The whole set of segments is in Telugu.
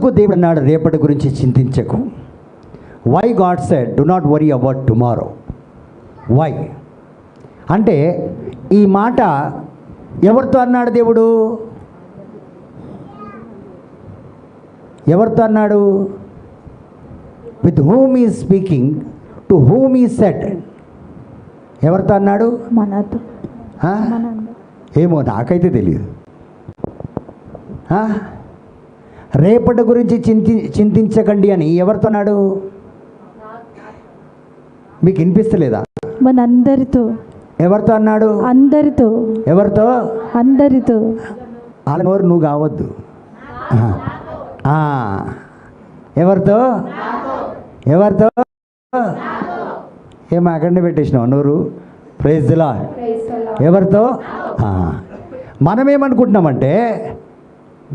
ఎందుకు దేవుడు అన్నాడు రేపటి గురించి చింతించకు? Why God said do not worry about tomorrow? Why అంటే ఈ మాట ఎవరితో అన్నాడు దేవుడు? ఎవరితో అన్నాడు? With whom is speaking, to whom is said. ఎవరితో అన్నాడు? మనతో. ఏమో నాకైతే తెలియదు. రేపటి గురించి చింతించకండి అని ఎవరితో అన్నాడు? మీకు వినిపిస్తలేదా? మనందరితో. ఎవరితో అన్నాడు? అందరితో. ఎవరితో? అందరితో. వాళ్ళెవరు నువ్వు కావద్దు. ఎవరితో? ఎవరితో? ఏం అక్కడనే పెట్టేసినావు నోరు? Praise the Lord. ఎవరితో? మనమేమనుకుంటున్నామంటే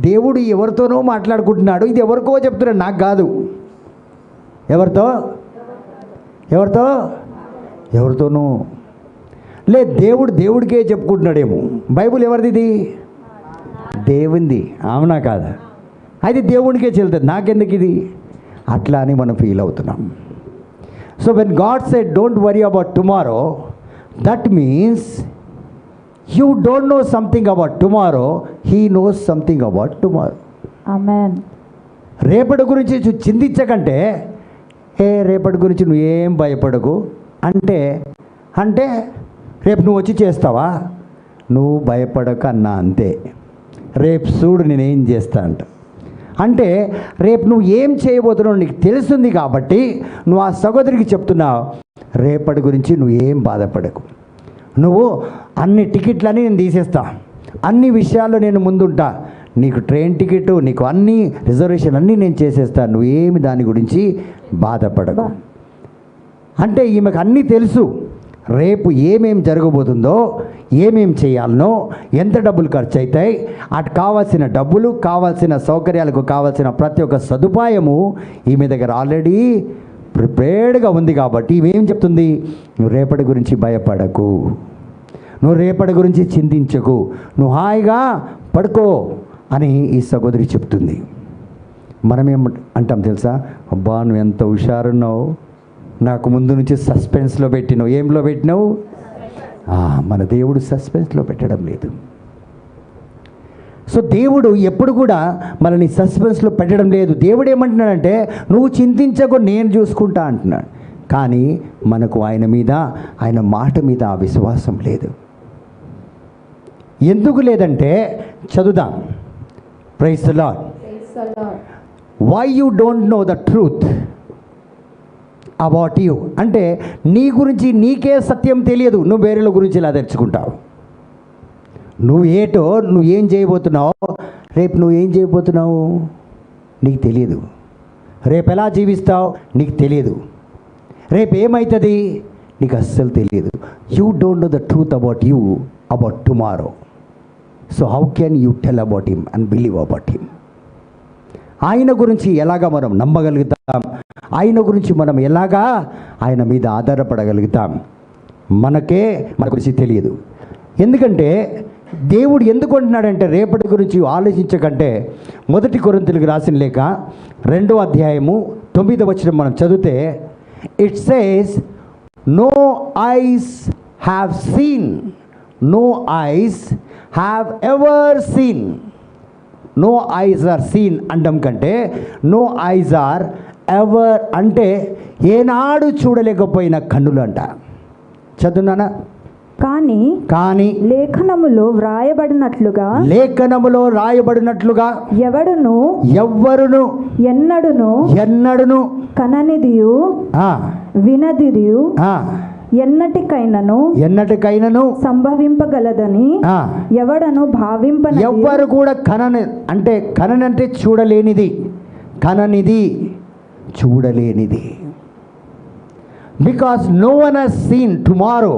దేవుడు ఎవరితోనో మాట్లాడుకుంటున్నాడు, ఇది ఎవరికో చెప్తున్నాడు, నాకు కాదు. ఎవరితో? ఎవరితో? ఎవరితోనూ లేదు. దేవుడికే చెప్పుకుంటున్నాడేమో. బైబుల్ ఎవరిది? ఇది దేవుంది. అవునా కాదా? అయితే దేవునికే చెల్లుతుంది, నాకెందుకు ఇది అట్లా అని మనం ఫీల్ అవుతున్నాం. So when God said don't worry about tomorrow, that means you don't know something about tomorrow, he knows something about tomorrow. Amen. రేపటి గురించి చింతించకంటే రేపటి గురించి నువ్వేం భయపడకు అంటే రేపు నువ్వు వచ్చి చేస్తావా? నువ్వు భయపడక అన్నా అంతే. రేపు చూడు నేనేం చేస్తా అంటే రేపు నువ్వు ఏం చేయబోతున్నావు నీకు తెలుస్తుంది కాబట్టి నువ్వు ఆ సహోదరికి చెప్తున్నావు, రేపటి గురించి నువ్వేం బాధపడకు, నువ్వు అన్ని టికెట్లన్నీ నేను తీసేస్తా, అన్ని విషయాల్లో నేను ముందుంటా, నీకు ట్రైన్ టికెట్, నీకు అన్ని రిజర్వేషన్ అన్నీ నేను చేసేస్తాను, నువ్వేమి దాని గురించి బాధపడకు అంటే ఈమెకు అన్నీ తెలుసు. రేపు ఏమేం జరగబోతుందో, ఏమేం చేయాలనో, ఎంత డబ్బులు ఖర్చు అవుతాయి, అటు కావాల్సిన డబ్బులు, కావాల్సిన సౌకర్యాలకు కావాల్సిన ప్రతి ఒక్క సదుపాయము ఈమె దగ్గర ఆల్రెడీ ప్రిపేర్డ్గా ఉంది. కాబట్టి ఈమెం చెప్తుంది? నువ్వు రేపటి గురించి భయపడకు, నువ్వు రేపటి గురించి చింతించకు, నువ్వు హాయిగా పడుకో అని ఈ సహోదరి చెప్తుంది. మనమేం అంటాం తెలుసా? అబ్బా నువ్వు ఎంత హుషారున్నావు, నాకు ముందు నుంచి సస్పెన్స్లో పెట్టినావు. ఏంలో పెట్టినావు? మన దేవుడు సస్పెన్స్లో పెట్టడం లేదు. సో దేవుడు ఎప్పుడు కూడా మనల్ని సస్పెన్స్లో పెట్టడం లేదు. దేవుడు ఏమంటున్నాడంటే నువ్వు చింతించకు, నేను చూసుకుంటా అంటున్నాడు. కానీ మనకు ఆయన మీద, ఆయన మాట మీద ఆ విశ్వాసం లేదు. ఎందుకు లేదంటే చదువుదాం. Praise the Lord. Why you don't know the truth about you అంటే నీ గురించి నీకే సత్యం తెలియదు, నువ్వు వేరేల గురించి ఇలా తెచ్చుకుంటావు. నువ్వు ఏటో, నువ్వు ఏం చేయబోతున్నావు, రేపు నువ్వు ఏం చేయబోతున్నావు నీకు తెలియదు, రేపు ఎలా జీవిస్తావు నీకు తెలియదు, రేపు ఏమవుతుంది నీకు అస్సలు తెలియదు. You don't know the truth about you, about tomorrow. So how can you tell about him and believe about him? ఆయన గురించి ఎలాగా మనం నమ్మగలుగుతాం? ఆయన గురించి మనం ఎలాగా ఆయన మీద ఆధారపడగలుగుతాం? మన గురించి తెలియదు. ఎందుకంటే దేవుడు ఎందుకు అంటున్నాడంటే రేపటి గురించి ఆలోచించకంటే, 1 కొరింథీయులకు రాసిన లేఖ 2వ అధ్యాయము 9వ వచనం మనం చదివితే it says no eyes have seen, no eyes have ever seen. No eyes are seen అండం కంటే నో ఐస్ ఆర్ ఎవర్ అంటే ఏనాడు చూడలేకపోయిన కన్నులు అంట. చదువునానా? కానీ లేఖనములో వ్రాయబడినట్లుగా ఎవ్వరును ఎన్నడును కననిదియు వినదియు ఎన్నటికైనను సంభవింపగలదని ఎవడను భావింపని. ఎవ్వరు కూడా కననంటే చూడలేనిది, కననిది చూడలేనిది. Because no one has seen tomorrow,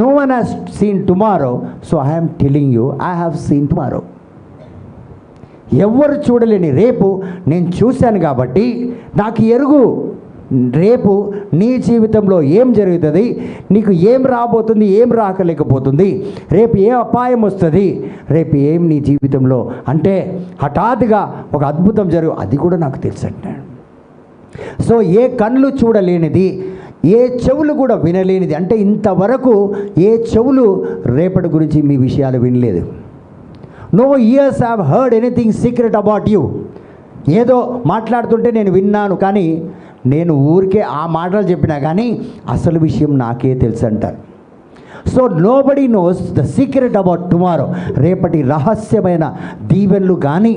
no one has seen tomorrow, so I am telling you I have seen tomorrow. ఎవ్వరు చూడలేని రేపు నేను చూశాను కాబట్టి నాకు ఎరుగు. రేపు నీ జీవితంలో ఏం జరుగుతుంది, నీకు ఏం రాబోతుంది, ఏం రాకలేకపోతుంది, రేపు ఏ అపాయం వస్తుంది, రేపు ఏం నీ జీవితంలో అంటే హఠాత్తుగా ఒక అద్భుతం అది కూడా నాకు తెలుసు అంటాడు. సో ఏ కళ్ళు చూడలేనిది, ఏ చెవులు కూడా వినలేనిది, అంటే ఇంతవరకు ఏ చెవులు రేపటి గురించి మీ విషయాలు వినలేదు. No ears have heard anything secret about you. ఏదో మాట్లాడుతుంటే నేను విన్నాను, కానీ నేను ఊరికే ఆ మాటలు చెప్పినా కానీ అసలు విషయం నాకే తెలుసు అంటారు. So nobody knows the secret about tomorrow. రేపటి రహస్యమైన దీవెనలు కానీ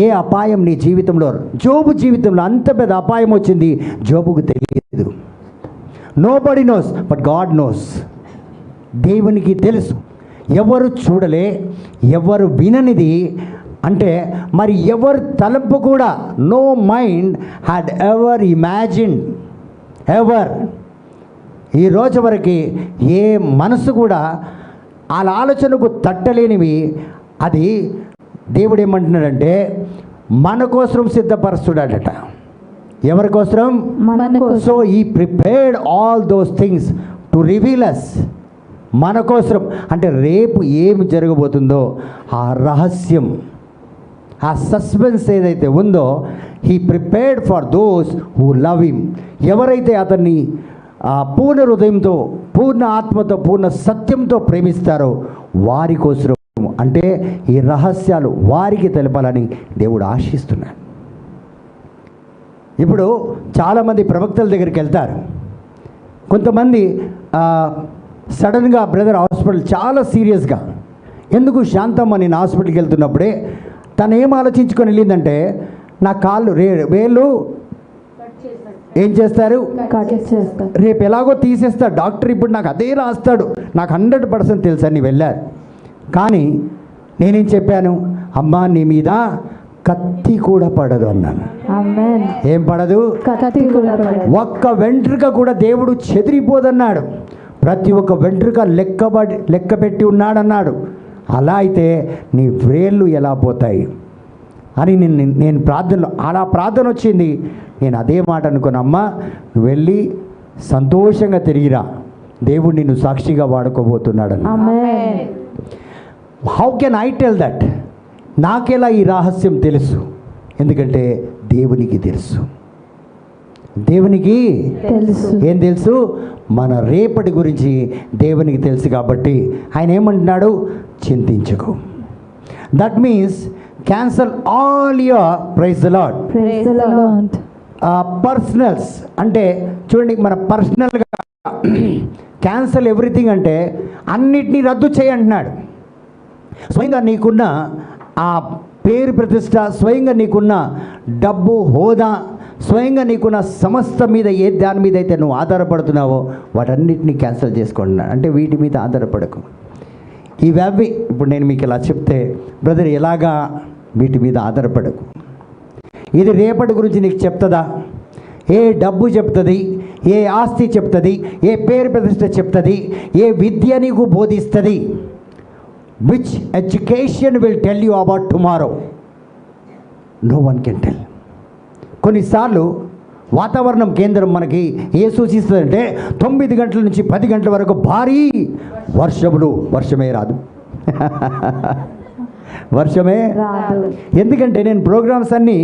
ఏ అపాయం నీ జీవితంలో, జోబు జీవితంలో అంత పెద్ద అపాయం వచ్చింది, జోబుకు తెలియదు. Nobody knows but God knows. దేవునికి తెలుసు. ఎవరు చూడలే, ఎవరు విననిది, అంటే మరి ఎవరు తలంపు కూడా no mind had ever imagine ever. ఈ రోజు వరకు ఏ మనసు కూడా వాళ్ళ ఆలోచనకు తట్టలేనివి అది దేవుడు ఏమంటున్నాడంటే మన కోసం సిద్ధపరుస్తున్నాడట. ఎవరి కోసం? సో ఈ prepared all those things to reveal us. మన కోసం అంటే రేపు ఏమి జరగబోతుందో ఆ రహస్యం, ఆ సస్పెన్స్ ఏదైతే ఉందో, he prepared for those who love him. ఎవరైతే అతన్ని పూర్ణ హృదయంతో, పూర్ణ ఆత్మతో, పూర్ణ సత్యంతో ప్రేమిస్తారో వారి కోసం అంటే ఈ రహస్యాలు వారికి తెలపాలని దేవుడు ఆశిస్తున్నాడు. ఇప్పుడు చాలామంది ప్రవక్తల దగ్గరికి వెళ్తారు. కొంతమంది సడన్గా బ్రదర్ హాస్పిటల్ చాలా సీరియస్గా, ఎందుకు శాంతమ్మ నేను హాస్పిటల్కి వెళ్తున్నప్పుడే తను ఏం ఆలోచించుకొని వెళ్ళిందంటే నా కాళ్ళు వేళ్ళు ఏం చేస్తారు, రేపు ఎలాగో తీసేస్తాడు డాక్టర్, ఇప్పుడు నాకు అదే రాస్తాడు, నాకు 100% తెలుసు అని వెళ్ళారు. కానీ నేనేం చెప్పాను, అమ్మా నీ మీద కత్తి కూడా పడదు అన్నాను. ఏం పడదు? ఒక్క వెంట్రుక కూడా దేవుడు చెదిరిపోదన్నాడు. ప్రతి ఒక్క వెంట్రుక లెక్క పెట్టి ఉన్నాడన్నాడు. అలా అయితే నీ వ్రేళ్ళు ఎలా పోతాయి అని నేను ప్రార్థనలో అలా ప్రార్థన వచ్చింది. నేను అదే మాట అనుకున్నా, అమ్మ నువ్వు వెళ్ళి సంతోషంగా తిరిగిరా, దేవుడు నిన్ను సాక్షిగా వాడుకోబోతున్నాడు. How can I tell that? నాకెలా ఈ రహస్యం తెలుసు? ఎందుకంటే దేవునికి తెలుసు. దేవునికి తెలుసు. ఏం తెలుసు? మన రేపటి గురించి దేవునికి తెలుసు. కాబట్టి ఆయన ఏమంటున్నాడు, చింతించకు. That means cancel all your praise the Lord personals. అంటే చూడండి, మన పర్సనల్గా క్యాన్సల్ ఎవ్రీథింగ్ అంటే అన్నిటినీ రద్దు చేయంటున్నాడు. స్వయంగా నీకున్న ఆ పేరు ప్రతిష్ట, స్వయంగా నీకున్న డబ్బు, హోదా, స్వయంగా నీకున్న సమస్త మీద దాని మీద అయితే నువ్వు ఆధారపడుతున్నావో వాటన్నిటినీ క్యాన్సిల్ చేసుకుంటున్నాడు. అంటే వీటి మీద ఆధారపడకు. ఇవి ఇప్పుడు నేను మీకు ఇలా చెప్తే బ్రదర్ ఎలాగా, వీటి మీద ఆధారపడకు. ఇది రేపటి గురించి నీకు చెప్తుందా? ఏ డబ్బు చెప్తుంది, ఏ ఆస్తి చెప్తుంది, ఏ పేరు ప్రతిష్ట చెప్తుంది, ఏ విద్య నీకు బోధిస్తుంది? Which education will tell you about tomorrow? No one can tell. కొన్నిసార్లు వాతావరణం కేంద్రం మనకి ఏ సూచిస్తుందంటే 9 గంటల నుంచి 10 గంటల వరకు భారీ వర్షములు. వర్షమే రాదు. వర్షమే రాదు. ఎందుకంటే నేను ప్రోగ్రామ్స్ అన్నీ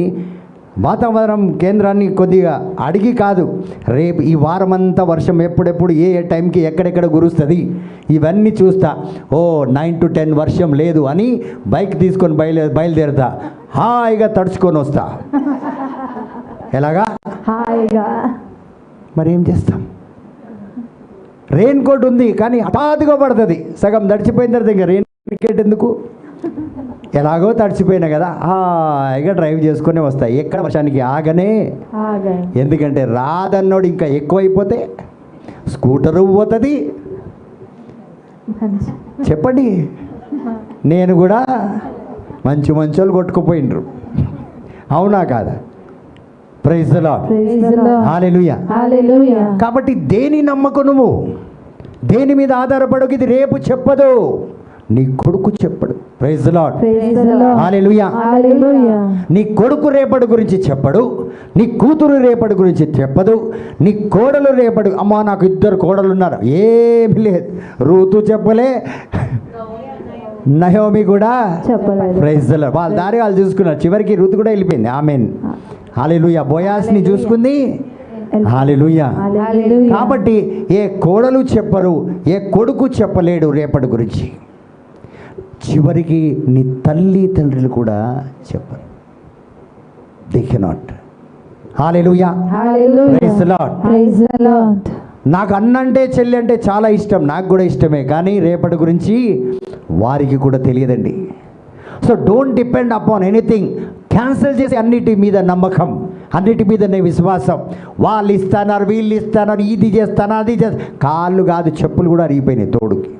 వాతావరణం కేంద్రాన్ని కొద్దిగా అడిగి కాదు, రేపు ఈ వారం అంతా వర్షం ఎప్పుడెప్పుడు ఏ టైంకి ఎక్కడెక్కడ కురుస్తుంది ఇవన్నీ చూస్తా. 9 to 10 వర్షం లేదు అని బైక్ తీసుకొని బయలుదేరుతా, హాయిగా తడుచుకొని వస్తా. ఎలాగా? హాయిగా. మరి ఏం చేస్తాం? రెయిన్ కోట్ ఉంది కానీ హఠాత్తుగా పడుతుంది, సగం తడిచిపోయిన తర్వాత ఇంకా రెయిన్ కోట్ ఎందుకు? ఎలాగో తడిచిపోయినా కదా, హాయిగా డ్రైవ్ చేసుకునే వస్తాయి. ఎక్కడ వర్షానికి ఆగనే. ఎందుకంటే రాదన్నోడు ఇంకా ఎక్కువైపోతే స్కూటరు పోతుంది. చెప్పండి, నేను కూడా మంచి వాళ్ళు కొట్టుకుపోయినరు, అవునా కాదా? Praise the lord. హల్లెలూయా. కాబట్టి దేని నమ్మకు నువ్వు, దేని మీద ఆధారపడకు. ఇది రేపు చెప్పదు. నీ కొడుకు చెప్పడు. Praise the Lord. Praise the Lord. Hallelujah. Hallelujah. నీ కొడుకు రేపటి గురించి చెప్పడు, నీ కూతురు రేపటి గురించి చెప్పదు, నీ కోడలు రేపటి, అమ్మా నాకు 2 కోడలు ఉన్నారు, ఏమి లేదు. రూతు చెప్పలే, నయోమి కూడా చెప్పలేదు. Praise the Lord. వాళ్ళ దారి వాళ్ళు చూసుకున్నారు. చివరికి రూతు కూడా వెళ్ళిపోయింది. ఆమెన్. హల్లెలూయా. బోయాస్ని చూసుకుంది. హల్లెలూయా. Hallelujah. కాబట్టి ఏ కోడలు చెప్పరు, ఏ కొడుకు చెప్పలేడు రేపటి గురించి. చివరికి నీ తల్లి తండ్రులు కూడా చెప్పరు. They cannot. Hallelujah. Hallelujah. Praise the Lord. Praise the Lord. నాకు అన్నంటే చెల్లి అంటే చాలా ఇష్టం, నాకు కూడా ఇష్టమే, కానీ రేపటి గురించి వారికి కూడా తెలియదండి. So don't depend upon anything. Cancel చేసి అన్నిటి మీద నమ్మకం, అన్నిటి మీద నీ విశ్వాసం. వాళ్ళు ఇస్తున్నారు, వీళ్ళు ఇస్తున్నారు, ఇది చేస్తాను, అది చేస్తా, కాళ్ళు కాదు చెప్పులు కూడా అరిగిపోయినాయి తోడుకి.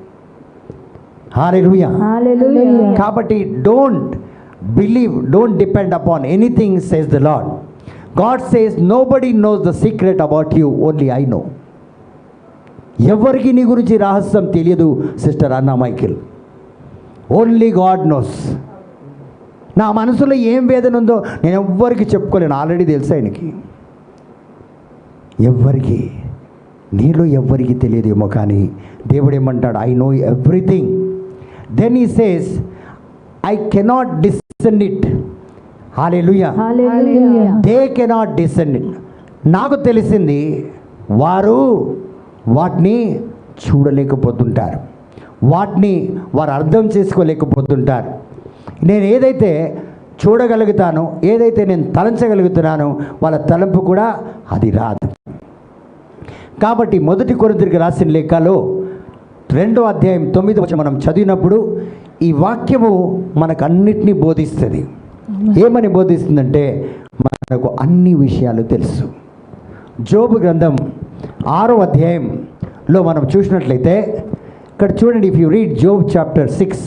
హల్లెలూయా. Hallelujah. కాబట్టి don't believe, don't depend upon anything says the lord. God says nobody knows the secret about you, only I know. ఎవరికి నీ గురించి రహస్యం తెలియదు సిస్టర్ అన్నా మైకిల్. Only God knows. నా మనసులో ఏం వేదన ఉందో నేను ఎవ్వరికి చెప్పుకోలేను, ఆల్రెడీ తెలుసు ఆయనకి. ఎవ్వరికి, నీలో ఎవ్వరికి తెలియదేమో, కానీ దేవుడు ఏమంటాడు, I know everything. Then he says I cannot descend it. Hallelujah. Hallelujah. They cannot descend it. నాకు తెలిసింది, వారు వాటిని చూడలేకపోతుంటారు, వాటిని వారు అర్థం చేసుకోలేకపోతుంటారు. నేను ఏదైతే చూడగలుగుతానో, ఏదైతే నేను తలంచగలుగుతున్నానో, వాళ్ళ తలంపు కూడా అది రాదు. కాబట్టి 1 కొరింథీయులకు రాసిన లేఖలో 2వ అధ్యాయం 9వ వచనం మనం చదివినప్పుడు ఈ వాక్యము మనకు అన్నిటినీ బోధిస్తుంది. ఏమని బోధిస్తుందంటే, మనకు అన్ని విషయాలు తెలుసు. జోబు గ్రంథం 6వ అధ్యాయంలో మనం చూసినట్లయితే, ఇక్కడ చూడండి, if you read Job chapter 6,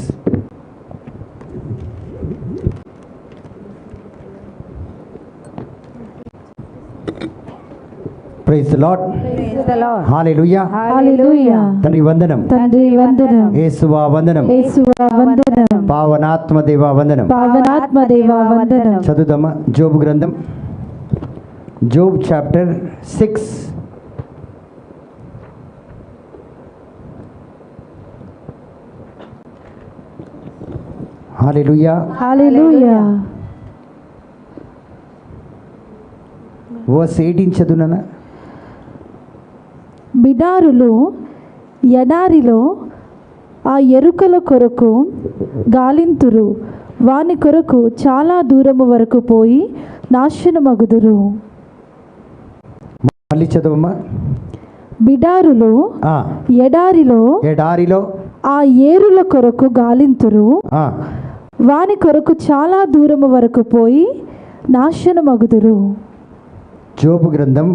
praise the Lord. Praise the Lord. Hallelujah. Hallelujah. తండ్రి వందనం, తండ్రి వందనం, యేసువా వందనం, యేసువా వందనం, పావనాత్మ దేవా వందనం. పావనాత్మ దేవా వందనం. చదువుదామా జోబు గ్రంథం, జోబ్ చాప్టర్ 6. హల్లెలూయా. Hallelujah. వర్స్ 18 చదువునా. బిడారులు ఎడారిలో ఆ ఎరుకల కొరకు గాలింతురు, వాని కొరకు చాలా దూరము వరకు పోయి నాశనమగుదురు. మళ్ళీ చదవమ్మా. బిడారులు ఎడారిలో ఎడారిలో ఆ ఏరుల కొరకు గాలింతురు, ఆ, వాని కొరకు చాలా దూరము వరకు పోయి నాశనమగుదురు. జోబు గ్రంథం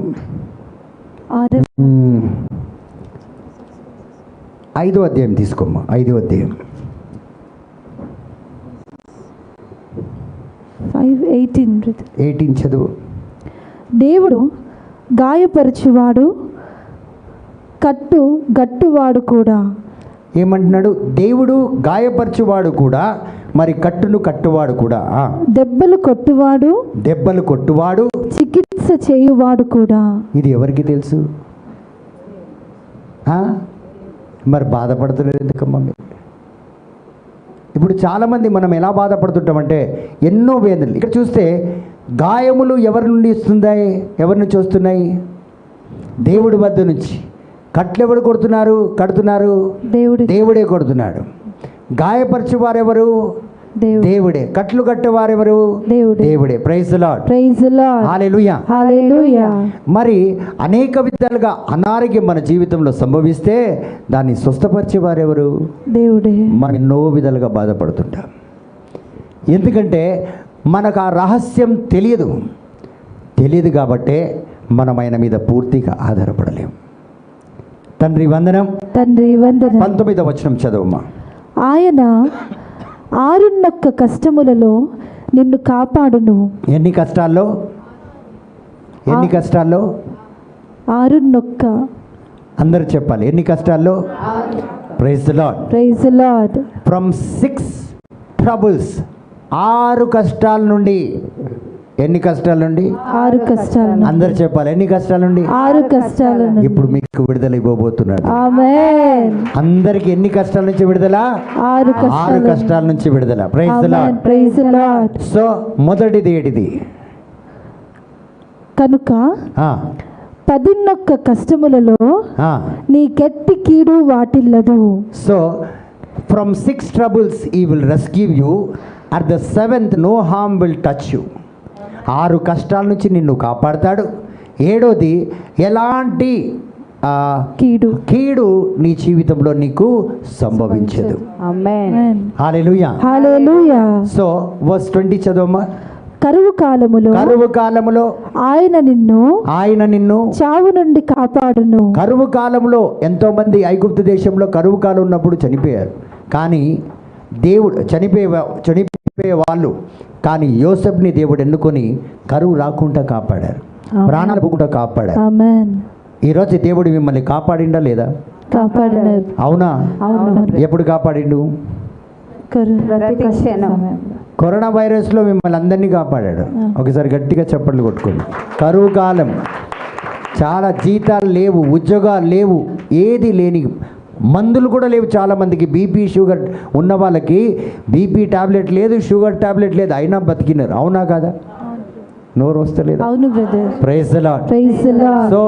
5వ అధ్యాయం తీసుకోమ్మా. 5వ అధ్యాయం 5:18 చదువు. దేవుడు గాయపరచువాడు, గట్టువాడు కూడా. ఏమంటున్నాడు? దేవుడు గాయపరచువాడు కూడా, మరి కట్టును కట్టువాడు కూడా. దెబ్బలు కొట్టువాడు, చికిత్స చేయువాడు కూడా. ఇది ఎవరికి తెలుసు? మరి బాధపడుతున్నారు ఎందుకమ్మా మీరు? ఇప్పుడు చాలామంది మనం ఎలా బాధపడుతుంటామంటే, ఎన్నో వేదనలు. ఇక్కడ చూస్తే గాయములు ఎవరి నుండి ఇస్తున్నాయి? ఎవరి నుంచి వస్తున్నాయి? దేవుడి వద్ద నుంచి. కట్లు ఎవరు కడుతున్నారు? దేవుడే కొడుతున్నాడు. గాయపరచువారెవరు? దేవుడే. కట్లు కట్టేవారెవరు? దేవుడే. Praise the lord. హల్లెలూయా. మరి అనేక విధాలుగా అనారోగ్యం మన జీవితంలో సంభవిస్తే దాన్ని స్వస్థపరిచేవారెవరు? దేవుడే. మనం ఎన్నో విధాలుగా బాధపడుతుంటాం. ఎందుకంటే మనకు ఆ రహస్యం తెలియదు కాబట్టే మనం ఆయన మీద పూర్తిగా ఆధారపడలేం. తండ్రి వందనం. 19వ వచనం చదవమ్మా. ఆయన 6 కష్టములలో నిన్ను కాపాడును. ఎన్ని కష్టాల్లో? 6 అందరు చెప్పాలి. ఎన్ని కష్టాల్లో? Praise the lord. Praise the Lord. From 6 troubles, 6 కష్టాల నుండి. ఎన్ని కష్టాల నుండి? 6 కష్టాల నుండి. అందరు చెప్పాలి, ఎన్ని కష్టాల నుండి? 6 కష్టాల నుండి. ఇప్పుడు మీకు విడుదల ఇవ్వబోతున్నాడు. ఆమేన్. అందరికి ఎన్ని కష్టాల నుంచి విడుదల? 6 6 కష్టాల నుంచి విడుదల. Praise the lord. Praise the Lord. So మొదటిది ఏంటిది? కనుక ఆ, 11 కష్టములలో ఆ. నీ గట్టి కీడు వాటిల్లదు. So from 6 troubles he will rescue you, at the 7th no harm will touch you. 6 కష్టాల నుంచి నిన్ను కాపాడతాడు. 7వది ఎలాంటి కీడు నీ జీవితంలో నీకు సంభవించదు. ఆమేన్. హల్లెలూయా. హల్లెలూయా. So verse 20 చదవమ్మా. కరువు కాలములో ఆయన నిన్ను చావు నుండి కాపాడును. కరువు కాలంలో ఎంతో మంది ఐగుప్తు దేశంలో కరువు కాలం ఉన్నప్పుడు చనిపోయారు. కానీ దేవుడు చనిపోయే వాళ్ళు, కానీ యోసేపుని దేవుడు ఎన్నుకొని కరువు రాకుండా కాపాడారు, ప్రాణాలు పోకుండా కాపాడారు. ఆమేన్. ఈరోజు దేవుడు మిమ్మల్ని కాపాడిండా లేదా? కాపాడినారు. అవునా? అవును. ఎప్పుడు కాపాడిండు? ప్రతి క్షణం. కరోనా వైరస్లో మిమ్మల్ని అందరినీ కాపాడాడు. ఒకసారి గట్టిగా చప్పట్లు కొట్టుకోండి. కరువు కాలం, చాలా జీతాలు లేవు, ఉద్యోగాలు లేవు, ఏది లేని, మందులు కూడా లేవు. చాలామందికి బీపీ షుగర్ ఉన్న వాళ్ళకి బీపీ టాబ్లెట్ లేదు, షుగర్ టాబ్లెట్ లేదు, అయినా బతికినారు. అవునా కాదా? నోరు వస్తలేదు. అవును brother. Praise the lord. Praise the Lord. So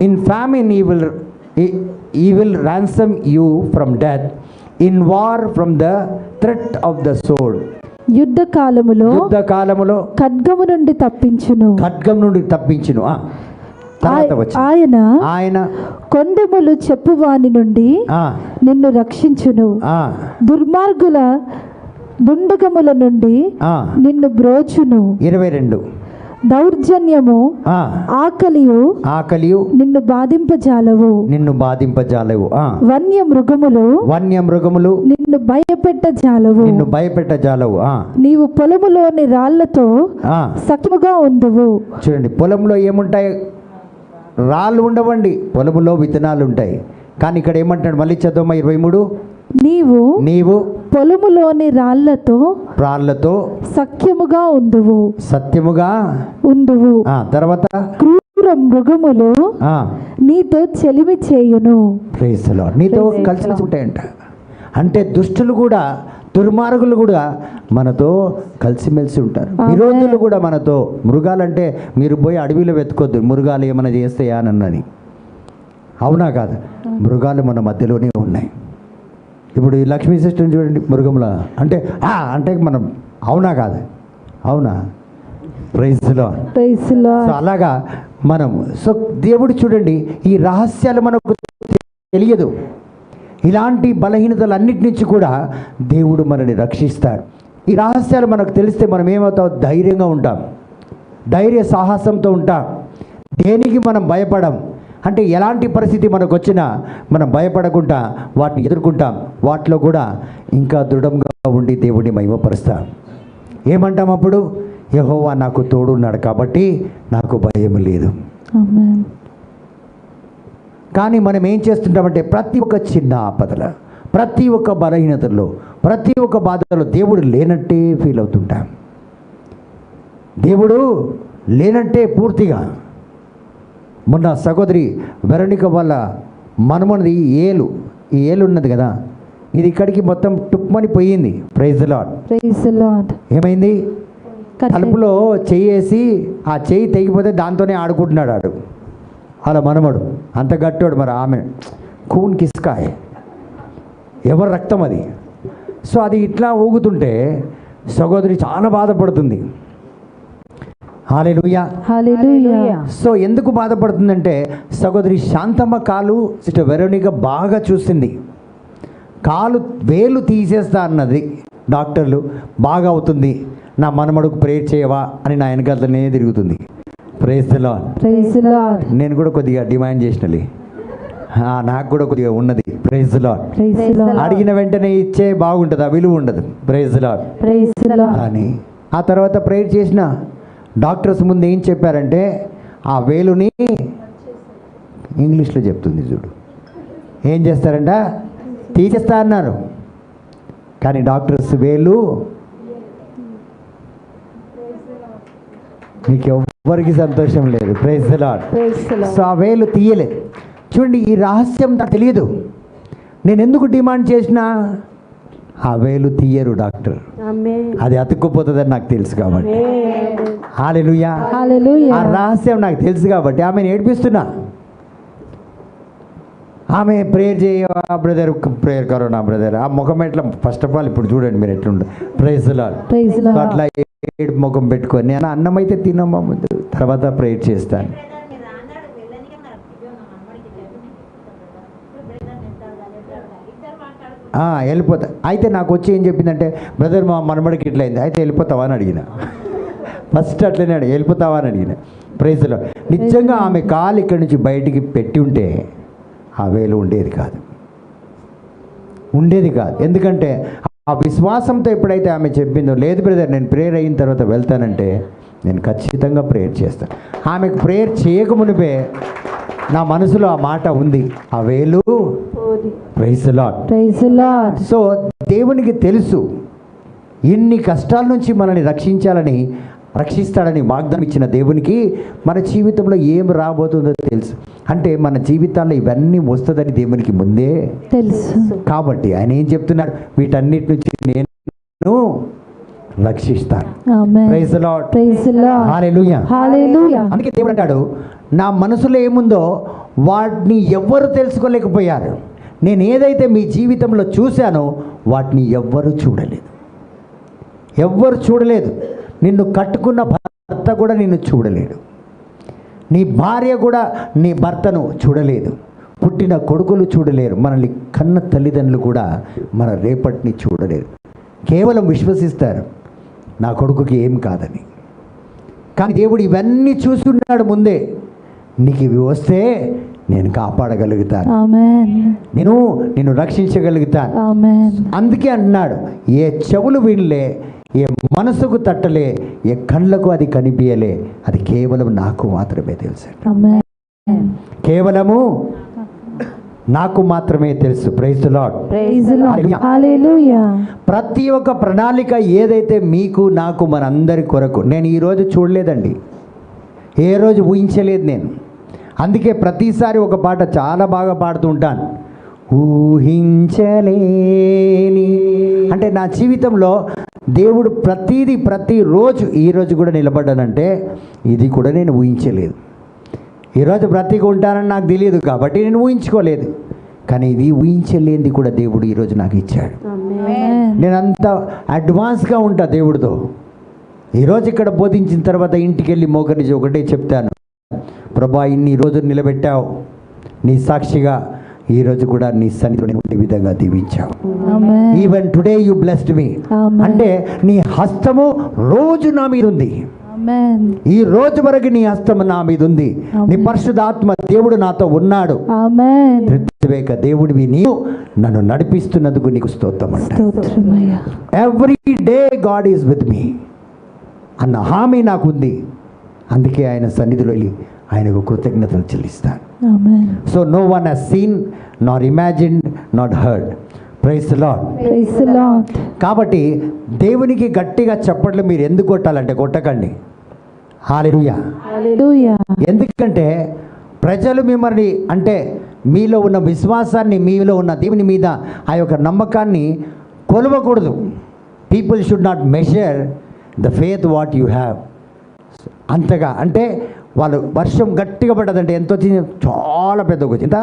in famine he will ransom you from death, in war from the threat of the sword. యుద్ధ కాలములో ఖడ్గము నుండి తప్పించును. ఖడ్గం నుండి తప్పించును. ఆయన కొండెములు చెప్పువాని నుండి నిన్ను రక్షించును. దుర్మార్గుల దుండగముల నుండి నిన్ను బ్రోచును. 22 దౌర్జన్యము ఆకలియు నిన్ను బాధింపజాలవు. వన్యమృగములు నిన్ను భయపెట్టజాలవు. నీవు పొలములోని రాళ్లతో సఖ్యముగా ఉందువు. చూడండి, పొలంలో ఏముంటాయి? రాళ్ళు ఉండవండి, పొలములో విత్తనాలు ఉంటాయి. కానీ ఇక్కడ ఏమంటాడు? మళ్ళీ చదవమ్మా 23. నీవు పొలములోని రాళ్లతో సఖ్యముగా ఉందువు. తర్వాత క్రూర మృగములు నీతో చెలిమి చేయును. Praise the Lord. నీతో కలిసి ఉంటాయంట. అంటే దుష్టులు కూడా, దుర్మార్గులు కూడా మనతో కలిసిమెలిసి ఉంటారు. విరోధులు కూడా మనతో. మృగాలంటే మీరు పోయి అడవిలో వెతుకొద్దు, మృగాలు ఏమైనా చేస్తాయా అని. అవునా కాదు? మృగాలు మన మధ్యలోనే ఉన్నాయి. ఇప్పుడు ఈ లక్ష్మీ సిస్టర్ని చూడండి, మృగంలా అంటే అంటే మనం. అవునా కాదు? అవునా? Praise the Lord. సో అలాగా మనం, సో దేవుడు చూడండి, ఈ రహస్యాలు మనకు తెలియదు. ఇలాంటి బలహీనతలన్నిటి నుంచి కూడా దేవుడు మనల్ని రక్షిస్తాడు. ఈ రహస్యాలు మనకు తెలిస్తే మనం ఏమవుతాం? ధైర్యంగా ఉంటాం, ధైర్య సాహసంతో ఉంటాం. దేనికి మనం భయపడం. అంటే ఎలాంటి పరిస్థితి మనకు వచ్చినా మనం భయపడకుండా వాటిని ఎదుర్కొంటాం. వాటిలో కూడా ఇంకా దృఢంగా ఉండి దేవుడిని మహిమపరుస్తాం. ఏమంటాం అప్పుడు? యెహోవా నాకు తోడున్నాడు కాబట్టి నాకు భయం లేదు. కానీ మనం ఏం చేస్తుంటామంటే ప్రతి ఒక్క చిన్న ఆపదల, ప్రతి ఒక్క బలహీనతల్లో, ప్రతి ఒక్క బాధలో దేవుడు లేనట్టే ఫీల్ అవుతుంటాం. దేవుడు లేనట్టే పూర్తిగా. మొన్న సహోదరి వెరోనిక వాళ్ళ మనమన్నది ఈ ఏలు ఉన్నది కదా, ఇది ఇక్కడికి మొత్తం టుప్మని పోయింది. Praise the Lord. ఏమైంది? తలుపులో చెయ్యేసి ఆ చెయ్యి తెగిపోతే దాంతోనే ఆడుకుంటున్నాడు అలా మనమడు. అంత గట్టాడు. మరి ఆమె కూన్ కిస్కాయ్, ఎవరి రక్తం అది. సో అది ఇట్లా ఊగుతుంటే సహోదరి చాలా బాధపడుతుంది. హల్లెలూయా. సో ఎందుకు బాధపడుతుందంటే సహోదరి శాంతమ్మ కాలు సిస్టర్ వెరోనిక బాగా చూసింది. వేలు తీసేస్తా అన్నది డాక్టర్లు. బాగా అవుతుంది, నా మనమడుకు ప్రేయర్ చేయవా అని నా వెనకాలనే తిరుగుతుంది. Praise the Lord. నేను కూడా కొద్దిగా డిమాండ్ చేసినలే, నాకు కూడా కొద్దిగా ఉన్నది. Praise the Lord. అడిగిన వెంటనే ఇచ్చే బాగుంటుంది, ఆ విలువ ఉండదు. Praise the Lord. అని ఆ తర్వాత ప్రేయర్ చేసిన డాక్టర్స్ ముందు ఏం చెప్పారంటే ఆ వేలుని ఇంగ్లీష్లో చెప్తుంది చూడు, ఏం చేస్తారంట? తీసేస్తా అన్నారు, కానీ డాక్టర్స్ వేలు మీకు ఎవ్వరికి సంతోషం లేదు. Praise the Lord. సో ఆ వేలు తీయలేదు. చూడండి, ఈ రహస్యం నాకు తెలియదు. నేను ఎందుకు డిమాండ్ చేసినా ఆ వేలు తీయరు డాక్టర్, అది అతుక్కుపోతుందని నాకు తెలుసు కాబట్టి. హల్లెలూయా. హల్లెలూయా. ఆ రహస్యం నాకు తెలుసు కాబట్టి ఆమెను ఏడిపిస్తున్నా. ఆమె ప్రేయర్ చేయ బ్రదర్, ప్రేయర్ కరో నా బ్రదర్, ఆ ముఖం ఎట్లా, ఫస్ట్ ఆఫ్ ఆల్ ఇప్పుడు చూడండి మీరు ఎట్లుండు. Praise the lord. Praise the Lord. అట్లా ఏడు ముఖం పెట్టుకొని, నేను అన్నం అయితే తినమ్మా ముందు, తర్వాత ప్రేయర్ చేస్తాను. వెళ్ళిపోతా. అయితే నాకు వచ్చి ఏం చెప్పిందంటే, బ్రదర్ మా మనమడికి ఇట్లా అయింది, అయితే వెళ్ళిపోతావా అని అడిగిన. ఫస్ట్ అట్లనే వెళ్ళిపోతావా అని అడిగిన. ప్రైజ్ లో నిజంగా ఆమె కాలు ఇక్కడి నుంచి బయటికి పెట్టి ఉంటే ఆ వేలు ఉండేది కాదు. ఎందుకంటే ఆ విశ్వాసంతో ఎప్పుడైతే ఆమె చెప్పిందో, లేదు బ్రదర్ నేను ప్రేయర్ అయిన తర్వాత వెళ్తానంటే నేను ఖచ్చితంగా ప్రేయర్ చేస్తాను. ఆమెకు ప్రేయర్ చేయకమునిపే నా మనసులో ఆ మాట ఉంది, ఆ వేలు. Praise the lord. Praise the Lord. So దేవునికి తెలుసు ఇన్ని కష్టాల నుంచి మనల్ని రక్షిస్తాడని వాగ్దానం ఇచ్చిన దేవునికి మన జీవితంలో ఏం రాబోతుందో తెలుసు. అంటే మన జీవితాల్లో ఇవన్నీ వస్తుందని దేవునికి ముందే తెలుసు. కాబట్టి ఆయన ఏం చెప్తున్నాడు, వీటన్నిటి నుంచి నేను రక్షిస్తాను. ఆమేన్. Praise the lord. Praise the lord. హల్లెలూయా. హల్లెలూయా. అందుకే దేవుడు అంటాడు, నా మనసులో ఏముందో వాటిని ఎవ్వరు తెలుసుకోలేకపోయారు. నేను ఏదైతే మీ జీవితంలో చూశానో వాటిని ఎవ్వరు చూడలేదు. నిన్ను కట్టుకున్న భర్త కూడా నిన్ను చూడలేడు, నీ భార్య కూడా నీ భర్తను చూడలేదు, పుట్టిన కొడుకులు చూడలేరు, మనల్ని కన్న తల్లిదండ్రులు కూడా మన రేపటిని చూడలేరు. కేవలం విశ్వసిస్తారు నా కొడుకుకి ఏం కాదని. కానీ దేవుడు ఇవన్నీ చూస్తున్నాడు ముందే. నీకు ఇవి వస్తే నేను కాపాడగలుగుతాను, ఆమేన్. నిన్ను రక్షించగలుగుతాను. ఆమేన్. అందుకే అన్నాడు, ఏ చెవులు వినలే, ఏ మనసుకు తట్టలే, ఏ కళ్ళకు అది కనిపించలే, అది కేవలం నాకు మాత్రమే తెలుసు. ఆమేన్. కేవలము నాకు మాత్రమే తెలుసు. Praise the lord. Praise the lord. హల్లెలూయా. ప్రతి ఒక్క ప్రణాళిక ఏదైతే మీకు నాకు మనందరి కొరకు, నేను ఈరోజు చూడలేదండి, ఏ రోజు ఊహించలేదు నేను. అందుకే ప్రతిసారి ఒక పాట చాలా బాగా పాడుతూ ఉంటాను, ఊహించలేని. అంటే నా జీవితంలో దేవుడు ప్రతిరోజు, ఈరోజు కూడా నిలబడ్డానంటే ఇది కూడా నేను ఊహించలేదు. ఈరోజు బ్రతికి ఉంటానని నాకు తెలియదు కాబట్టి నేను ఊహించుకోలేదు. కానీ ఇది ఊహించలేనిది కూడా దేవుడు ఈరోజు నాకు ఇచ్చాడు. నేను అంత అడ్వాన్స్గా ఉంటా దేవుడితో. ఈరోజు ఇక్కడ బోధించిన తర్వాత ఇంటికి వెళ్ళి మోకరించి ఒకటే చెప్తాను, ప్రభా ఇన్ని రోజులు నిలబెట్టావు, నీ సాక్షిగా ఈరోజు కూడా నీ సన్నిధిలో ఉండే విధంగా దీవించావు. Even today you blessed me. అంటే నీ హస్తము రోజు నా మీద ఉంది. ఈ రోజు వరకు నీ హస్తము నా మీద ఉంది. నీ పరిశుద్ధాత్మ దేవుడు నాతో ఉన్నాడు. ప్రత్యేక దేవుడివి నీవు నన్ను నడిపిస్తున్నందుకు నీకు స్తోత్రం అంట. Every day God is with me అన్న హామీ నాకుంది. అందుకే ఆయన సన్నిధిలో వెళ్ళి ఆయనకు కృతజ్ఞతలు చెల్లిస్తాను. So no one has seen not imagined not heard. Praise the lord. Praise the Lord. కాబట్టి దేవునికి గట్టిగా చప్పట్లు మీరు ఎందుకు కొట్టాలంటే కొట్టకండి. హల్లెలూయా. హల్లెలూయా. ఎందుకంటే ప్రజలు మిమ్మల్ని, అంటే మీలో ఉన్న విశ్వాసాన్ని, మీలో ఉన్న దేవుని మీద ఆ యొక్క నమ్మకాన్ని కొలవకూడదు. People should not measure the faith what you have. అంతగా అంటే వాళ్ళు వర్షం గట్టిగా పడ్డదంటే ఎంత వచ్చింది, చాలా పెద్దగా వచ్చింది.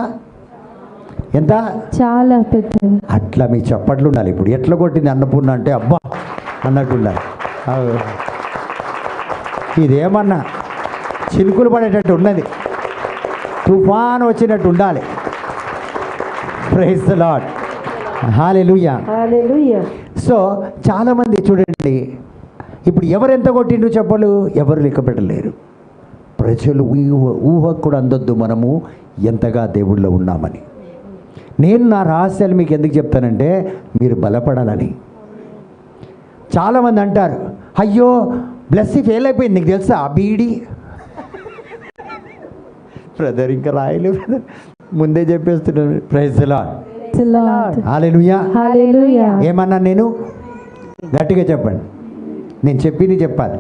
ఎంత చాలా పెద్ద. అట్లా మీ చప్పట్లు ఉండాలి. ఇప్పుడు ఎట్లా కొట్టింది అన్నపూర్ణ అంటే అబ్బా అన్నట్టు ఉండాలి. ఇదేమన్నా చినుకులు పడేటట్టు ఉన్నది, తుఫాను వచ్చినట్టు ఉండాలి. Praise the lord. Hallelujah. Hallelujah. So చాలామంది చూడండి, ఇప్పుడు ఎవరెంత కొట్టిండ్రు చెప్పలు ఎవరు లెక్క పెట్టలేరు. ప్రజలు ఊహకు కూడా అందొద్దు మనము ఎంతగా దేవుళ్ళో ఉన్నామని. నేను నా రహస్యాలు మీకు ఎందుకు చెప్తానంటే మీరు బలపడాలని. చాలామంది అంటారు, అయ్యో బ్లెస్సీ ఫెయిల్ అయిపోయింది నీకు తెలుసా బీడీ. బ్రదర్ ఇంకా రాయలేదు బ్రదర్, ముందే చెప్పేస్తున్నాను. Praise the lord. the Lord. Hallelujah. Hallelujah. ఏమన్నా నేను? గట్టిగా చెప్పండి. నేను చెప్పింది చెప్పాలి.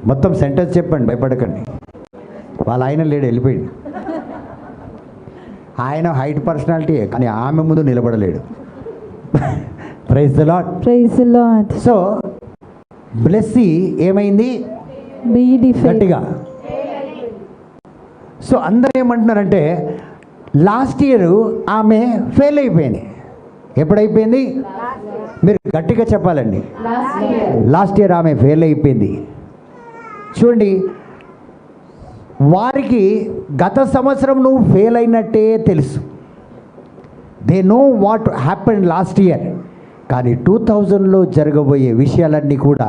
మొత్తం సెంటెన్స్ చెప్పండి, భయపడకండి. వాళ్ళ ఆయన లేడు, వెళ్ళిపోయింది. ఆయన హైట్ పర్సనాలిటీ, కానీ ఆమె ముందు నిలబడలేడు. Praise the Lord. Praise the Lord. So Blessy ఏమైంది? Be defeated. గట్టిగా. సో అందరూ ఏమంటున్నారంటే లాస్ట్ ఇయర్ ఆమె ఫెయిల్ అయిపోయింది. ఎప్పుడైపోయింది? మీరు గట్టిగా చెప్పాలండి. లాస్ట్ ఇయర్ ఆమె ఫెయిల్ అయిపోయింది. చూడండి, వారికి గత సంవత్సరం నువ్వు ఫెయిల్ అయినట్టే తెలుసు. They know what happened last year. కానీ 2000లో జరగబోయే విషయాలన్నీ కూడా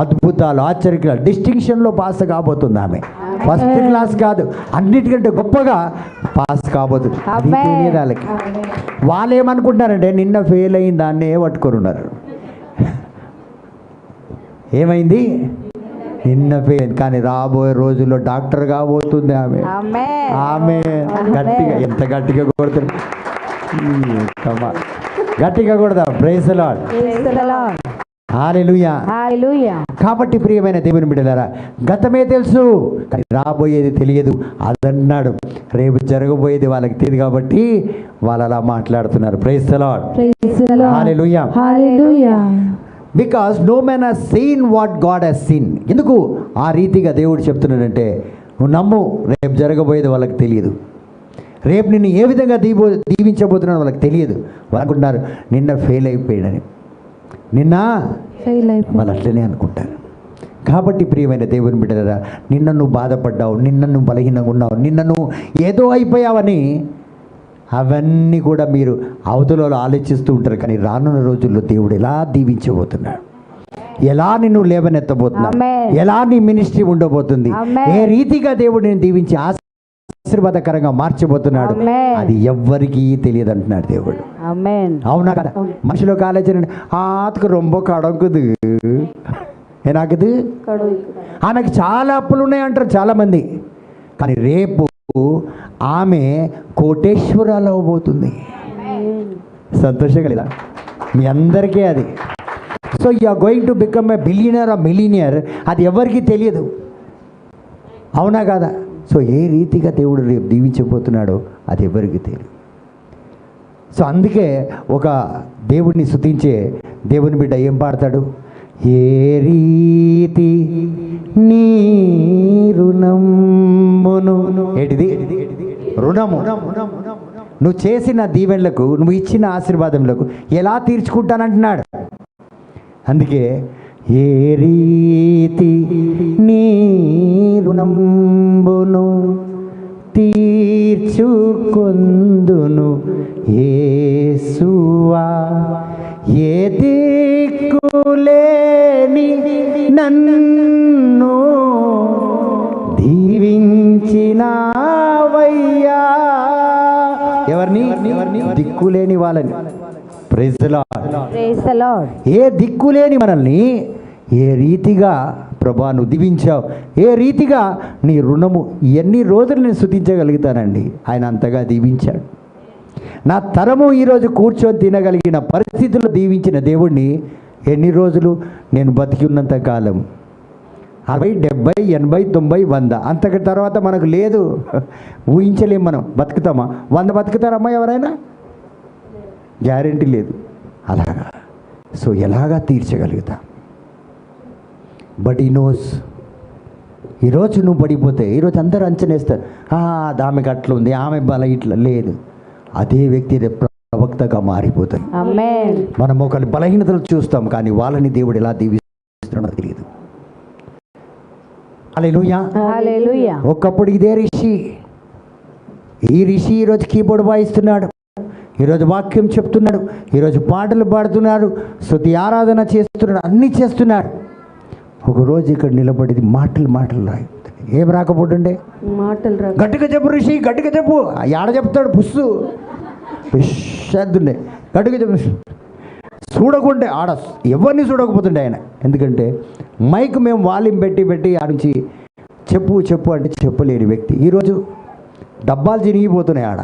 అద్భుతాలు, ఆశ్చర్యకరాలు, డిస్టింక్షన్లో పాస్ కాబోతుంది ఆమె. ఫస్ట్ క్లాస్ కాదు, అన్నిటికంటే గొప్పగా పాస్ కాబోతుంది. అది తెలియదు వాళ్ళకి. వాళ్ళు ఏమనుకుంటున్నారంటే నిన్న ఫెయిల్ అయిన దాన్నే పట్టుకొని ఉన్నారు. ఏమైంది? నిన్న ఫెయిల్, కానీ రాబోయే రోజుల్లో డాక్టర్ కాబోతుంది ఆమె. ఆమె గట్టిగా, ఎంత గట్టిగా కొడుతుంది, గట్టిగా కొడదా. Praise the lord. హల్లెలూయా. కాబట్టి ప్రియమైన దేవుని బిడ్డలారా, గతమే తెలుసు కానీ రాబోయేది తెలియదు. అదన్నాడు. రేపు జరగబోయేది వాళ్ళకి తెలియదు కాబట్టి వాళ్ళు అలా మాట్లాడుతున్నారు. Praise the Lord. Praise the Lord. Hallelujah. Hallelujah. Because no man has seen what God has scene. ఎందుకు ఆ రీతిగా దేవుడు చెప్తున్నాడంటే, నువ్వు నమ్ము, రేపు జరగబోయేది వాళ్ళకి తెలియదు. రేపు నిన్ను ఏ విధంగా దీవించబోతున్నాడు వాళ్ళకి తెలియదు. వాళ్ళు అనుకుంటున్నారు నిన్న ఫెయిల్ అయిపోయాడని. నిన్న Fail అయిపోయింది. వాళ్ళు అట్లనే అనుకుంటారు. కాబట్టి ప్రియమైన దేవుని బిడ్డలారా, నిన్న నువ్వు బాధపడ్డావు, నిన్న నువ్వు బలహీనంగా ఉన్నావు, నిన్న నువ్వు ఏదో అయిపోయావని అవన్నీ కూడా మీరు అవతలలో ఆలోచిస్తూ ఉంటారు. కానీ రానున్న రోజుల్లో దేవుడు ఎలా దీవించబోతున్నాడు, ఎలా నిన్ను లేవనెత్తబోతున్నాడు, ఎలా నీ మినిస్ట్రీ ఉండబోతుంది, ఏ రీతిగా దేవుడు నేను దీవించి ఆశీర్వాదకరంగా మార్చబోతున్నాడు, అది ఎవ్వరికీ తెలియదు అంటున్నాడు దేవుడు. అవునా కదా? మనుషులకు ఆలోచన, ఆతకు రొంబ కడకుదు, ఏనాకుదు, ఆమెకు చాలా అప్పులు ఉన్నాయంటారు చాలామంది. కానీ రేపు ఆమె కోటేశ్వరాలు అవ్వబోతుంది. సంతోషం కదా మీ అందరికీ అది. So you are going to become a billionaire or millionaire, అది ఎవరికి తెలియదు. అవునా కదా? సో ఏ రీతిగా దేవుడు రేపు దీవించబోతున్నాడో అది ఎవరికి తెలియదు. సో అందుకే ఒక దేవుడిని స్తుతించే దేవుని బిడ్డ ఏం పాడతాడు? ఏ రీతి నీ రుణమును, ఏంటిది? రుణము. నువ్వు చేసిన దీవెనలకు, నువ్వు ఇచ్చిన ఆశీర్వాదములకు ఎలా తీర్చుకుంటానంటున్నాడు. అందుకే ఏ రీతి నీ రుణంబును తీర్చుకొందును యేసువా, ఏ దిక్కులేని నన్ను దీవించినావయ్యా. ఎవరిని? దిక్కులేని వాళ్ళని. Praise the lord. ఏ దిక్కులేని మనల్ని ఏ రీతిగా ప్రభా నువ్వు దీవించావు, ఏ రీతిగా నీ రుణము, ఎన్ని రోజులు నేను స్తుతించగలుగుతానండి. ఆయన అంతగా దీవించాడు. నా తరము ఈరోజు కూర్చొని తినగలిగిన పరిస్థితుల్లో దీవించిన దేవుణ్ణి ఎన్ని రోజులు నేను బతికి ఉన్నంత కాలం, 60, 70, 80, 90, 100, అంతకి తర్వాత మనకు లేదు, ఊహించలేం. మనం బతుకుతామా? 100 బతుకుతారమ్మా ఎవరైనా? గ్యారెంటీ లేదు. అలాగా. సో ఎలాగా తీర్చగలుగుతా? బట్ ఈ నోస్. ఈరోజు నువ్వు పడిపోతే ఈరోజు అందరూ అంచనేస్తారు, ఆమెకు అట్లా ఉంది, ఆమె బల ఇట్లా లేదు. అదే వ్యక్తి ప్రవక్తగా మారిపోతాయి. మనం ఒకరి బలహీనతలు చూస్తాం, కానీ వాళ్ళని దేవుడు ఎలా దీవిస్తున్నాడో తెలియదు. హల్లెలూయా. ఒకప్పుడు ఇదే ఋషి, ఈ ఋషి ఈరోజు కీబోర్డ్ వాయిస్తున్నాడు, ఈరోజు వాక్యం చెప్తున్నాడు, ఈరోజు పాటలు పాడుతున్నాడు, స్తుతి ఆరాధన చేస్తున్నాడు, అన్నీ చేస్తున్నాడు. ఒకరోజు ఇక్కడ నిలబడి మాటలు ఏం రాకపోతుండే, గట్టిగా చెప్పు ఋషి, గట్టిగా చెప్పు. ఆడ చెప్తాడు పుస్సు విషద్దుండే, గట్టిగా చెప్పు. చూడకుంటే ఆడ ఎవరిని చూడకపోతుండే ఆయన. ఎందుకంటే మైక్ మేము వాల్యూమ్ పెట్టి ఆడ నుంచి చెప్పు అంటే చెప్పలేని వ్యక్తి. ఈరోజు డబ్బాలు చిరిగిపోతున్నాయి ఆడ.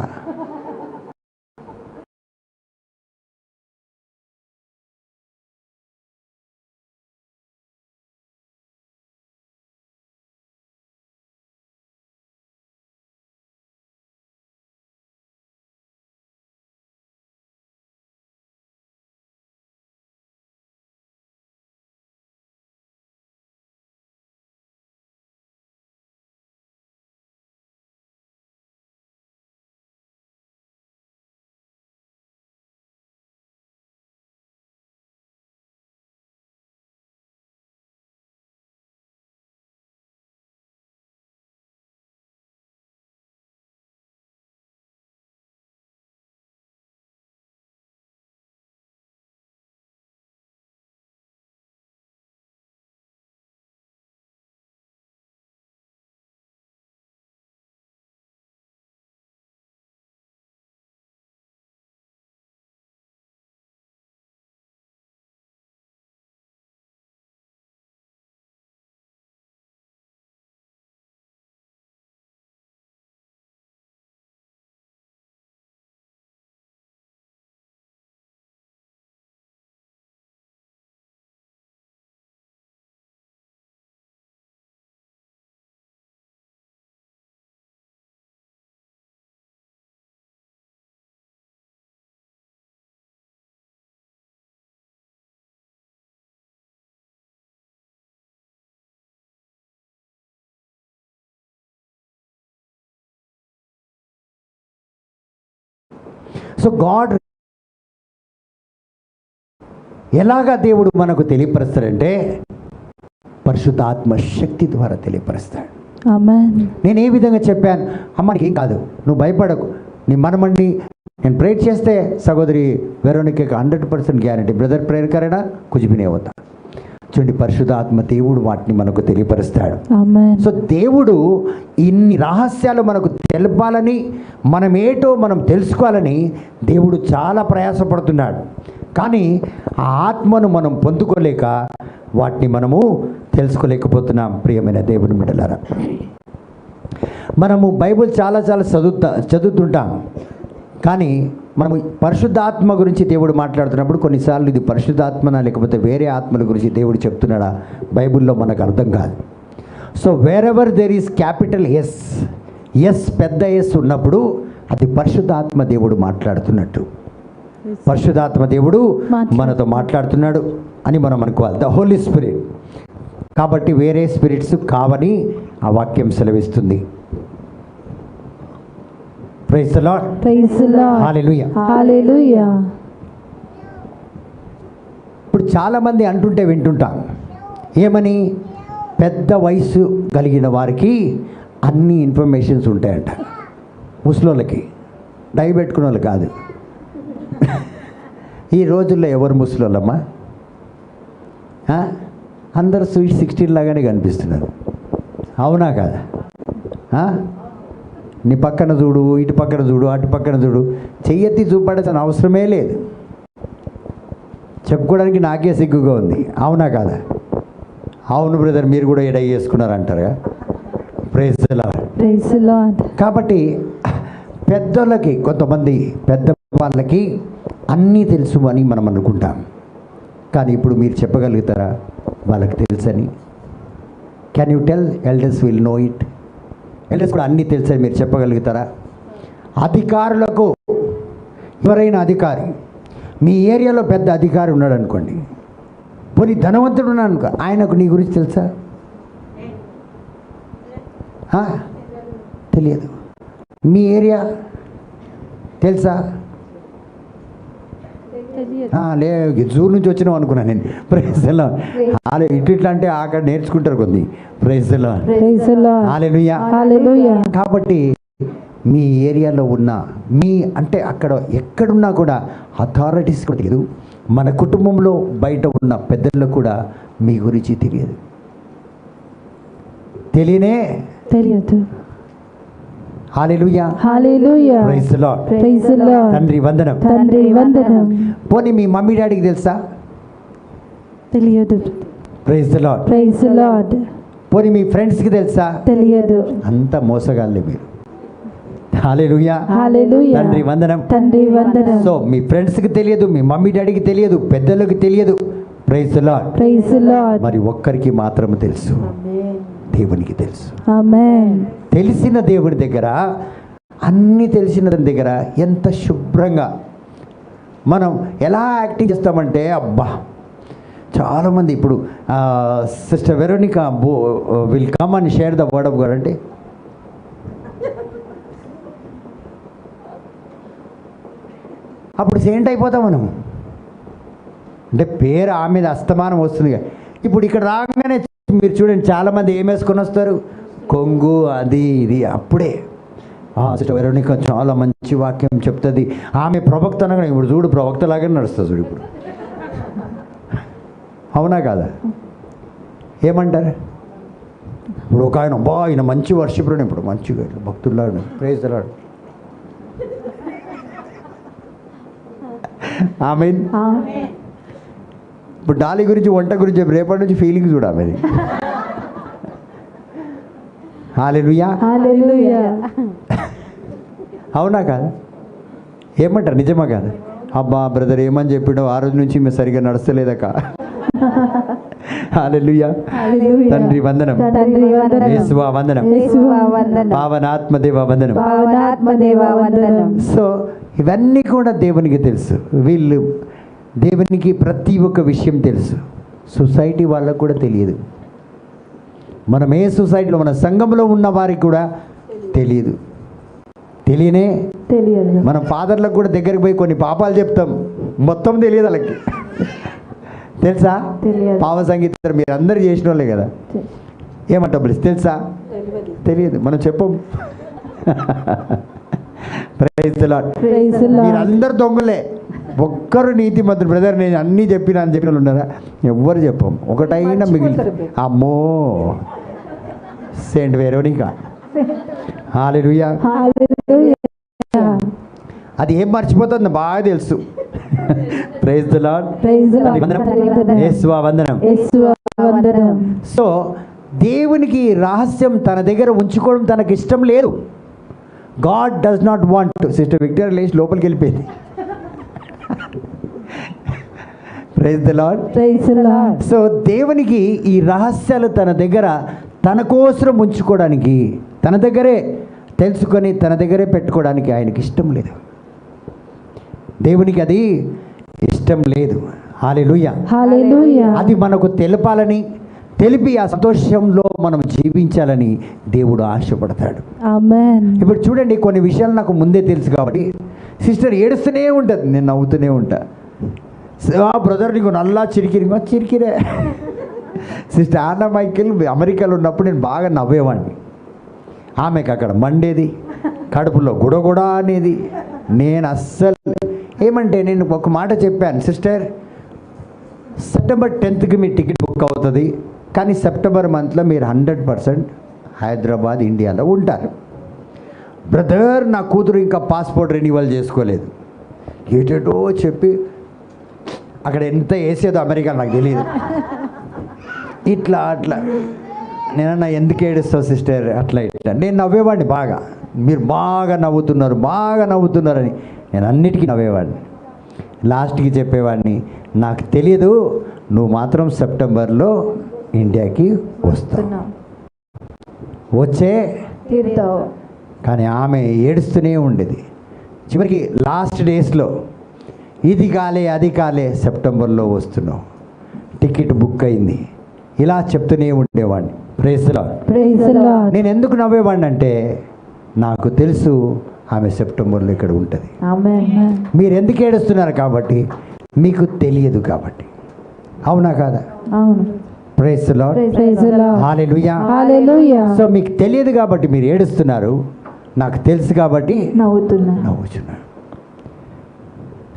సో గాడ్ ఎలాగా దేవుడు మనకు తెలియపరుస్తాడంటే పరిశుద్ధాత్మ శక్తి ద్వారా తెలియపరుస్తాడు. ఆమేన్. నేను ఏ విధంగా చెప్పాను, అమ్మకి ఏం కాదు, నువ్వు భయపడకు, నీ మనమండి నేను ప్రేర్ చేస్తే సహోదరి వెరోనిక 100% గ్యారంటీ, బ్రదర్ ప్రేయర్ కరేనా కుछ भी नहीं होता. చూడండి, పరిశుద్ధాత్మ దేవుడు వాటిని మనకు తెలియపరుస్తాడు. ఆమేన్. సో దేవుడు ఇన్ని రహస్యాలు మనకు తెలపాలని, మనం ఏటో మనం తెలుసుకోవాలని దేవుడు చాలా ప్రయాసపడుతున్నాడు. కానీ ఆ ఆత్మను మనం పొందుకోలేక వాటిని మనము తెలుసుకోలేకపోతున్నాం. ప్రియమైన దేవుని బిడ్డలారా, మనము బైబిల్ చాలా చదువుతుంటాం. కానీ మనము పరిశుద్ధాత్మ గురించి దేవుడు మాట్లాడుతున్నప్పుడు కొన్నిసార్లు ఇది పరిశుద్ధాత్మనా లేకపోతే వేరే ఆత్మల గురించి దేవుడు చెప్తున్నాడా బైబిల్లో మనకు అర్థం కాదు. So wherever there is capital S పెద్ద ఎస్ ఉన్నప్పుడు అది పరిశుద్ధాత్మ దేవుడు మాట్లాడుతున్నట్టు, పరిశుద్ధాత్మ దేవుడు మనతో మాట్లాడుతున్నాడు అని మనం అనుకోవాలి. The Holi spirit. కాబట్టి వేరే స్పిరిట్స్ కావని ఆ వాక్యం సెలవిస్తుంది. Praise the lord. Praise the lord. హల్లెలూయా. హల్లెలూయా. ఇప్పుడు చాలామంది అంటుంటే వింటుంటాం, ఏమని, పెద్ద వయసు కలిగిన వారికి అన్ని ఇన్ఫర్మేషన్స్ ఉంటాయంట, ముసలోళ్ళకి, డై పెట్టుకున్న వాళ్ళు కాదు. ఈ రోజుల్లో ఎవరు ముసలోళ్ళమ్మా? అందరు స్వీట్ 16 లాగానే కనిపిస్తున్నారు. అవునా కాదా? నీ పక్కన చూడు, ఇటు పక్కన చూడు, అటు పక్కన చూడు, చెయ్యెత్తి చూపడాల్సిన అవసరమే లేదు. చెప్పుకోవడానికి నాకే సిగ్గుగా ఉంది. అవునా కాదా? అవును బ్రదర్, మీరు కూడా ఎడై చేసుకున్నారంటారుగా. Praise the lord. Praise the Lord. కాబట్టి పెద్దోళ్ళకి, కొంతమంది పెద్ద వాళ్ళకి అన్నీ తెలుసు అని మనం అనుకుంటాం. కానీ ఇప్పుడు మీరు చెప్పగలుగుతారా వాళ్ళకి తెలుసని? Can you tell elders will know it? Elders కూడా అన్నీ తెలుసని మీరు చెప్పగలుగుతారా? అధికారులకు, ఎవరైనా అధికారి, మీ ఏరియాలో పెద్ద అధికారి ఉన్నాడు అనుకోండి, పోనీ ధనవంతుడు ఉన్నాడు అనుకో, ఆయనకు నీ గురించి తెలుసా? తెలియదు. మీ ఏరియా తెలుసా? లేదు, జూర్ నుంచి వచ్చినాం అనుకున్నాను నేను. Praise the Lord. ఇట్లా అంటే అక్కడ నేర్చుకుంటారు కొద్ది. Praise the lord. Praise the lord. హల్లెలూయా. హల్లెలూయా. కాబట్టి మీ ఏరియాలో ఉన్న, మీ అంటే అక్కడ ఎక్కడున్నా కూడా అథారిటీస్ కూడా తెలియదు. మన కుటుంబంలో బయట ఉన్న పెద్దలకు కూడా మీ గురించి తెలియదు. తెలియదు. హల్లెలూయా. హల్లెలూయా. Praise the lord. Praise the lord. తండ్రి వందనం. తండ్రి వందనం. పోనీ మీ మమ్మీ డాడీకి తెలుసా? తెలియదు. Praise the lord. Praise the Lord. పోనీ మీ ఫ్రెండ్స్కి తెలుసా? తెలియదు. అంత మోసగాళ్ళే మీరు. హల్లెలూయా. హల్లెలూయా. తండ్రి వందనం. తండ్రి వందనం. సో మీ ఫ్రెండ్స్కి తెలియదు, మీ మమ్మీ డాడీకి తెలియదు, పెద్దలకు తెలియదు. Praise the lord. Praise the Lord. మరి ఒక్కరికి మాత్రం తెలుసు, దేవునికి తెలుసు. ఆమేన్. తెలిసిన దేవుని దగ్గర, అన్నీ తెలిసిన దాని దగ్గర ఎంత శుభ్రంగా మనం ఎలా యాక్టింగ్ చేస్తామంటే, అబ్బా చాలామంది ఇప్పుడు sister Veronica will come and share the word of God అంటే అప్పుడు సెయింట్ అయిపోతాం మనం. అంటే పేరు ఆమె మీద అస్తమానం వస్తుంది. ఇప్పుడు ఇక్కడ రాగానే మీరు చూడండి, చాలామంది ఏం వేసుకొని వస్తారు, కొంగు అది ఇది. అప్పుడే సిస్టర్ వెరోనిక చాలా మంచి వాక్యం చెప్తుంది, ఆమె ప్రవక్త అనగా ఇప్పుడు చూడు ప్రవక్తలాగానే నడుస్తుంది చూడు ఇప్పుడు. అవునా కాదా? ఏమంటారు? ఇప్పుడు ఒక ఆయన, అబ్బా ఆయన మంచి వర్షిపుడు, ఇప్పుడు మంచిగా భక్తుల్లాడు, ప్రైజ్ ది లార్డ్. ఆమేన్. ఇప్పుడు డాలీ గురించి, వంట గురించి రేపటి నుంచి ఫీలింగ్ చూడ ఆమెది. హల్లెలూయా. హల్లెలూయా. అవునా కాదా? ఏమంటారు? నిజమా కాదా? అబ్బా బ్రదర్ ఏమని చెప్పాడో ఆ రోజు నుంచి మేము సరిగా నడుస్తలేదక్క. హల్లెలూయా. తండ్రి వందనం. తండ్రి వందనం. యేసువా వందనం. యేసువా వందనం. పావనాత్మదేవ వందనం. పావనాత్మదేవ వందనం. సో ఇవన్నీ కూడా దేవునికి తెలుసు. వీళ్ళు దేవునికి ప్రతి ఒక్క విషయం తెలుసు. సొసైటీ వాళ్ళకు కూడా తెలియదు. మనం ఏ సొసైటీలో, మన సంఘంలో ఉన్న వారికి కూడా తెలియదు. తెలియనే తెలియదు. మనం ఫాదర్లకు కూడా దగ్గరికి పోయి కొన్ని పాపాలు చెప్తాం, మొత్తం తెలియదు వాళ్ళకి. తెలుసా? తెలియదు. పావ సంగీతం మీరు అందరు చేసిన వాళ్ళే కదా. ఏమంటావు బ్రదర్? తెలుసా? తెలియదు, మనం చెప్పం. Praise the lord. Praise the Lord. మీరందరు దొంగలే, ఒక్కరు నీతి మంత్రులు. బ్రదర్ నేను అన్నీ చెప్పిన అని చెప్పిన వాళ్ళు ఉన్నారా? ఎవ్వరు చెప్పం, ఒకటైనా మిగిలి. అమ్మో సెయింట్ వెరోనికా. హల్లెలూయా. హల్లెలూయా. అది ఏం మర్చిపోతుంది బాగా తెలుసు. Praise the lord. Praise the Lord. యేసువా వందనం. యేసువా వందనం. సో దేవునికి రహస్యం తన దగ్గర ఉంచుకోవడం తనకి ఇష్టం లేదు. God does not want. Sister Victoria లేచి లోపలికి వెళ్ళిపోయింది. Praise the lord. Praise the Lord. So దేవునికి ఈ రహస్యాలు తన దగ్గర తన కోసం ఉంచుకోవడానికి, తన దగ్గరే తెలుసుకొని తన దగ్గరే పెట్టుకోవడానికి ఆయనకి ఇష్టం లేదు. దేవునికి అది ఇష్టం లేదు. హల్లెలూయా. హల్లెలూయా. అది మనకు తెలపాలని, తెలిపి ఆ సంతోషంలో మనం జీవించాలని దేవుడు ఆశపడతాడు. ఆమేన్. ఇప్పుడు చూడండి, కొన్ని విషయాలు నాకు ముందే తెలుసు కాబట్టి సిస్టర్ ఏడుస్తూనే ఉంటుంది, నేను నవ్వుతూనే ఉంటా. బ్రదర్ నీకు నల్లా చిరికిరే. సిస్టర్ ఆనా మైకేల్ అమెరికాలో ఉన్నప్పుడు నేను బాగా నవ్వేవాడిని. ఆమెకు అక్కడ మండేది, కడుపులో గుడగుడ అనేది. నేను అస్సలు ఏమంటే నేను ఒక మాట చెప్పాను, సిస్టర్ సెప్టెంబర్ 10th మీ టికెట్ బుక్ అవుతుంది, కానీ సెప్టెంబర్ మంత్లో మీరు 100% హైదరాబాద్ ఇండియాలో ఉంటారు. బ్రదర్ నా కూతురు ఇంకా పాస్పోర్ట్ రెన్యువల్ చేసుకోలేదు, ఏటేటో చెప్పి అక్కడ ఎంత వేసేదో అమెరికా నాకు తెలియదు. ఇట్లా అట్లా నేనన్నా ఎందుకు ఏడుస్తావు సిస్టర్ అట్లా ఇట్లా. నేను నవ్వేవాడిని బాగా, మీరు బాగా నవ్వుతున్నారని నేను అన్నిటికీ నవ్వేవాడిని. లాస్ట్కి చెప్పేవాడిని, నాకు తెలియదు, నువ్వు మాత్రం సెప్టెంబర్లో ఇండియాకి వస్తావు, వచ్చే తీరుతావు. కానీ ఆమె ఏడుస్తూనే ఉండేది. చివరికి లాస్ట్ డేస్లో ఇది కాలే అది కాలే, సెప్టెంబర్లో వస్తున్నావు, టికెట్ బుక్ అయింది, ఇలా చెప్తూనే ఉండేవాడిని. Praise the lord. Praise the Lord. నేను ఎందుకు నవ్వేవాడిని అంటే నాకు తెలుసు ఆమె సెప్టెంబర్లో ఇక్కడ ఉంటుంది. ఆమేన్. మీరు ఎందుకు ఏడుస్తున్నారు కాబట్టి, మీకు తెలియదు కాబట్టి. అవునా కాదా? అవును. Praise the lord. Praise the lord. Hallelujah. Hallelujah. So మీకు తెలియదు కాబట్టి మీరు ఏడుస్తున్నారు, నాకు తెలుసు కాబట్టి నవ్వుచున్నాను.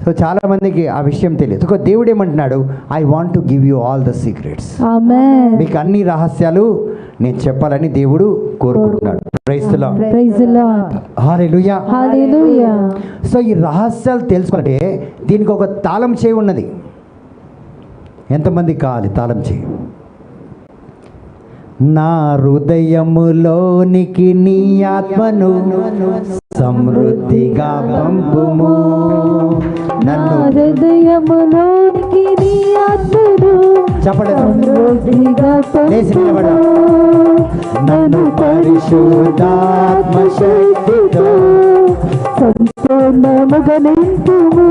సో చాలామందికి ఆ విషయం తెలియదు. సో దేవుడు ఏమంటున్నాడు, I want to give you all the secrets. ఆమేన్. మీకు అన్ని రహస్యాలు నేను చెప్పాలని దేవుడు కోరుకుంటున్నాడు. Praise the lord. Praise the lord. Hallelujah. Hallelujah. So ఈ రహస్యాలు తెలుసుకుంటే దీనికి ఒక తాళం చేయి ఉన్నది. ఎంతమంది కావాలి తాళం చేయి? నా హృదయములోనికి నీ ఆత్మను సమృద్ధిగా పంపుము, నన్ను హృదయములోనికి నీ ఆత్మను సమృద్ధిగా పంపుము, నన్ను పరిశుద్ధాత్మ శక్తితో సంపూర్ణముగా నింపుము,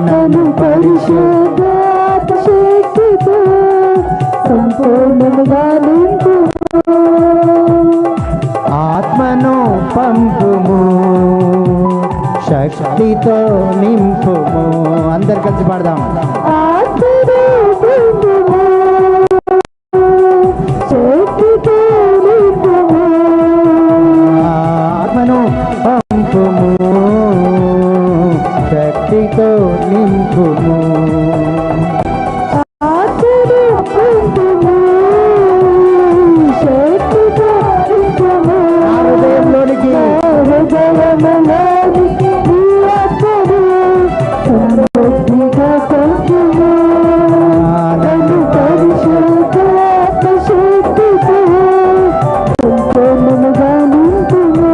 నన్ను పరిశుద్ధాత్మ శక్తితో సంపూర్ణముగా నింపుము, ఆత్మను పంపుము, శక్తితో నింపుము. అందరు కలిసి పాడదాం. ఆత్మను పంపుము, శక్తితో నింపుము, ఆత్మను పంపుము, శక్తితో నింపుము. ఆత్మను పంపుము, శక్తితో నింపుము, నా హృదయంలోనికి హృదయములోనికి నీ ఆత్మను సమృద్ధిగా పంపుము, నన్ను పరిశుద్ధాత్మ శక్తితో సంపూర్ణముగా నింపుము.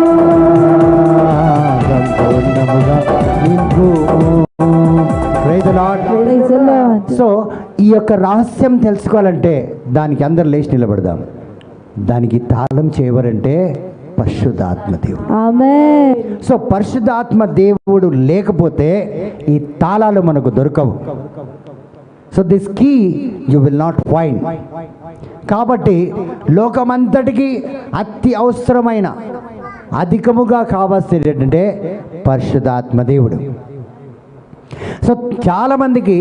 సంపూర్ణముగా నింపుము. Praise the Lord. Praise the Lord. So ఈ యొక్క రహస్యం తెలుసుకోవాలంటే దానికి అందరు లేచి నిలబడదాం. దానికి తాళం చేయవరంటే పరిశుద్ధాత్మ దేవుడు. ఆమేన్. సో పరిశుద్ధాత్మ దేవుడు లేకపోతే ఈ తాళాలు మనకు దొరకవు. So this key you will not find. కాబట్టి లోకమంతటికి అతి అవసరమైన అధికముగా కావాల్సింది ఏంటంటే పరిశుద్ధాత్మ దేవుడు. సో చాలామందికి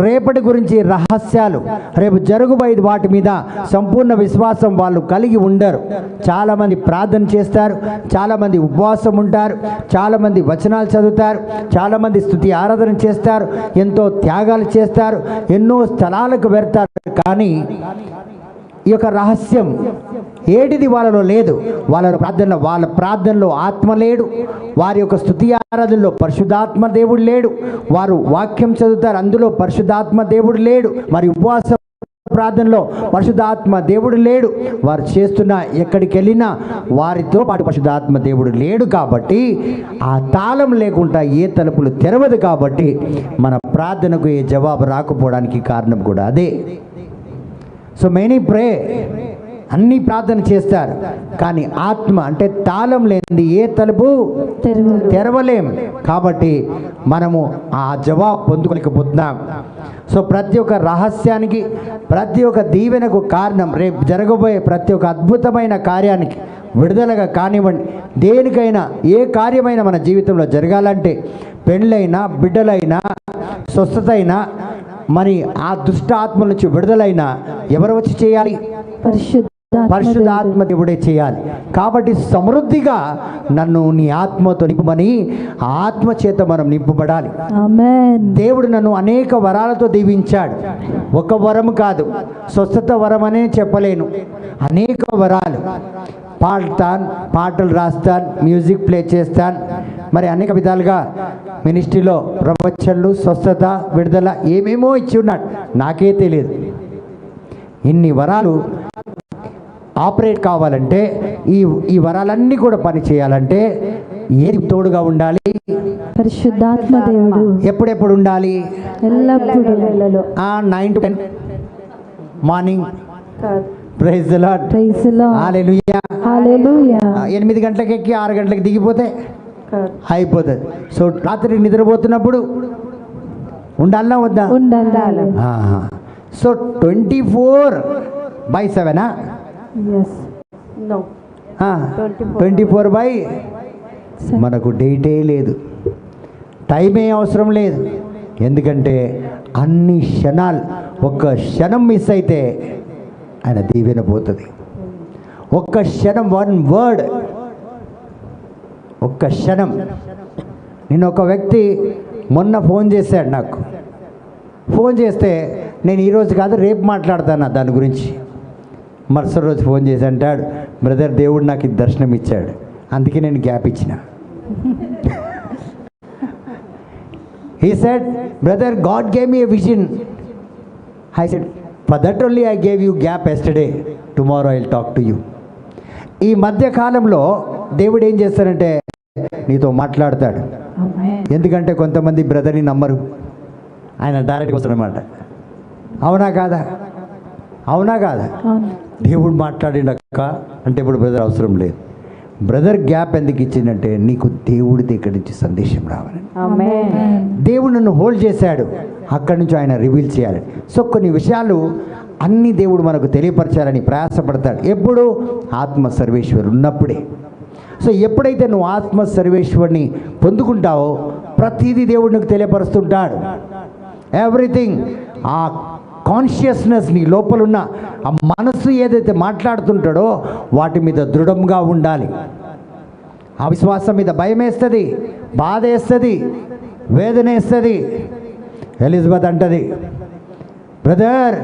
రేపటి గురించి రహస్యాలు, రేపు జరుగుబోయేది వాటి మీద సంపూర్ణ విశ్వాసం వాళ్ళు కలిగి ఉండరు. చాలామంది ప్రార్థన చేస్తారు, చాలామంది ఉపవాసం ఉంటారు, చాలామంది వచనాలు చదువుతారు, చాలామంది స్తుతి ఆరాధన చేస్తారు, ఎంతో త్యాగాలు చేస్తారు, ఎన్నో స్థలాలకు వెళ్తారు. కానీ ఈ యొక్క రహస్యం ఏటిది వాళ్ళలో లేదు. వాళ్ళ ప్రార్థనలో ఆత్మ లేడు, వారి యొక్క స్తుతి ఆరాధనలో పరిశుద్ధాత్మ దేవుడు లేడు. వారు వాక్యం చదువుతారు, అందులో పరిశుద్ధాత్మ దేవుడు లేడు. మరి ఉపవాస ప్రార్థనలో పరిశుద్ధాత్మ దేవుడు లేడు. వారు చేస్తున్న ఎక్కడికి వెళ్ళినా వారితో పాటు పరిశుద్ధాత్మ దేవుడు లేడు. కాబట్టి ఆ తాళం లేకుండా ఏ తలుపులు తెరవదు. కాబట్టి మన ప్రార్థనకు ఏ జవాబు రాకపోవడానికి కారణం కూడా అదే. సో మెనీ ప్రే, అన్ని ప్రార్థన చేస్తారు, కానీ ఆత్మ అంటే తాళం లేనిది ఏ తలుపు తెరవలేం. కాబట్టి మనము ఆ జవాబు పొందుకోలేకపోతున్నాం. సో ప్రతి ఒక్క రహస్యానికి, ప్రతి ఒక్క దీవెనకు కారణం, రేపు జరగబోయే ప్రతి ఒక్క అద్భుతమైన కార్యానికి విడుదలగా కానివ్వండి, దేనికైనా ఏ కార్యమైనా మన జీవితంలో జరగాలంటే, పెళ్ళైనా, బిడ్డలైనా, స్వస్థత అయినా, మరి ఆ దుష్ట ఆత్మ నుంచి విడుదలైనా ఎవరు వచ్చి చేయాలి? పరిశుద్ధాత్మ దేవుడే చేయాలి. కాబట్టి సమృద్ధిగా నన్ను నీ ఆత్మతో నింపమని ఆత్మ చేత మనం నింపబడాలి. దేవుడు నన్ను అనేక వరాలతో దీవించాడు. ఒక వరం కాదు, స్వస్థత వరం అనే చెప్పలేను, అనేక వరాలు. పాడతాను, పాటలు రాస్తాను, మ్యూజిక్ ప్లే చేస్తాను, మరి అనేక విధాలుగా మినిస్ట్రీలో ప్రవచనలు, స్వస్థత, విడుదల ఏమేమో ఇచ్చి ఉన్నాడు, నాకే తెలియదు. ఇన్ని వరాలు ఆపరేట్ కావాలంటే, ఈ వరాలన్నీ కూడా పని చేయాలంటే ఏది తోడుగా ఉండాలి? పరిశుద్ధాత్మ దేవుడు ఎప్పుడెప్పుడు ఉండాలి? ఎల్లప్పుడూ. 9 to 10 morning. Praise the lord. హల్లెలూయా. హల్లెలూయా. 8 గంటలకు ఎక్కి 6 గంటలకు దిగిపోతే అయిపోతుంది. సో రాత్రి నిద్రపోతున్నప్పుడు ఉండాలన్నా వద్దా? ఉండాలి. సో 24/7 24/7 మనకు డేటే లేదు, టైమే అవసరం లేదు. ఎందుకంటే అన్ని క్షణాలు, ఒక్క క్షణం మిస్ అయితే ఆయన దీవెన పోతుంది. ఒక్క క్షణం, 1 వర్డ్, ఒక్క క్షణం. నేను ఒక వ్యక్తి మొన్న ఫోన్ చేశాడు నాకు. ఫోన్ చేస్తే నేను ఈరోజు కాదు రేపు మాట్లాడతాను దాని గురించి. మరుసటి రోజు ఫోన్ చేసి అంటాడు, బ్రదర్ దేవుడు నాకు ఇది దర్శనం ఇచ్చాడు, అందుకే నేను గ్యాప్ ఇచ్చిన. He said, brother, God gave me a vision. I said, for that only I gave you gap yesterday. Tomorrow I'll talk to you. ఈ మధ్య కాలంలో దేవుడు ఏం చేస్తాడంటే నీతో మాట్లాడతాడు. ఎందుకంటే కొంతమంది బ్రదర్ని నమ్మరు, ఆయన డైరెక్ట్గా వస్తాడనమాట. అవునా కాదా? అవునా కాదా? దేవుడు మాట్లాడిండక్క అంటే ఇప్పుడు బ్రదర్ అవసరం లేదు. బ్రదర్ గ్యాప్ ఎందుకు ఇచ్చిందంటే నీకు దేవుడి దగ్గర నుంచి సందేశం రావాలని. దేవుడు నన్ను హోల్డ్ చేశాడు, అక్కడి నుంచి ఆయన రివీల్ చేయాలని. సో కొన్ని విషయాలు అన్ని దేవుడు మనకు తెలియపరచాలని ప్రయాసపడతాడు. ఎప్పుడు? ఆత్మ సర్వేశ్వరు ఉన్నప్పుడే. సో ఎప్పుడైతే నువ్వు ఆత్మ సర్వేశ్వరుని పొందుకుంటావో ప్రతిదీ దేవుడు నీకు తెలియపరుస్తుంటాడు. ఎవ్రీథింగ్. ఆ కాన్షియస్నెస్ నీ లోపలున్న ఆ మనసు ఏదైతే మాట్లాడుతుంటాడో వాటి మీద దృఢంగా ఉండాలి. ఆ విశ్వాసం మీద భయం వేస్తుంది, బాధ వేస్తుంది, వేదన వేస్తుంది. ఎలిజబెత్ అంటది, బ్రదర్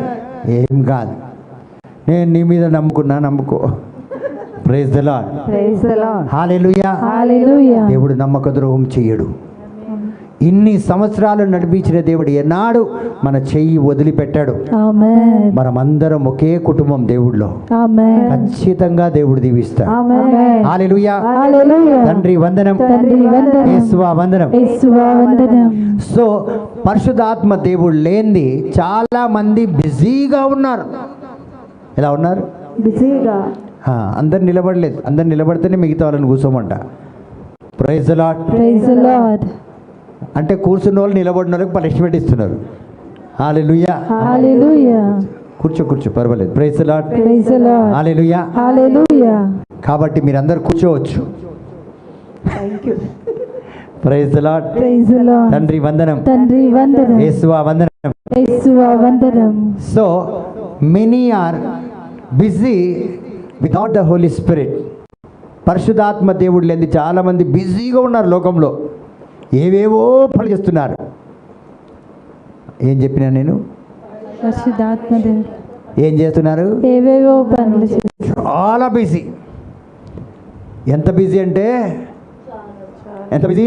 ఏం కాదు, నేను నీ మీద నమ్ముకో. Praise the lord. హల్లెలూయా. దేవుడు నమ్మక ద్రోహం చెయ్యడు. ఇన్ని సంవత్సరాలు నడిపించిన దేవుడు ఎన్నాడు మన చెయ్యి వదిలిపెట్టాడు. మనమందరం ఒకే కుటుంబం దేవుడిలో. ఖచ్చితంగా దేవుడు దీవిస్తాడు. హల్లెలూయా. తండ్రి వందనం, యేసువా వందనం. సో పరిశుద్ధాత్మ దేవుడు లేనిది చాలా మంది బిజీగా ఉన్నారు. ఎలా ఉన్నారు? బిజీగా. అందరు నిలబడలేదు. అందరు నిలబడితేనే మిగతా వాళ్ళని కూర్చోమంట. Praise the lord. Praise the Lord. అంటే కూర్చున్న వాళ్ళు నిలబడిన వాళ్ళకి పనిష్మెంట్ ఇస్తున్నారు. హల్లెలూయా. హల్లెలూయా. కూర్చో పర్వాలేదు. Praise the lord. Praise the lord. హల్లెలూయా. హల్లెలూయా. కాబట్టి మీరందరూ కూర్చోవచ్చు. Thank you. Praise the lord. Praise the lord. తండ్రి వందనం, తండ్రి వందనం, యేసువా వందనం. యేసువా వందనం. So many are busy without the Holi spirit. పరిశుద్ధాత్మ దేవుడు లేని చాలామంది బిజీగా ఉన్నారు లోకంలో, ఏవేవో పనులు చేస్తున్నారు. ఏం చెప్పినా నేను? పరిశుద్ధాత్మ దేవుడు ఏం చేస్తున్నారు? ఏవేవో పనులు చేస్తారు. చాలా బిజీ. ఎంత బిజీ అంటే ఎంత బిజీ?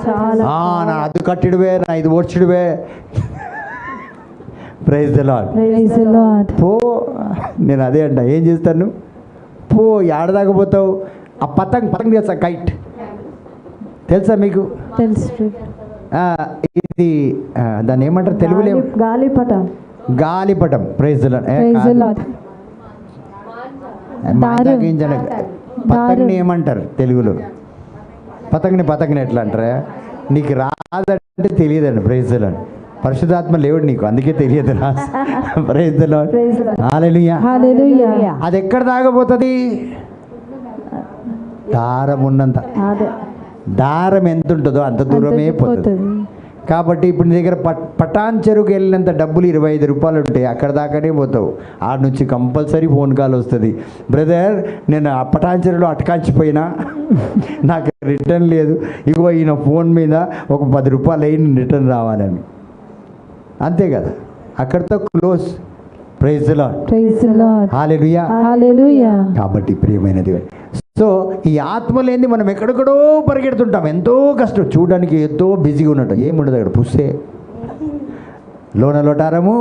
చాలా. నా అది కట్టిడువే, నా ఇది ఓడ్చిడువే. Praise the lord. Praise the Lord. పో, నేను అదే అంట. ఏం చేస్తాను? పో, ఏడదాకా పోతావు? ఆ పతంగ్ తెలుసా? కైట్ తెలుసా మీకు? తెలుసు. ఇది దాన్ని ఏమంటారు తెలుగులో? గాలిపటం. గాలిపటం. Praise the lord. Praise the Lord. పతంగిని ఏమంటారు తెలుగులో? పతంగిని ఎట్లా అంటారా? నీకు రాదంటే తెలియదండి. Praise the Lord. పరిశుద్ధాత్మ లేవుడు నీకు, అందుకే తెలియదు. Praise the lord. హల్లెలూయా. హల్లెలూయా. అది ఎక్కడ దాగపోతుంది? దారం ఉన్నంత. దారం ఎంత ఉంటుందో అంత దూరమే పోతుంది. కాబట్టి ఇప్పుడు నీ దగ్గర పటాన్ చెరువుకి వెళ్ళినంత డబ్బులు 25 రూపాయలు ఉంటే అక్కడ దాకానే పోతావు. ఆడ నుంచి కంపల్సరీ ఫోన్ కాల్ వస్తుంది, బ్రదర్ నేను ఆ పటాన్ చెరువులో అటకాంచిపోయినా నాకు రిటర్న్ లేదు, ఇగో ఈయన ఫోన్ మీద ఒక 10 రూపాయలు అయ్యి రిటర్న్ రావాలని. అంతే కదా, అక్కడితో close. Praise the lord. Praise the lord. హల్లెలూయా. హల్లెలూయా. కాబట్టి ప్రియమైనది, సో ఈ ఆత్మ లేని మనం ఎక్కడెక్కడో పరిగెడుతుంటాం, ఎంతో కష్టం. చూడడానికి ఎంతో బిజీగా ఉన్నట్టు ఏముండదు అక్కడ. పుస్తే లోన లోటారము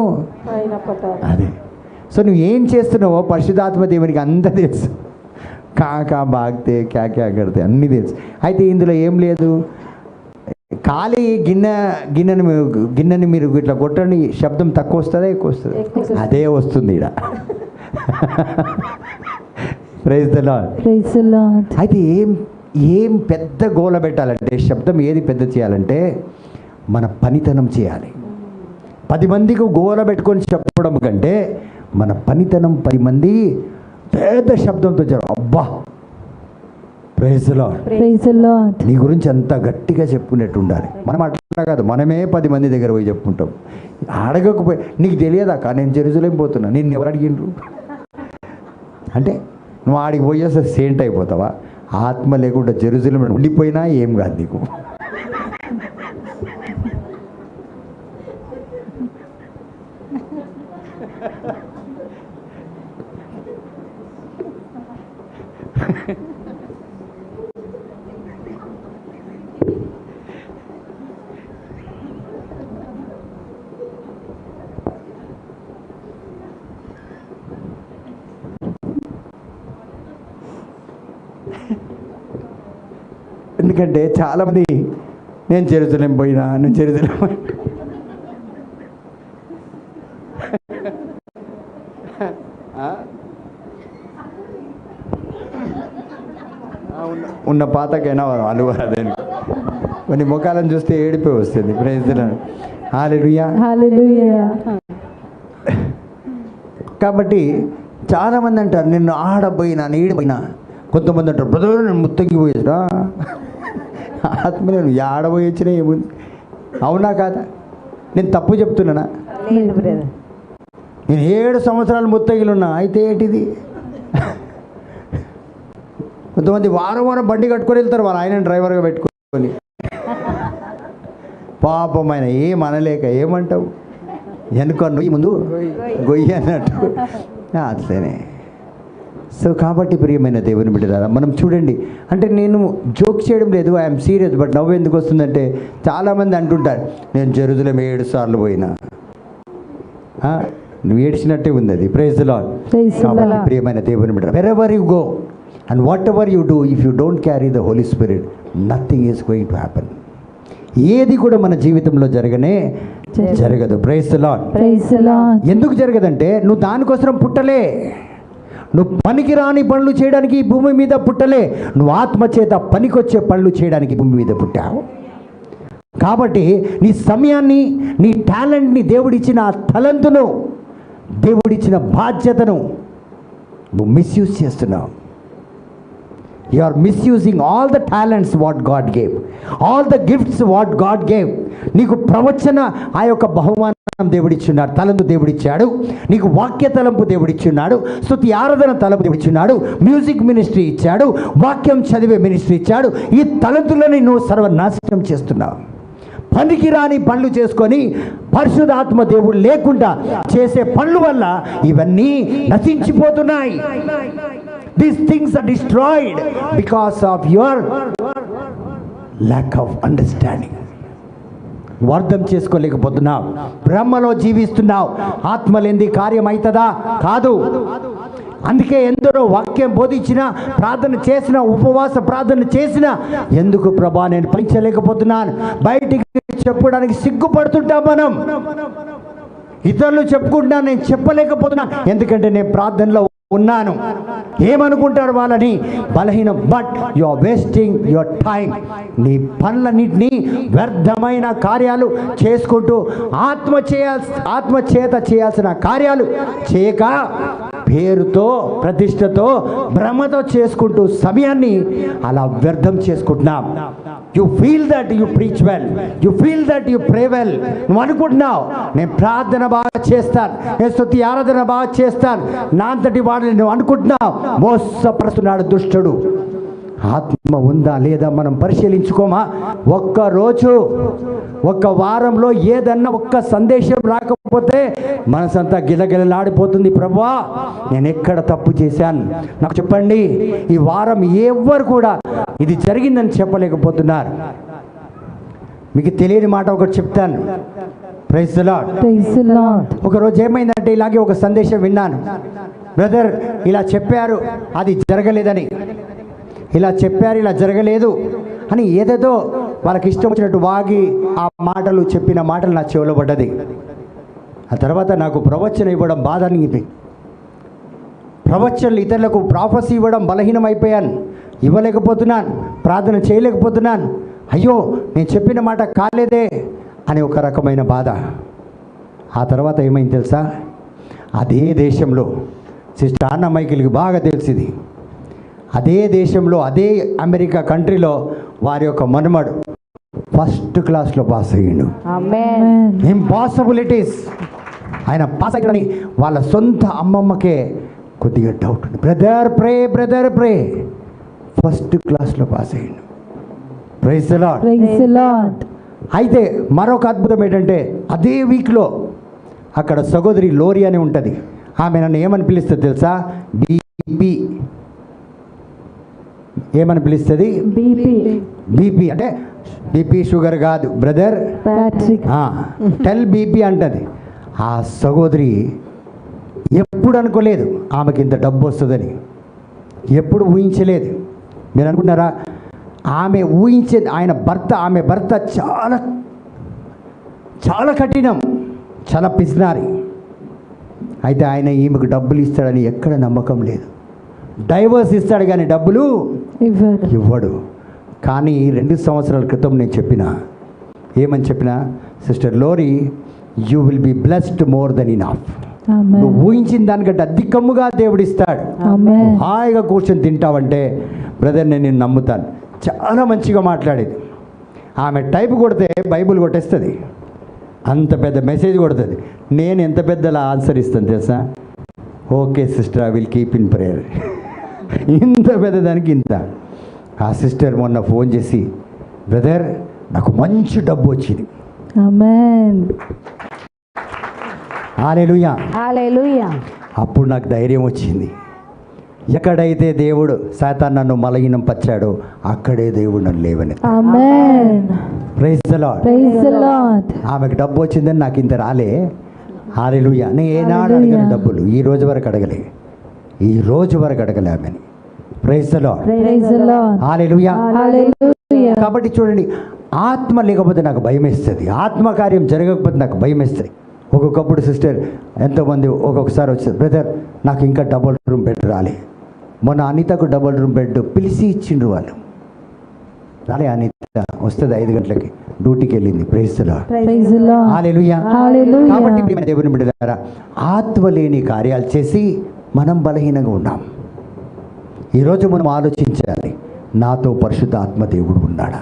అదే. సో నువ్వు ఏం చేస్తున్నావో పరిశుద్ధాత్మ దేవునికి అంత తెలుసు. కాకా బాగితే క్యా కడితే అన్నీ తెలుసు. అయితే ఇందులో ఏం లేదు, ఖాళీ గిన్నెని మీరు ఇట్లా కొట్టండి, శబ్దం తక్కువ వస్తుందా ఎక్కువ వస్తుందా? అదే వస్తుంది ఇక్కడ. Praise the lord. Praise the lord. అయితే ఏం పెద్ద గోల పెట్టాలంటే, శబ్దం ఏది పెద్ద చేయాలంటే మన పనితనం చేయాలి. 10 మందికి గోల పెట్టుకొని చెప్పడం కంటే మన పనితనం 10 మంది పెద్ద శబ్దంతో చెప్పారు. అబ్బా, praise the lord. Praise the Lord. నీ గురించి అంత గట్టిగా చెప్పుకునేట్టు ఉండాలి. మనం అట్లా కాదు, మనమే 10 మంది దగ్గర పోయి చెప్పుకుంటాం. అడగకపోయి నీకు తెలియదాకా నేను జెరూసలేం పోతున్నా, నిన్ను ఎవరు అడిగిండ్రు అంటే నువ్వు ఆడికి పోయేస్తే సేంట్ అయిపోతావా? ఆత్మ లేకుండా జెరూసలేం ఉండిపోయినా ఏం కాదు నీకు. ఎందుకంటే చాలామంది నేను జెరూసలేం పోయినా, నేను జెరూసలేం ఉన్న పాతకైనా అలువరా దేనికి. కొన్ని ముఖాలను చూస్తే ఏడిపోయి వస్తుంది. Praise the lord. హల్లెలూయా. హల్లెలూయా. కాబట్టి చాలామంది అంటారు నేను ఆడపోయినా నీడిపోయినా. కొంతమంది అంటారు బ్రదర్ నేను ముత్తగిపోయేసినా. ఆత్మ నేను ఆడబోయి వచ్చినా ఏముంది? అవునా కాదా? నేను తప్పు చెప్తున్నానా? నేను 7 సంవత్సరాలు ముత్తగిలున్నా. అయితే ఏంటిది? కొంతమంది వారం బండి కట్టుకొని వెళ్తారు, వాళ్ళు ఆయన డ్రైవర్గా పెట్టుకొని. పాపం ఆయన ఏం అనలేక ఏమంటావు, వెనుకొండు ముందు గొయ్యి అన్నట్టు అట్లనే. సో కాబట్టి ప్రియమైన దేవుని బిడ్డలారా, మనం చూడండి, అంటే నేను జోక్ చేయడం లేదు, ఐఎమ్ సీరియస్. బట్ నవ్వు ఎందుకు వస్తుందంటే చాలామంది అంటుంటారు నేను జెరూసలేం 7 సార్లు పోయినా. నువ్వు ఏడ్చినట్టే ఉంది అది. Praise the Lord. కాబట్టి ప్రియమైన దేవుని బిడ్డ, wherever you go and whatever you do, if you don't carry the Holi Spirit, nothing is going to happen. ఏది కూడా మన జీవితంలో జరగదు. Praise the lord. Praise the Lord. ఎందుకు జరగదంటే నువ్వు దానికోసం పుట్టలే. నువ్వు పనికి రాని పనులు చేయడానికి ఈ భూమి మీద పుట్టలే. నువ్వు ఆత్మ చేత పనికొచ్చే పనులు చేయడానికి భూమి మీద పుట్టావు. కాబట్టి నీ సమయాన్ని, నీ టాలెంట్ని, దేవుడిచ్చిన ఆ తలంతును, దేవుడిచ్చిన బాధ్యతను నువ్వు మిస్యూజ్ చేస్తున్నావు. You are misusing all the talents what God gave, all the gifts what God gave. నీకు ప్రవచన ఆ యొక్క బహుమానం దేవుడిచ్చున్నాడు, తలంపు దేవుడిచ్చాడు. నీకు వాక్య తలంపు దేవుడిచ్చున్నాడు, స్తుతి ఆరాధన తలంపు దేవుడిచ్చున్నాడు, మ్యూజిక్ మినిస్ట్రీ ఇచ్చాడు, వాక్యం చదివే మినిస్ట్రీ ఇచ్చాడు. ఈ తలంతులని నువ్వు సర్వనాశనం చేస్తున్నావు. పనికిరాని పనులు చేసుకొని పరిశుద్ధాత్మ దేవుడు లేకుండా చేసే పనుల వల్ల ఇవన్నీ నశించిపోతున్నాయి. These things are destroyed because of your lack of understanding. నువ్వు అర్థం చేసుకోలేకపోతున్నావు, బ్రహ్మలో జీవిస్తున్నావు. ఆత్మ లేనిది కార్యం అవుతుందా? కాదు. అందుకే ఎందరో వాక్యం బోధించినా, ప్రార్థన చేసిన, ఉపవాస ప్రార్థన చేసిన, ఎందుకు ప్రభా నేను ఫలించలేకపోతున్నాను, బయటికి చెప్పడానికి సిగ్గుపడుతుంటాం మనం. ఇతరులు చెప్పుకుంటున్నా, నేను చెప్పలేకపోతున్నాను, ఎందుకంటే నేను ప్రార్థనలో ఉన్నాను. ఏమనుకుంటారు వాళ్ళని? బలహీనం. But you are wasting your time. నీ పనులన్నింటినీ వ్యర్థమైన కార్యాలు చేసుకుంటూ ఆత్మ చేత చేయాల్సిన కార్యాలు చేయక పేరుతో, ప్రతిష్టతో, భ్రమతో చేసుకుంటూ సమయాన్ని అలా వ్యర్థం చేసుకుంటున్నాం. You feel that you preach well, you feel that you pray well. నువ్వు అనుకుంటున్నావు నేను ప్రార్థన బాగా చేస్తాను, నేను స్తుతి ఆరాధన బాగా చేస్తాను, నా అంతటి వాడిని నువ్వు అనుకుంటున్నావు. మోసపరుస్తున్నాడు దుష్టుడు. ఆత్మ ఉందా లేదా మనం పరిశీలించుకోమా? ఒక్కరోజు, ఒక్క వారంలో ఏదన్నా ఒక్క సందేశం రాకపోతే మనసంతా గిలగిలలాడిపోతుంది. ప్రభువా నేను ఎక్కడ తప్పు చేశాను నాకు చెప్పండి. ఈ వారం ఎవ్వరు కూడా ఇది జరిగిందని చెప్పలేకపోతున్నారు. మీకు తెలియని మాట ఒకటి చెప్తాను. Praise the lord. Praise the Lord. ఒకరోజు ఏమైందంటే ఇలాగే ఒక సందేశం విన్నాను. బ్రదర్ ఇలా చెప్పారు, అది జరగలేదని, ఇలా చెప్పారు, ఇలా జరగలేదు అని ఏదేదో వాళ్ళకి ఇష్టం వచ్చినట్టు వాగి ఆ మాటలు, చెప్పిన మాటలు నా చెవిలో పడ్డది. ఆ తర్వాత నాకు ప్రవచన ఇవ్వడం బాధ అనిపించింది. ప్రవచనలు ఇతరులకు ప్రాఫెసీ ఇవ్వడం బలహీనం అయిపోయాను, ఇవ్వలేకపోతున్నాను, ప్రార్థన చేయలేకపోతున్నాను. అయ్యో నేను చెప్పిన మాట కాలేదే అని ఒక రకమైన బాధ. ఆ తర్వాత ఏమైంది తెలుసా? అదే దేశంలో సిస్టర్ అన్న మైకిల్కి బాగా తెలిసింది. అదే దేశంలో, అదే అమెరికా కంట్రీలో వారి యొక్క మనుమడు ఫస్ట్ క్లాస్లో పాస్ అయ్యిండు. ఆమేన్. ఇంపాసిబిలిటీస్. ఆయన పాస్ అయ్యాడని వాళ్ళ సొంత అమ్మమ్మకే కొద్దిగా డౌట్ ఉంది. Brother pray, brother pray. First క్లాస్లో పాస్ అయ్యిండు. Praise the lord. Praise the lord. అయితే మరొక అద్భుతం ఏంటంటే అదే వీక్లో అక్కడ సహోదరి లోరి అని ఉంటుంది. ఆమె నన్ను ఏమని పిలుస్తుంది తెలుసా? బీపీ. ఏమని పిలుస్తుంది? బీపీ. బీపీ అంటే బీపీ షుగర్ కాదు బ్రదర్, ప్యాట్రిక్. టెల్ బీపీ అంటది. ఆ సహోదరి ఎప్పుడు అనుకోలేదు ఆమెకి ఇంత డబ్బు వస్తుందని, ఎప్పుడు ఊహించలేదు. మీరు అనుకుంటున్నారా? ఆమె ఊహించే ఆమె భర్త చాలా చాలా కఠినం, చాలా పిసినారి. అయితే ఆయన ఈమెకు డబ్బులు ఇస్తాడని ఎక్కడ నమ్మకం లేదు. డైవర్స్ ఇస్తాడు కానీ డబ్బులు ఇవ్వడు. కానీ 2 సంవత్సరాల క్రితం నేను ఏమని చెప్పినా, sister lory you will be blessed more than enough. నువ్వు ఊహించిన దానికంటే అధికముగా దేవుడిస్తాడు. హాయిగా కూర్చొని తింటావంటే బ్రదర్ నేను నమ్ముతాను. చాలా మంచిగా మాట్లాడేది. ఆమె టైప్ కొడితే బైబుల్ కొట్టేస్తుంది, అంత పెద్ద మెసేజ్ కొడుతుంది. నేను ఎంత పెద్దలా ఆన్సర్ ఇస్తాను తెలుసా? Okay sister I will keep in prayer. ఇంత పెద్దదానికి ఇంత. ఆ సిస్టర్ మొన్న ఫోన్ చేసి, బ్రదర్ నాకు మంచి డబ్బు వచ్చింది. ఆమేన్. హల్లెలూయా. హల్లెలూయా. అప్పుడు నాకు ధైర్యం వచ్చింది. ఎక్కడైతే దేవుడు సాతాను నన్ను బలహీనం పచ్చాడో అక్కడే దేవుడు నన్ను లేవని. ఆమేన్. Praise the lord. Praise the Lord. ఆమెకు డబ్బు వచ్చిందని నాకు ఇంత రాలే. హల్లెలూయా. నేను ఏనాడు అడగను డబ్బులు, ఈ రోజు వరకు అడగలే, ఈ రోజు వరకు అడగలే ఆమెని. Praise the lord. Praise the lord. హల్లెలూయా. హల్లెలూయా. కాబట్టి చూడండి, ఆత్మ లేకపోతే నాకు భయం వేస్తుంది, ఆత్మకార్యం జరగకపోతే నాకు భయం వేస్తుంది. ఒక్కొక్కప్పుడు సిస్టర్ ఎంతోమంది ఒక్కొక్కసారి వచ్చారు, బ్రదర్ నాకు ఇంకా డబుల్ రూమ్ బెడ్ రాలే. మొన్న అనితకు డబుల్ రూమ్ బెడ్ పిలిచి ఇచ్చిండ్రు వాళ్ళు. రాలే అనిత, వస్తుంది 5 గంటలకి, డ్యూటీకి వెళ్ళింది. Praise the lord. Praise the lord. హల్లెలూయా. హల్లెలూయా. కాబట్టి ప్రియమైన దేవుని బిడ్డలారా, ఆత్మ లేని కార్యాలు చేసి మనం బలహీనంగా ఉన్నాం. ఈరోజు మనం ఆలోచించాలి. నాతో పరిశుద్ధ ఆత్మ దేవుడు ఉన్నాడా?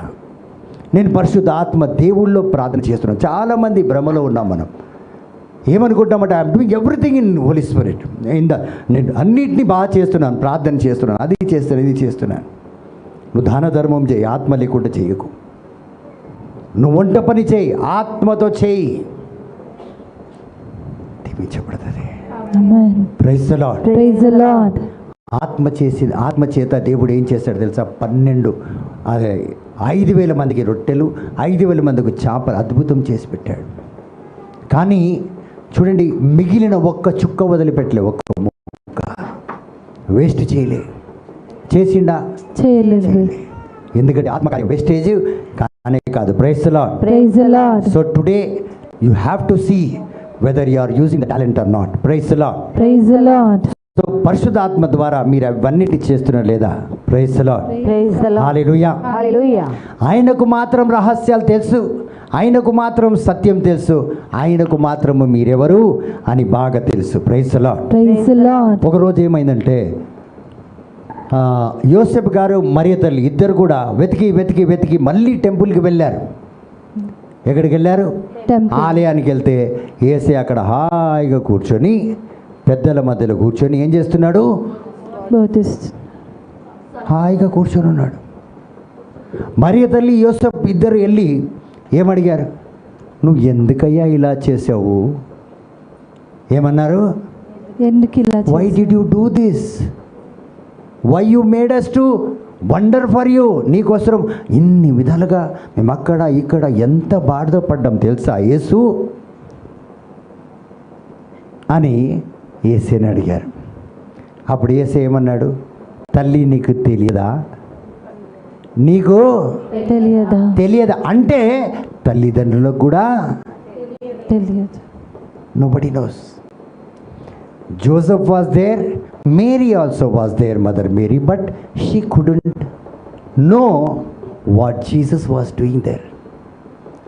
నేను పరిశుద్ధ ఆత్మ దేవుళ్ళలో ప్రార్థన చేస్తున్నాను. చాలామంది భ్రమలో ఉన్నాం మనం. ఏమనుకుంటామంటే I'm doing everything in holy spirit. నేను అన్నింటినీ బాగా చేస్తున్నాను, ప్రార్థన చేస్తున్నాను, అది చేస్తున్నాను, ఇది చేస్తున్నాను. నువ్వు దాన ధర్మం చేయి, ఆత్మ లేకుండా చేయకు. నువ్వు వంట పని చేయి, ఆత్మతో చేయి, దీవించబడుతుంది. ఆమేన్. Praise the lord. Praise the Lord. ఆత్మ చేత దేవుడు ఏం చేస్తాడు తెలుసా? 5,000 మందికి రొట్టెలు, 5,000 మందికి చేపలు అద్భుతం చేసి పెట్టాడు. కానీ చూడండి, మిగిలిన ఒక్క చుక్క వదిలిపెట్టలే, ఒక్క ముక్క వేస్ట్ చేయలే. చేసిండా? చేయలేదు. ఎందుకంటే ఆత్మకార్యం వేస్టేజ్ కానే కాదు. Praise the lord. Praise the Lord. So today you have to see whether you are using the talent or not. Praise the lord. Praise the Lord. So పరిశుద్ధాత్మ ద్వారా మీరు అవన్నిటి చేస్తున్నారు లేదా? Praise the lord. Praise the lord. హల్లెలూయా. హల్లెలూయా. ఆయనకు మాత్రం రహస్యాలు తెలుసు, ఆయనకు మాత్రం సత్యం తెలుసు, ఆయనకు మాత్రము మీరెవరు అని బాగా తెలుసు. Praise the lord. Praise the Lord. ఒకరోజు ఏమైందంటే యోసేపు గారు మరియ తల్లి ఇద్దరు కూడా వెతికి వెతికి వెతికి మళ్ళీ టెంపుల్కి వెళ్ళారు. ఎక్కడికి వెళ్ళారు? టెంపుల్. ఆలయానికి వెళ్తే యేసే అక్కడ హాయిగా కూర్చొని, పెద్దల మధ్యలో కూర్చొని ఏం చేస్తున్నాడు? బోధిస్తు. హాయిగా కూర్చొని ఉన్నాడు. మరియ తల్లి యోసేపు ఇద్దరు వెళ్ళి ఏమడిగారు? నువ్వు ఎందుకయ్యా ఇలా చేసావు? ఏమన్నారు? ఎందుకు ఇలా why did you do this? Why you made us to wonder for you? నీకోసం ఇన్ని విధాలుగా మేము అక్కడ ఇక్కడ ఎంత బాధ పడ్డాం తెలుసా యేసు అని యేసేని అడిగారు. అప్పుడు యేసే ఏమన్నాడు? తల్లి నీకు తెలియదా? నీకు తెలియదా? తెలియదా అంటే తల్లిదండ్రులకు కూడా తెలియదు. nobody knows. Joseph was there, Mary also was there, Mother Mary, but she couldn't know what Jesus was doing there.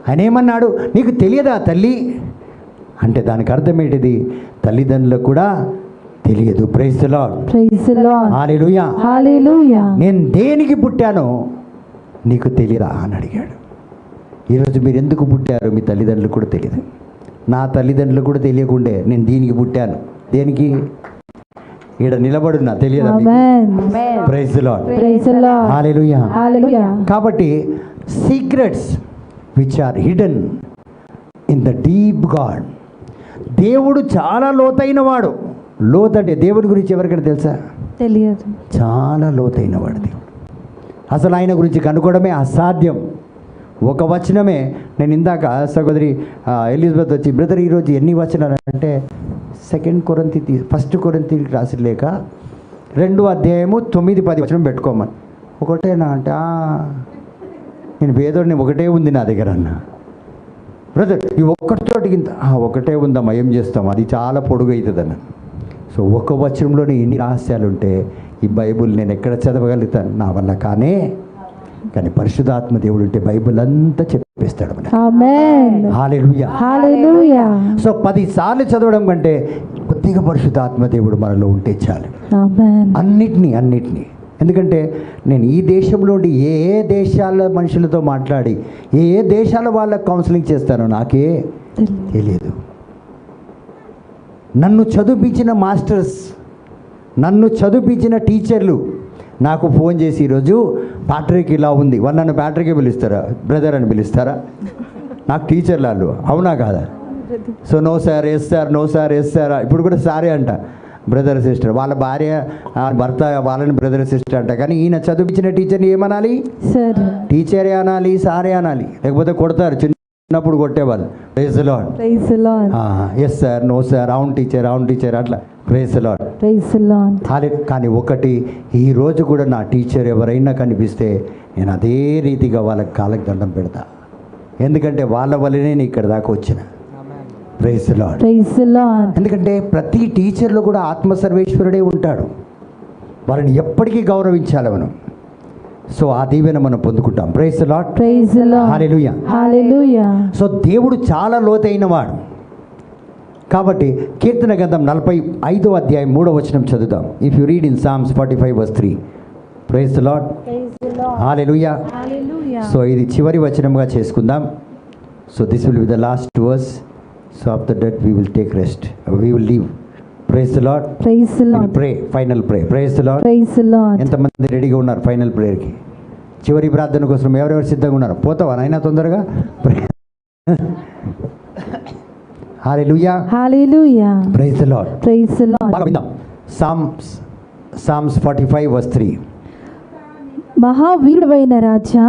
ఆయన ఏమన్నాడు? నీకు తెలియదా తల్లి అంటే దానికి అర్థం ఏంటిది? తల్లిదండ్రులకు కూడా తెలియదు. Praise the lord. Praise the lord. హల్లెలూయా. హల్లెలూయా. నేను దేనికి పుట్టానో నీకు తెలియదా అని అడిగాడు. ఈరోజు మీరు ఎందుకు పుట్టారో మీ తల్లిదండ్రులకు కూడా తెలియదు. నా తల్లిదండ్రులకు కూడా తెలియకుండే నేను దీనికి పుట్టాను. దేనికి? ఈడ నిలబడున్నా తెలియదా? ఆమేన్. Praise the lord. Praise the lord. హల్లెలూయా. హల్లెలూయా. కాబట్టి secrets which are hidden in the deep God. దేవుడు చాలా లోతైన వాడు. లోతంటే దేవుడి గురించి ఎవరికైనా తెలుసా? తెలియదు. చాలా లోతైన వాడు దేవుడు. అసలు ఆయన గురించి కనుక్కోవడమే అసాధ్యం. ఒక వచనమే. నేను ఇందాక సహోదరి ఎలిజబెత్ వచ్చి, బ్రదర్ ఈరోజు ఎన్ని వచనాలు అంటే 1 కొరింథీ రాసి లేక 2వ అధ్యాయము 9-10 వచనం పెట్టుకోమని. ఒకటేనా అంటే నేను పేదోడిని, ఒకటే ఉంది నా దగ్గర అన్న. బ్రదర్ ఈ ఒక్కటితోటి ఒకటే ఉందమ్మా, ఏం చేస్తాం, అది చాలా పొడుగు అవుతుంది అన్న. సో ఒక వచనంలోనే ఎన్ని రహస్యాలు ఉంటే ఈ బైబుల్ నేను ఎక్కడ చదవగలుగుతాను? నా వల్ల కానీ పరిశుద్ధాత్మ దేవుడు ఉంటే బైబిల్ అంతా చెప్పేస్తాడు మనకి. ఆమేన్. హల్లెలూయా. హల్లెలూయా. సో 10 సార్లు చదవడం కంటే కొద్దిగా పరిశుద్ధాత్మ దేవుడు మనలో ఉంటే చాలు. ఆమేన్. అన్నిటినీ. ఎందుకంటే నేను ఈ దేశంలోని ఏ దేశాల మనుషులతో మాట్లాడి ఏ దేశాల వాళ్ళకి కౌన్సిలింగ్ చేస్తానో నాకే తెలియదు. నన్ను చదివించిన మాస్టర్స్, నన్ను చదివించిన టీచర్లు నాకు ఫోన్ చేసి ఈరోజు ప్యాట్రిక్ ఇలా ఉంది, వాళ్ళు నన్ను ప్యాట్రికే పిలుస్తారా, బ్రదర్ అని పిలుస్తారా? నాకు టీచర్లు వాళ్ళు, అవునా కాదా? So no sir, yes sir, no sir, yes sir. ఇప్పుడు కూడా సారే అంట, బ్రదర్ సిస్టర్. వాళ్ళ భార్య భర్త వాళ్ళని బ్రదర్ సిస్టర్ అంట. కానీ ఈయన చదివించిన టీచర్ని ఏమనాలి? సార్. టీచరే అనాలి, సారే అనాలి, లేకపోతే కొడతారు. చిన్నప్పుడు కొట్టేవాళ్ళు. Praise the lord. Praise the Lord. Yes sir, no sir, అవును టీచర్ అట్లా. Praise the lord. Praise the Lord. కానీ ఒకటి, ఈరోజు కూడా నా టీచర్ ఎవరైనా కనిపిస్తే నేను అదే రీతిగా వాళ్ళకి కాళ్ళకి దండం పెడతా. ఎందుకంటే వాళ్ళ వల్లనే నేను ఇక్కడ దాకా వచ్చిన. Praise the lord. Praise the Lord. ఎందుకంటే ప్రతి టీచర్లో కూడా ఆత్మ సర్వేశ్వరుడే ఉంటాడు. వాళ్ళని ఎప్పటికీ గౌరవించాలి మనం. సో ఆ దీవెన మనం పొందుకుంటాం. Praise the lord. Praise the lord. Hallelujah. Hallelujah. So దేవుడు చాలా లోతైన వాడు. కాబట్టి కీర్తన గ్రంథం 45వ అధ్యాయం 3వ వచనం చదువుదాం. If you read in psalms 45 verse 3. Praise the lord. Hallelujah. So ఇది చివరి వచనంగా చేసుకుందాం. So this will be the last verse. So after that we will take rest, we will leave. Praise the lord. Praise the Lord. Pray, final pray. Praise the lord. Praise the Lord. ఎంతమంది రెడీగా ఉన్నారు ఫైనల్ ప్రేయర్కి? చివరి ప్రార్థన కోసం ఎవరెవరు సిద్ధంగా ఉన్నారు? పోతావా నాయనా తొందరగా? హల్లెలూయా. హల్లెలూయా. Praise the lord. Praise the Lord. బాగా విందాం. Psalms 45 verse 3. మహావీరుడైన రాజా.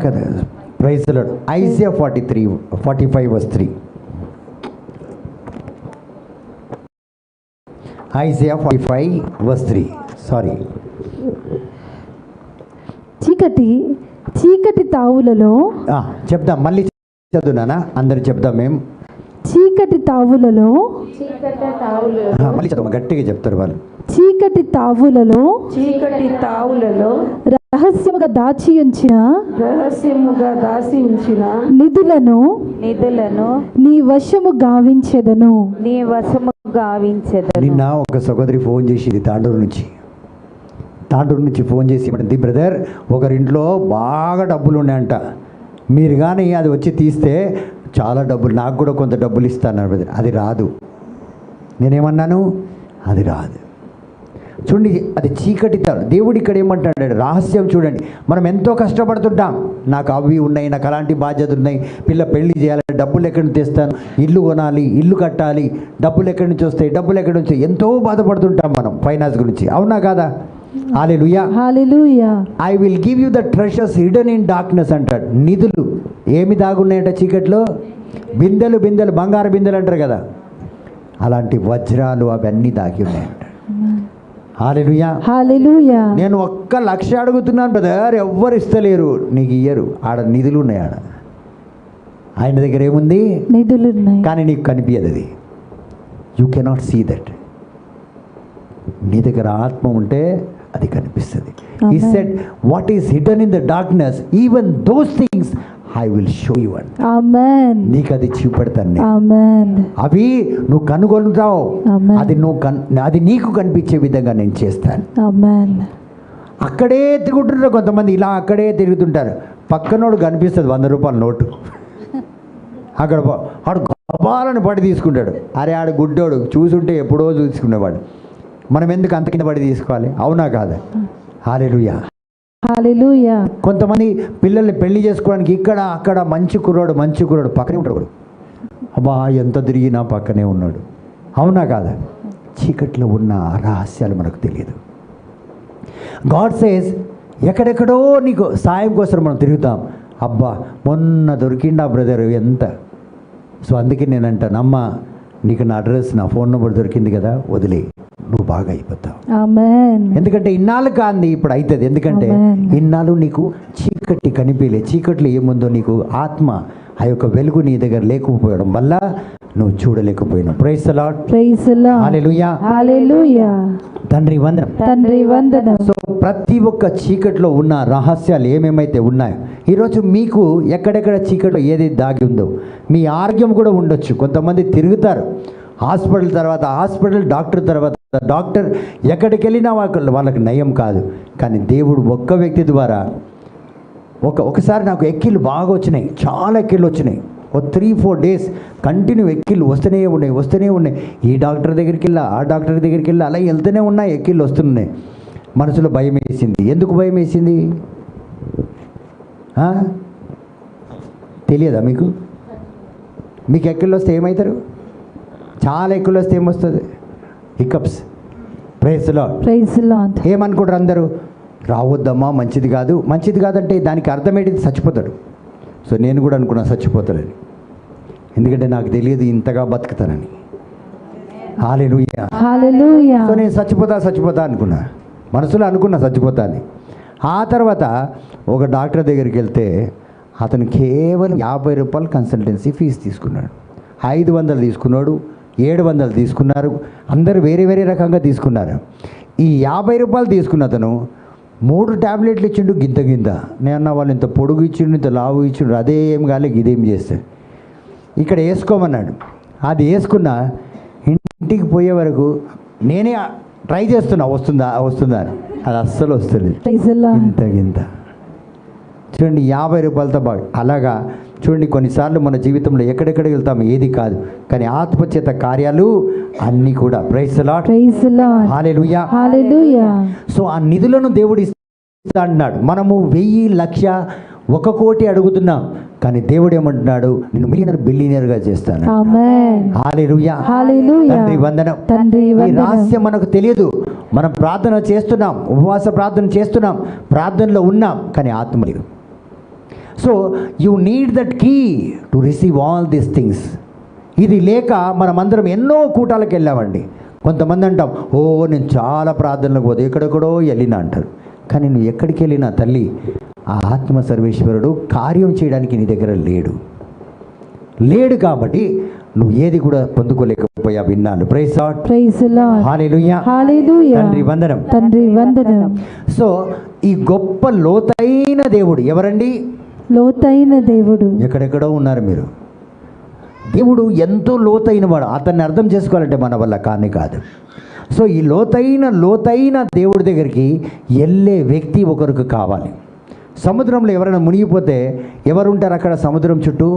కాదు. Praise the Lord. Isaiah 45 verse 3. Isaiah 45 verse 3. Sorry. చీకటి తావులలో. చెప్దాం, మళ్ళీ చదువునానా, అందరు చెప్దాం. మేము చీకటి తావులలో. మళ్ళీ చదువు, గట్టిగా చెప్తారు వాళ్ళు. చీకటి తావులలో రహస్యముగా దాచి ఉంచిన నిధులను నీ వశము గావించెదను. నిన్న ఒక సహోదరి ఫోన్ చేసింది తాండూరు నుంచి ఫోన్ చేసి, బ్రదర్ ఒకరింట్లో బాగా డబ్బులు ఉన్నాయంట, మీరు కానీ అది వచ్చి తీస్తే చాలా డబ్బులు, నాకు కూడా కొంత డబ్బులు ఇస్తాను బ్రదర్. అది రాదు. నేనేమన్నాను? అది రాదు. చూడండి, అది చీకటి తాడు. దేవుడు ఇక్కడ ఏమంటాడు? రహస్యం చూడండి. మనం ఎంతో కష్టపడుతుంటాం, నాకు అవి ఉన్నాయి, నాకు అలాంటి బాధ్యతలు ఉన్నాయి, పెళ్లి చేయాలి, డబ్బులు ఎక్కడి నుంచి తెస్తాను, ఇల్లు కొనాలి, ఇల్లు కట్టాలి, డబ్బులు ఎక్కడి నుంచి వస్తాయి, డబ్బులు ఎక్కడి నుంచి, ఎంతో బాధపడుతుంటాం మనం ఫైనాన్స్ గురించి. అవునా కాదా? హల్లెలూయా. హల్లెలూయా. I will give you the treasures hidden in darkness అంటాడు. నిధులు ఏమి దాగున్నాయంట చీకట్లో? బిందెలు, బంగారు బిందెలు అంటారు కదా, అలాంటి వజ్రాలు అవన్నీ దాగి ఉన్నాయంట. హల్లెలూయా. హల్లెలూయా. నేను 1,00,000 అడుగుతున్నాను బ్రదర్, ఎవ్వరు ఇస్తలేరు, నీకు ఇయ్యరు. ఆడ నిధులు ఉన్నాయి. ఆయన దగ్గర ఏముంది? నిధులు ఉన్నాయి, కానీ నీకు కనిపించదు. అది యూ కెనాట్ సీ దట్. నీ దగ్గర ఆత్మ ఉంటే అది కనిపిస్తుంది. He said what is hidden in the darkness, even those things I will show you. ఆమేన్. నీకు అది చూపెడతాను. ఆమేన్. అవి నువ్వు కనుగొలుతావు, ఆమేన్. అది నీకు కనిపించే విధంగా నేను చేస్తాను. ఆమేన్. అక్కడే తిరుగుతుంటారు కొంతమంది, ఇలా అక్కడే తిరుగుతుంటారు. పక్కనోడు కనిపిస్తుంది 100 రూపాయల నోటు, అక్కడ ఆడు గబాలని పడి తీసుకుంటాడు. అరే ఆడు గుడ్డోడు, చూసుంటే ఎప్పుడో చూసుకునేవాడు. మనం ఎందుకు అంత కింద పడి తీసుకోవాలి? అవునా కాదా? హల్లెలూయా. హల్లెలూయా. కొంతమంది పిల్లల్ని పెళ్లి చేసుకోవడానికి ఇక్కడ అక్కడ మంచి కుర్రాడు పక్కనే ఉంటాడు. అబ్బా ఎంత తిరిగినా పక్కనే ఉన్నాడు. అవునా కాదా? చీకట్లో ఉన్న రహస్యాలు మనకు తెలియదు. గాడ్ సేస్ ఎక్కడెక్కడో నీకు సాయం కోసం మనం తిరుగుతాం. అబ్బా మొన్న దొరికిండా బ్రదర్ ఎంత. సో అందుకే నేను అంటాను, అమ్మ నీకు నా అడ్రస్, నా ఫోన్ నెంబర్ దొరికింది కదా, వదిలే, నువ్వు బాగా అయిపోతావు. ఆమేన్. ఎందుకంటే ఇన్నాళ్ళు కాంది, ఇప్పుడు అవుతుంది. ఎందుకంటే ఇన్నాళ్ళు నీకు చీకటి కనిపించలే. చీకట్లో ఏముందో నీకు ఆత్మ, ఆ యొక్క వెలుగు నీ దగ్గర లేకపోవడం వల్ల నువ్వు చూడలేకపోయినావు. Praise the lord. Praise the lord. హల్లెలూయా. హల్లెలూయా. తండ్రి వందనం. తండ్రి వందనం. సో ప్రతి ఒక్క చీకట్లో ఉన్న రహస్యాలు ఏమేమైతే ఉన్నాయో, ఈరోజు మీకు ఎక్కడెక్కడ చీకట్లో ఏది దాగి ఉందో, మీ ఆరోగ్యం కూడా ఉండొచ్చు. కొంతమంది తిరుగుతారు హాస్పిటల్ తర్వాత హాస్పిటల్, డాక్టర్ తర్వాత డాక్టర్, ఎక్కడికి వెళ్ళినా వాళ్ళకి నయం కాదు. కానీ దేవుడు ఒక్క వ్యక్తి ద్వారా ఒకసారి నాకు ఎక్కిళ్ళు బాగా వచ్చినాయి, చాలా ఎక్కిళ్ళు వచ్చినాయి. 3-4 days కంటిన్యూ ఎక్కిళ్ళు వస్తూనే ఉన్నాయి. ఈ డాక్టర్ దగ్గరికి వెళ్ళా, ఆ డాక్టర్ దగ్గరికి వెళ్ళా, అలా వెళ్తూనే ఉన్నాయి, ఎక్కిళ్ళు వస్తున్నాయి. మనసులో భయం వేసింది. ఎందుకు భయం వేసింది తెలియదా మీకు? మీకు ఎక్కిళ్ళు వస్తే ఏమవుతారు? చాలా ఎక్కిళ్ళు వస్తే ఏమొస్తుంది? Hiccups. Praise the lord. Praise the Lord. ఏమనుకుంటారు అందరూ? రావద్దమ్మా, మంచిది కాదంటే దానికి అర్థం ఏంటి? చచ్చిపోతాడు. సో నేను కూడా అనుకున్నా చచ్చిపోతాడని, ఎందుకంటే నాకు తెలియదు ఇంతగా బతుకుతానని. హల్లెలూయా. హల్లెలూయా. సో నేను చచ్చిపోతా అనుకున్నా, మనసులో అనుకున్నా చచ్చిపోతా అని. ఆ తర్వాత ఒక డాక్టర్ దగ్గరికి వెళ్తే అతను కేవలం 50 రూపాయలు కన్సల్టెన్సీ ఫీజు తీసుకున్నాడు. 500 తీసుకున్నాడు, 700 తీసుకున్నారు. అందరూ వేరే రకంగా తీసుకున్నారు. ఈ 50 రూపాయలు తీసుకున్న అతను 3 టాబ్లెట్లు ఇచ్చిండు, గింత. నేను వాళ్ళు ఇంత పొడుగు ఇచ్చిండు, ఇంత లావు ఇచ్చిండు, అదే ఏం కాలే, ఇదేం చేస్తే ఇక్కడ వేసుకోమన్నాడు. అది వేసుకున్నా, ఇంటికి పోయే వరకు నేనే ట్రై చేస్తున్నా, వస్తుందా అని. అది అస్సలు వస్తుంది, గింత. చూడండి 50 రూపాయలతో బాగా. అలాగా చూడండి, కొన్నిసార్లు మన జీవితంలో ఎక్కడెక్కడికి వెళ్తాం ఏది కాదు, కానీ ఆత్మచేత కార్యాలు అన్నీ కూడా. Praise the lord, praise the lord, hallelujah. Hallelujah. So ఆ నిధులను దేవుడు ఇస్తా అన్నాడు. మనము 1000, 1,00,000, 1 కోటి అడుగుతున్నాం, కానీ దేవుడు ఏమంటున్నాడు, నేను బిలియనర్గా చేస్తాను. ఆమేన్, హల్లెలూయా, హల్లెలూయా. తండ్రి వందనం. తండ్రి ఈ వందనం. రహస్యం మనకు తెలియదు. మనం ప్రార్థన చేస్తున్నాం, ఉపవాస ప్రార్థన చేస్తున్నాం, ప్రార్థనలో ఉన్నాం, కానీ ఆత్మ లేదు. So you need that key to receive all these things. ఇది లేక మనమందరం ఎన్నో కూటాలకు వెళ్ళామండి. కొంతమంది అంటాం, ఓ నేను చాలా ప్రార్థనలకు పోతే ఎక్కడెక్కడో వెళ్ళినా అంటారు. కానీ నువ్వు ఎక్కడికి వెళ్ళినా తల్లి, ఆ ఆత్మ సర్వేశ్వరుడు కార్యం చేయడానికి నీ దగ్గర లేడు కాబట్టి నువ్వు ఏది కూడా పొందుకోలేకపోయా విన్నాను. Praise the lord, praise the lord, హల్లెలూయా, హల్లెలూయా. తండ్రి వందనం. తండ్రి వందనం. సో ఈ గొప్ప లోతైన దేవుడు ఎవరండి? లోతైన దేవుడు. ఎక్కడెక్కడో ఉన్నారు మీరు. దేవుడు ఎంతో లోతైన వాడు. అతన్ని అర్థం చేసుకోవాలంటే మన వల్ల కాదు. సో ఈ లోతైన దేవుడి దగ్గరికి వెళ్ళే వ్యక్తి ఒకరికి కావాలి. సముద్రంలో ఎవరైనా మునిగిపోతే ఎవరు ఉంటారు అక్కడ? సముద్రం చుట్టూ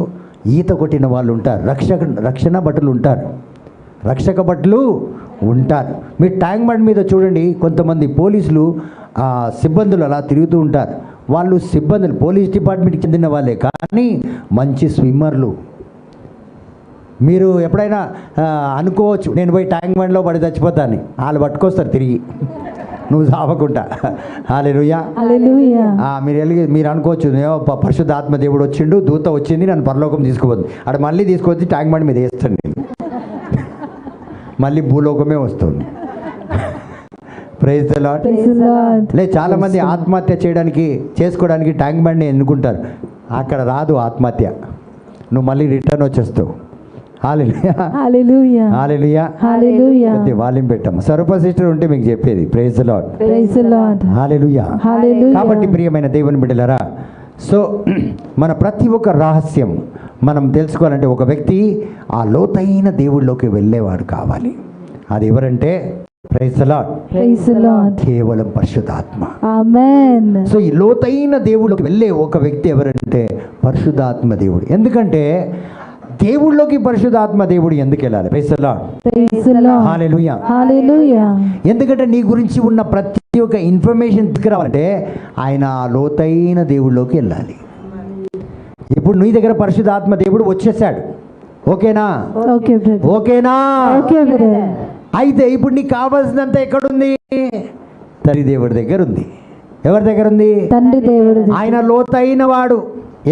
ఈత కొట్టిన వాళ్ళు ఉంటారు, రక్షణ భటులు ఉంటారు, రక్షక భటులు ఉంటారు. మీరు ట్యాంక్ బండ్ మీద చూడండి, కొంతమంది పోలీసులు సిబ్బందులు అలా తిరుగుతూ ఉంటారు. వాళ్ళు సిబ్బందులు పోలీస్ డిపార్ట్మెంట్కి చెందిన వాళ్ళే, కానీ మంచి స్విమ్మర్లు. మీరు ఎప్పుడైనా అనుకోవచ్చు, నేను పోయి ట్యాంక్ బండ్లో పడి చచ్చిపోతాను, వాళ్ళు పట్టుకొస్తారు తిరిగి, నువ్వు సావకుండా. హల్లెలూయా, హల్లెలూయా. మీరు అనుకోవచ్చు, పరిశుద్ధాత్మ దేవుడు వచ్చిండు, దూత వచ్చింది, నన్ను పరలోకం తీసుకుపోతుంది, అక్కడ మళ్ళీ తీసుకొచ్చి ట్యాంక్ బండ్ మీద వేస్తాను నేను, మళ్ళీ భూలోకమే వస్తుంది. Praise the Lord. చాలా మంది ఆత్మహత్య చేసుకోవడానికి ట్యాంక్ బండ్ని ఎన్నుకుంటారు. అక్కడ రాదు ఆత్మహత్య, నువ్వు మళ్ళీ రిటర్న్ వచ్చేస్తావు. హల్లెలూయా, హల్లెలూయా, హల్లెలూయా, హల్లెలూయా. వాల్యూమ్ పెట్టాము. స్వరూప సిస్టర్ ఉంటే మీకు చెప్పేది. Praise the lord, praise the lord, హల్లెలూయా, హల్లెలూయా. కాబట్టి ప్రియమైన దేవుని బిడ్డలారా, సో మన ప్రతి ఒక్క రహస్యం మనం తెలుసుకోవాలంటే ఒక వ్యక్తి ఆ లోతైన దేవుళ్ళలోకి వెళ్ళేవాడు కావాలి. అది ఎవరంటే praise the lord, praise the Lord, కేవలం పరిశుద్ధాత్మ. ఆమేన్. సో ఈ లోతైన దేవుళ్ళకి వెళ్ళే ఒక వ్యక్తి ఎవరంటే పరిశుద్ధాత్మ దేవుడు. ఎందుకంటే దేవుళ్ళలోకి పరిశుద్ధాత్మ దేవుడు ఎందుకు వెళ్ళాలి? Praise the lord, praise the lord, హల్లెలూయా, హల్లెలూయా. ఎందుకంటే నీ గురించి ఉన్న ప్రతి ఒక్క ఇన్ఫర్మేషన్ తీసుకురావాలంటే ఆయన లోతైన దేవుళ్ళలోకి వెళ్ళాలి. ఇప్పుడు నీ దగ్గర పరిశుద్ధాత్మ దేవుడు వచ్చేసాడు, ఓకేనా? ఓకే బ్రదర్, ఓకేనా? Okay brother. అయితే ఇప్పుడు నీకు కావాల్సినంత ఎక్కడుంది? తండ్రి దేవుడి దగ్గర ఉంది. ఎవరి దగ్గర ఉంది? తండ్రి దేవుడు. ఆయన లోతైన వాడు.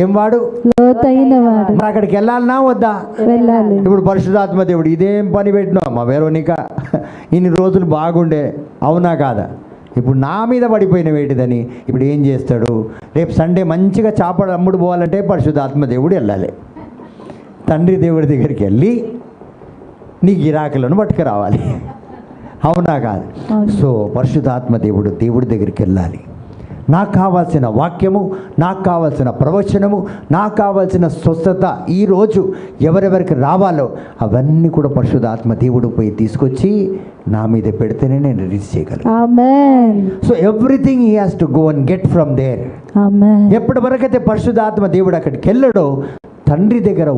ఏం వాడు? లోతైన వాడు. మరి అక్కడికి వెళ్ళాలనా వద్దా? వెళ్ళాలి. ఇప్పుడు పరిశుద్ధాత్మ దేవుడు ఇదేం పని పెట్టినావు మా వేరోనిక, ఇన్ని రోజులు బాగుండే, అవునా కాదా? ఇప్పుడు నా మీద పడిపోయిన వేటిదని ఇప్పుడు ఏం చేస్తాడు? రేపు సండే మంచిగా చేపలు అమ్ముడు పోవాలంటే పరిశుద్ధాత్మ దేవుడు వెళ్ళాలి. తండ్రి దేవుడి దగ్గరికి వెళ్ళి నీ గిరాకులను పట్టుకురావాలి, అవునా కాదు? సో పరిశుద్ధాత్మ దేవుడి దగ్గరికి వెళ్ళాలి. నాకు కావాల్సిన వాక్యము, నాకు కావాల్సిన ప్రవచనము, నాకు కావాల్సిన స్వస్థత ఈరోజు ఎవరెవరికి రావాలో అవన్నీ కూడా పరిశుద్ధాత్మ దేవుడు పోయి తీసుకొచ్చి నా మీద పెడితేనే నేను రిలీజ్ చేయగలను. ఆమేన్. So everything he has to go and get from there. ఆమేన్. ఎప్పటి వరకైతే పరిశుద్ధాత్మ దేవుడు అక్కడికి వెళ్ళడో, తండ్రి దగ్గర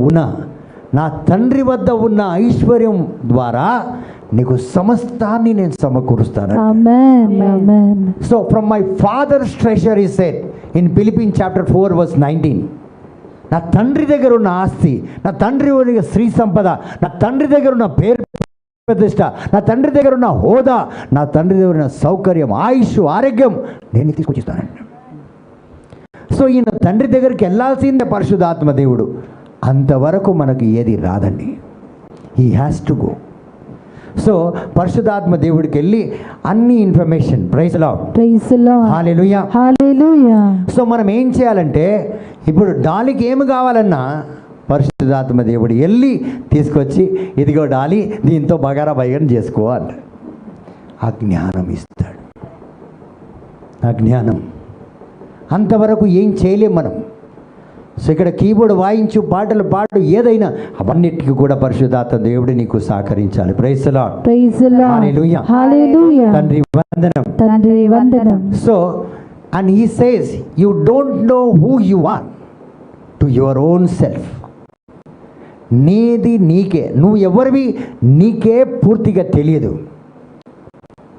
నా తండ్రి వద్ద ఉన్న ఐశ్వర్యం ద్వారా నీకు సమస్తాన్ని నేను సమకూరుస్తాను. ఆమేన్, ఆమేన్. So from my father's treasure he said in Philippians chapter 4 verse 19, నా తండ్రి దగ్గర ఉన్న ఆస్తి, నా తండ్రి ఉన్న స్త్రీ సంపద, నా తండ్రి దగ్గర ఉన్న పేరు ప్రతిష్ట, నా తండ్రి దగ్గర ఉన్న హోదా, నా తండ్రి దగ్గర ఉన్న సౌకర్యం, ఆయుష్, ఆరోగ్యం నేను తీసుకొచ్చిస్తానండి. సో ఈయన తండ్రి దగ్గరికి వెళ్ళాల్సిందే పరిశుద్ధాత్మ దేవుడు. అంతవరకు మనకు ఏది రాదండి. He has to go. So పరిశుద్ధాత్మ దేవుడికి వెళ్ళి అన్ని information. Praise the lord, praise the lord, hallelujah, hallelujah. So మనం ఏం చేయాలంటే ఇప్పుడు డాలీకి ఏమి కావాలన్నా పరిశుద్ధాత్మ దేవుడు వెళ్ళి తీసుకొచ్చి ఇదిగో డాలీ దీంతో బగారా బైగన్ చేసుకో అంట. ఆ జ్ఞానం ఇస్తాడు. ఆ జ్ఞానం అంతవరకు ఏం చేయలేం మనం. సో ఇక్కడ కీబోర్డ్ వాయించు, పాటలు పాడు, ఏదైనా అవన్నిటికీ కూడా పరిశుద్ధాత్మ దేవుడు నీకు సహకరించాలి. Praise the lord, praise the lord, హల్లెలూయా, హల్లెలూయా. తండ్రి వందనం, తండ్రి వందనం. So And he says, you don't know who you are to your own self. నీది నీకే, నువ్వు ఎవరివి నీకే పూర్తిగా తెలియదు.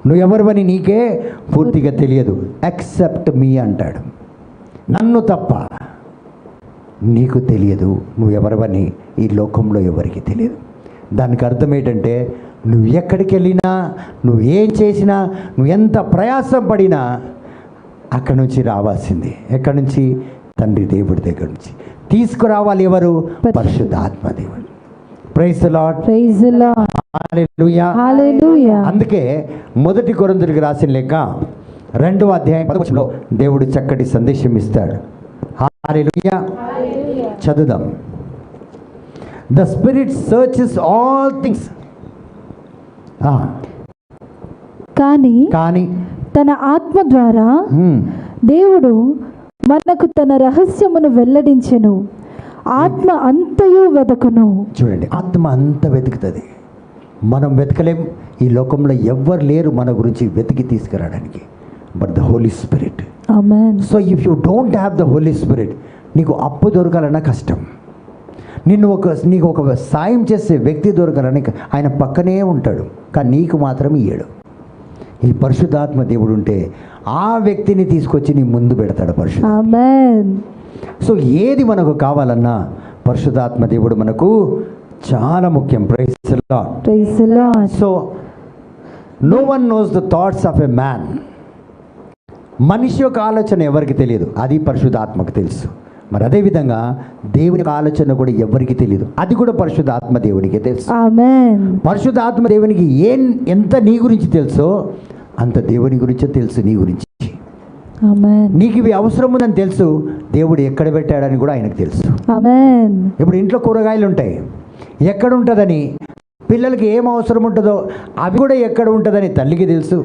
నువ్వు ఎవరివని నీకే పూర్తిగా తెలియదు. ఎక్సెప్ట్ మీ అంటాడు. నన్ను తప్ప నీకు తెలియదు నువ్వు ఎవరివని ఈ లోకంలో ఎవరికి తెలియదు. దానికి అర్థం ఏంటంటే నువ్వు ఎక్కడికి వెళ్ళినా, నువ్వు ఏం చేసినా, నువ్వు ఎంత ప్రయాసం పడినా అక్కడి నుంచి రావాల్సింది. ఎక్కడి నుంచి? తండ్రి దేవుడి దగ్గర నుంచి తీసుకురావాలి. ఎవరు? పరిశుద్ధాత్మ దేవుడు. Praise the lord. Praise the lord. హల్లెలూయా. హల్లెలూయా. అందుకే 1 కొరింథీయులకు రాసిన లేఖ 2వ అధ్యాయం 10వచనంలో దేవుడు చక్కటి సందేశం ఇస్తాడు. హల్లెలూయా. చదువుదాం. The spirit searches all things. కానీ తన ఆత్మ ద్వారా దేవుడు మనకు తన రహస్యమును వెల్లడించెను. ఆత్మ అంతయు వెదకును. చూడండి, ఆత్మ అంత వెతుకుతుంది. మనం వెతకలేం. ఈ లోకంలో ఎవ్వరు లేరు మన గురించి వెతికి తీసుకురావడానికి. But the Holi Spirit. Amen. So if you don't have the Holi Spirit, నీకు అప్పు దొరకాలన్నా కష్టం. నీకు ఒక సాయం చేసే వ్యక్తి దొరకాలని ఆయన పక్కనే ఉంటాడు, కానీ నీకు మాత్రం ఇయ్యడు. ఈ పరిశుద్ధాత్మ దేవుడు ఉంటే ఆ వ్యక్తిని తీసుకొచ్చి నీ ముందు పెడతాడు పరిశుద్ధ. ఆమేన్. సో ఏది మనకు కావాలన్నా పరిశుద్ధాత్మ దేవుడు మనకు చాలా ముఖ్యం. Praise the lord. Praise the Lord. So no one knows the thoughts of a man. మనిషి యొక్క ఆలోచన ఎవరికి తెలియదు, అది పరిశుద్ధాత్మకు తెలుసు. మరి అదేవిధంగా దేవుని యొక్క ఆలోచన కూడా ఎవరికి తెలియదు, అది కూడా పరిశుద్ధాత్మ దేవునికి తెలుసు. ఆమేన్. పరిశుద్ధాత్మ దేవునికి ఎంత నీ గురించి తెలుసో అంత దేవుని గురించే తెలుసు. నీ గురించి ఆమేన్. నీకు ఇవి అవసరం ఉందని తెలుసు, దేవుడు ఎక్కడ పెట్టాడని కూడా ఆయనకు తెలుసు. ఆమేన్. ఇప్పుడు ఇంట్లో కూరగాయలు ఉంటాయి, ఎక్కడ ఉంటుందని, పిల్లలకి ఏం అవసరం ఉంటుందో అవి కూడా ఎక్కడ ఉంటుందని తల్లికి తెలుసు.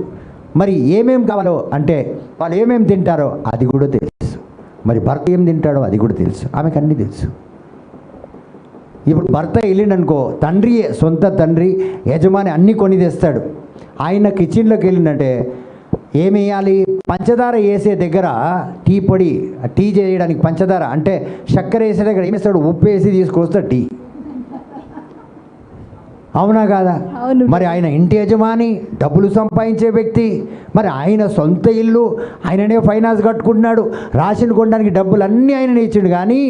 మరి ఏమేం కావాలో అంటే వాళ్ళు ఏమేమి తింటారో అది కూడా తెలుసు. మరి భర్త ఏం తింటాడో అది కూడా తెలుసు. ఆమెకు అన్నీ తెలుసు. ఇప్పుడు భర్త వెళ్ళిండనుకో, సొంత తండ్రి యజమాని అన్నీ కొని తెస్తాడు. ఆయన కిచెన్లోకి వెళ్ళిందంటే ఏమి వేయాలి? పంచదార వేసే దగ్గర టీ పొడి, టీ చేయడానికి పంచదార అంటే చక్కెర వేసే దగ్గర ఏమేస్తాడు? ఉప్పు వేసి తీసుకొస్తాడు టీ. అవునా కాదా? మరి ఆయన ఇంటి యజమాని, డబ్బులు సంపాదించే వ్యక్తి, మరి ఆయన సొంత ఇల్లు, ఆయననే ఫైనాన్స్ కట్టుకుంటున్నాడు, రాషన్ కొనడానికి డబ్బులు అన్నీ ఆయననే ఇచ్చిండు. కానీ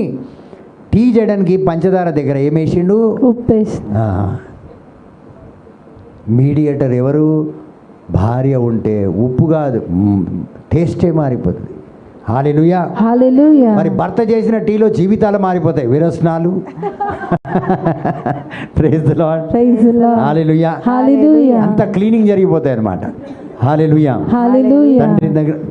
టీ చేయడానికి పంచదార దగ్గర ఏమేసిండు? ఉప్పేసి. మీడియేటర్ ఎవరు? భార్య ఉంటే ఉప్పు కాదు, టేస్టే మారిపోతుంది. హల్లెలూయా. హల్లెలూయా. మరి భర్త చేసిన టీలో జీవితాలు మారిపోతాయి, విరసనాలు. Praise the lord. Praise the lord. హల్లెలూయా. హల్లెలూయా. అంత క్లీనింగ్ జరిగిపోతాయి అన్నమాట. హల్లెలూయా. హల్లెలూయా.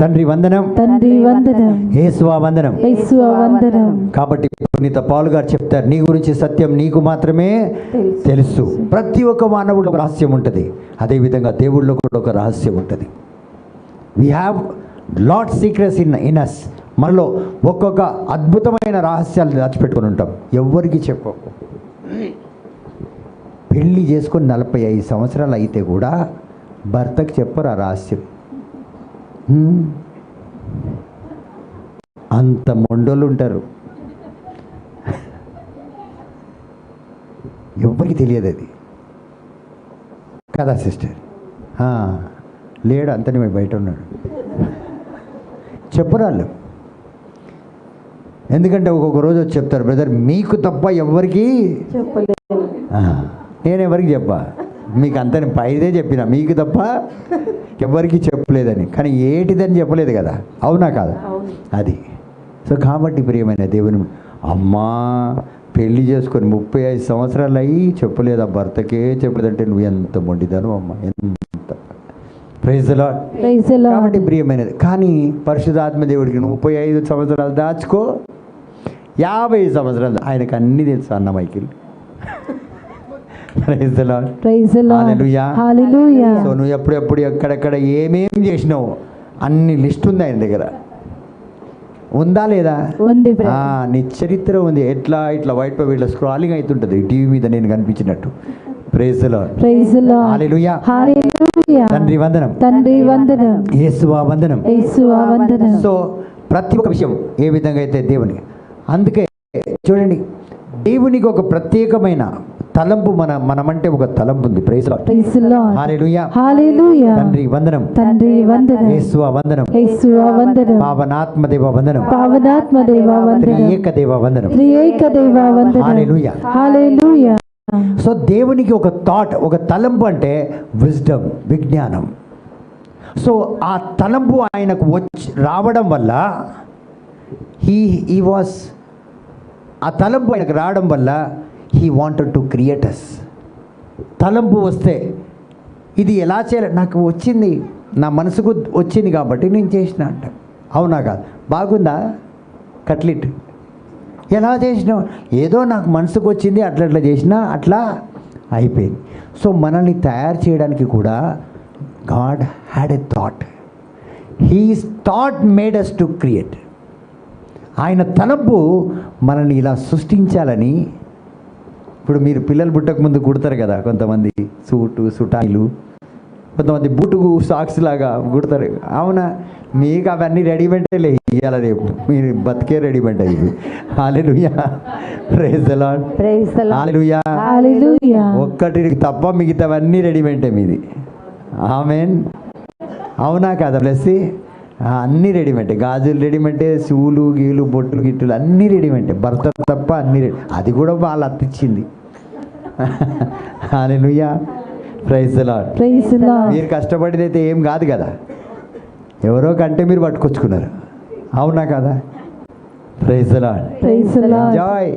తండ్రి వందనం. తండ్రి వందనం. యేసువా వందనం. యేసువా వందనం. కాబట్టి పునీత పౌలు గారు చెప్తారు, నీ గురించి సత్యం నీకు మాత్రమే తెలుసు. ప్రతి ఒక్క మానవుడు ఒక రహస్యం ఉంటుంది, అదేవిధంగా దేవుళ్ళలో కూడా ఒక రహస్యం ఉంటుంది. We have lot secrets in us. మనలో ఒక్కొక్క అద్భుతమైన రహస్యాలు దాచిపెట్టుకొని ఉంటాం, ఎవ్వరికి చెప్పకు. పెళ్ళి చేసుకొని 45 సంవత్సరాలు అయితే కూడా భర్తకి చెప్పరు ఆ రహస్యం. అంత మొండోళ్ళు ఉంటారు, ఎవ్వరికి తెలియదు అది కదా సిస్టర్? లేడు, అంతని బయట ఉన్నాడు. చెప్పరు వాళ్ళు. ఎందుకంటే ఒక్కొక్క రోజు వచ్చి చెప్తారు, బ్రదర్ మీకు తప్ప ఎవరికి చెప్పలేదు. నేను ఎవరికి చెప్పా, మీకు అంతని పైదే చెప్పిన, మీకు తప్ప ఎవరికి చెప్పలేదని. కానీ ఏటిదని చెప్పలేదు కదా, అవునా కాదా? అది. సో కాబట్టి ప్రియమైన దేవుని, అమ్మా పెళ్ళి చేసుకొని 35 సంవత్సరాలు అయ్యి చెప్పలేదు ఆ భర్తకే చెప్పలేదంటే నువ్వు ఎంత మొండిదాను అమ్మ, ఎంత. Praise the lord. Praise the Lord. కాబట్టి ప్రియమైనది. కానీ పరిశుద్ధాత్మ దేవుడికి 35 సంవత్సరాలు దాచుకో, 50 సంవత్సరాలు ఆయనకు అన్నీ తెలుసు అన్న Michael. Praise the lord. Praise the lord. Hallelujah. Hallelujah. So నువ్వు ఎప్పుడెప్పుడు ఎక్కడెక్కడ ఏమేం చేసినావు అన్ని లిస్ట్ ఉంది ఆయన దగ్గర, ఉందా లేదా? ఉంది. నీ చరిత్ర ఉంది. ఇట్లా వైట్ పేపర్ ఇట్లా స్క్రాలింగ్ అవుతుంటుంది టీవీ మీద నేను కనిపించినట్టు. Praise the lord. Praise the lord. హల్లెలూయా. హల్లెలూయా. తండ్రి వందనం. తండ్రి వందనం. యేసువా వందనం. యేసువా వందనం. సో ప్రతి ఒక్క విషయం ఏ విధంగా అయితే దేవునికి, అందుకే చూడండి దేవునికి ఒక ప్రత్యేకమైన తలంపు, మనమంటే ఒక తలంపు ఉంది. Praise the lord. Praise the lord. హల్లెలూయా. హల్లెలూయా. తండ్రి వందనం. తండ్రి వందనం. యేసువా వందనం. యేసువా వందనం. పావనాత్మ దేవ వందనం. పావనాత్మ దేవ వందనం. త్రియేక దేవ వందనం. త్రియేక దేవ వందనం. హల్లెలూయా. హల్లెలూయా. సో దేవునికి ఒక థాట్, ఒక తలంపు అంటే విజ్డమ్, విజ్ఞానం. సో ఆ తలంపు ఆయనకు రావడం వల్ల హీ వాస్, ఆ తలంపు ఆయనకు రావడం వల్ల హీ వాంటెడ్ టు క్రియేట్ అస్. తలంపు వస్తే ఇది ఎలా చేయాలి, నాకు వచ్చింది, నా మనసుకు వచ్చింది కాబట్టి నేను చేసిన అంట. అవునా కాదు? బాగుందా కట్లెట్? ఎలా చేసినావు? ఏదో నాకు మనసుకు వచ్చింది, అట్లా చేసినా అట్లా అయిపోయింది. సో మనల్ని తయారు చేయడానికి కూడా God had a thought. His thought made us to create. ఆయన తలంపు మనల్ని ఇలా సృష్టించాలని. ఇప్పుడు మీరు పిల్లలు పుట్టక ముందు కుడతారు కదా కొంతమంది, సూటు సుటాయిలు, కొంతమంది బూటుకు సాక్స్ లాగా కుడతారు. అవునా? మీకు అవన్నీ రెడీమేడే ఇవాళ రేపు మీరు బతికే రెడీమేడ్ అయ్యి. హల్లెలూయా. Praise the lord. Praise the lord. హల్లెలూయా. హల్లెలూయా. ఒక్కటి తప్ప మిగతావన్నీ రెడీమేడే మీది. ఆమేన్. అవునా కదా? ప్లస్ అన్నీ రెడీమేడే, గాజులు రెడీమేడే, షూలు గీలు బొట్టులు గిట్టులు అన్నీ రెడీమేడే. భర్త తప్ప అన్నీ రెడీ. అది కూడా వాళ్ళు అత్తిచ్చింది. హల్లెలూయా. Praise the lord. Praise the Lord. మీరు కష్టపడితే అయితే ఏం కాదు కదా, ఎవరో కంటే మీరు పట్టుకొచ్చుకున్నారు. అవునా కదా? Praise the lord. Praise the Lord. Enjoy.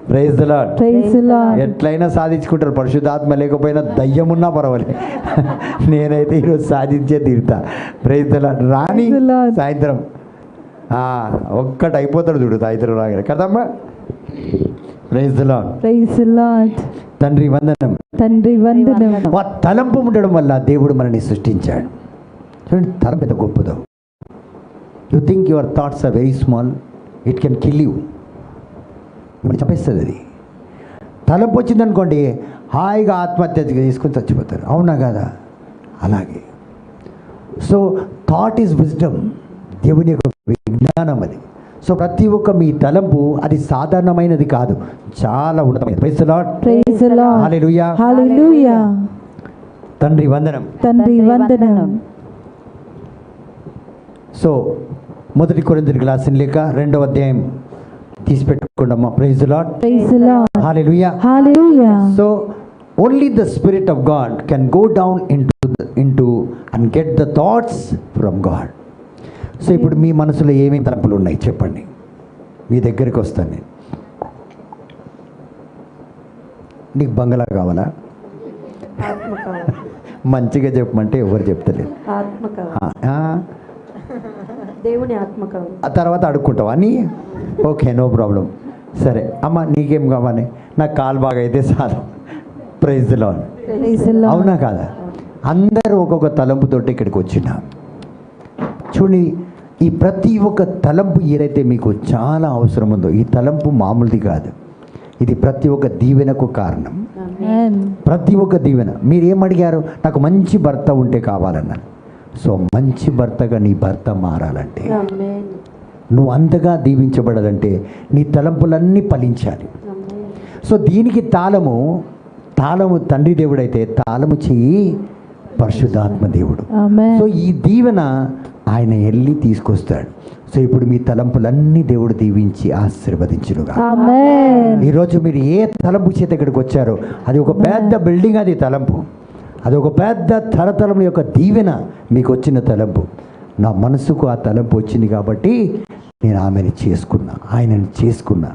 Praise the lord. Praise the Lord. ఎట్లయినా సాధించుకుంటారు. పరిశుద్ధాత్మ లేకపోయినా దయ్యమున్నా పర్వాలేదు, నేనైతే ఈరోజు సాధించే తీరుతా. Praise the Lord. రాని Praise the Lord. సాయంత్రం ఒక్కటి అయిపోతాడు చూడు సాయంత్రం రాగానే కదమ్మా. Praise the lord. Praise the lord. తండ్రి వందనం. తండ్రి వందనం. ఆ తలంపు ఉండడం వల్ల దేవుడు మనల్ని సృష్టించాడు. చూడండి తలంపు ఎంత గొప్పదో. You think your thoughts are very small, it can kill you. ఇప్పుడు చెప్పేస్తుంది అది. తలంపు వచ్చిందనుకోండి హాయిగా ఆత్మహత్య తీసుకొని చచ్చిపోతారు. అవునా కదా? అలాగే సో థాట్ ఈజ్ విజ్డమ్, దేవుని యొక్క విజ్ఞానం అది. సో ప్రతి ఒక్క మీ తలంపు అది సాధారణమైనది కాదు, చాలా ఉన్నతమైనది. Praise the lord. Praise the lord. హల్లెలూయా. హల్లెలూయా. తండ్రి వందనం. తండ్రి వందనం. సో 1 కొరింథీయులకు రాసిన లేఖ 2వ అధ్యాయం తీసిపెట్టుకోండమ్మా. Praise the lord. Praise the lord. Hallelujah. Hallelujah. So only the spirit of God can go down into and get the thoughts from God. So ఇప్పుడు మీ మనసులో ఏమేమి తలంపులు ఉన్నాయి చెప్పండి, మీ దగ్గరికి వస్తాను నేను. నీకు బంగళా కావాలా? ఆత్మ కావాలి. మంచిగా చెప్పమంటే ఎవరు చెప్తలేదు. ఆత్మ కావాలి. దేవుని ఆత్మ కావాలి. ఆ తర్వాత అడుక్కుంటావా అని? Okay, no problem. సరే అమ్మ, నీకేం కావాలి? నాకు కాలు బాగా అయితే చాలు. Praise the lord. Praise the Lord. అవునా కాదా? అందరూ ఒక్కొక్క తలంపుతోటి ఇక్కడికి వచ్చిన చూడండి, ఈ ప్రతి ఒక్క తలంపు ఏదైతే మీకు చాలా అవసరం ఉందో, ఈ తలంపు మామూలుది కాదు. ఇది ప్రతి ఒక్క దీవెనకు కారణం. ఆమేన్. ప్రతి ఒక్క దీవెన. మీరు ఏమడిగారు? నాకు మంచి భర్త ఉంటే కావాలన్నారు. సో మంచి భర్తగా నీ భర్త మారాలంటే, ఆమేన్. నువ్వు అంతగా దీవించబడాలంటే నీ తలంపులన్నీ ఫలించాలి. ఆమేన్. సో దీనికి తాళము తండ్రి దేవుడైతే, తాళము చెయ్యి పరిశుద్ధాత్మ దేవుడు. ఆమేన్. సో ఈ దీవెన ఆయన వెళ్ళి తీసుకొస్తాడు. సో ఇప్పుడు మీ తలంపులన్నీ దేవుడు దీవించి ఆశీర్వదించునుగా. ఆమేన్. ఈరోజు మీరు ఏ తలంపు చేత ఇక్కడికి వచ్చారో అది ఒక పెద్ద బిల్డింగ్, అది తలంపు, అది ఒక పెద్ద తరతరం యొక్క దీవెన. మీకు వచ్చిన తలంపు, నా మనసుకు ఆ తలంపు వచ్చింది కాబట్టి నేను ఆమెను చేసుకున్నా, ఆయనని చేసుకున్నా,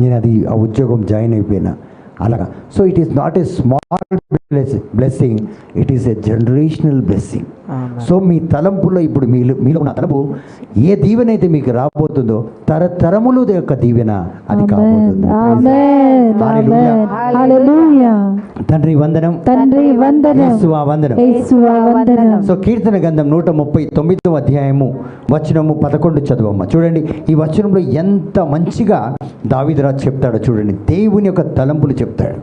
నేను అది ఆ ఉద్యోగం జాయిన్ అయిపోయినా అలాగా. So it is not a small blessing, it is a generational blessing. So మీ తలంపులో ఇప్పుడు మీలో ఉన్న తలంపు ఏ దీవెన అయితే మీకు రాబోతుందో తరతరములు యొక్క దీవెన అది కాబోతుంది. ఆమేన్. హల్లెలూయా. ఆమేన్. హల్లెలూయా. తండ్రి వందనం. తండ్రి వందనం. యేసువా వందనం. యేసువా వందనం. సో కీర్తన గ్రంథం 139వ అధ్యాయము వచనము 11 చదవమ్మ. చూడండి ఈ వచనంలో ఎంత మంచిగా దావీదురాజు చెప్తాడో చూడండి. దేవుని యొక్క తలంపులు చెప్తాడు.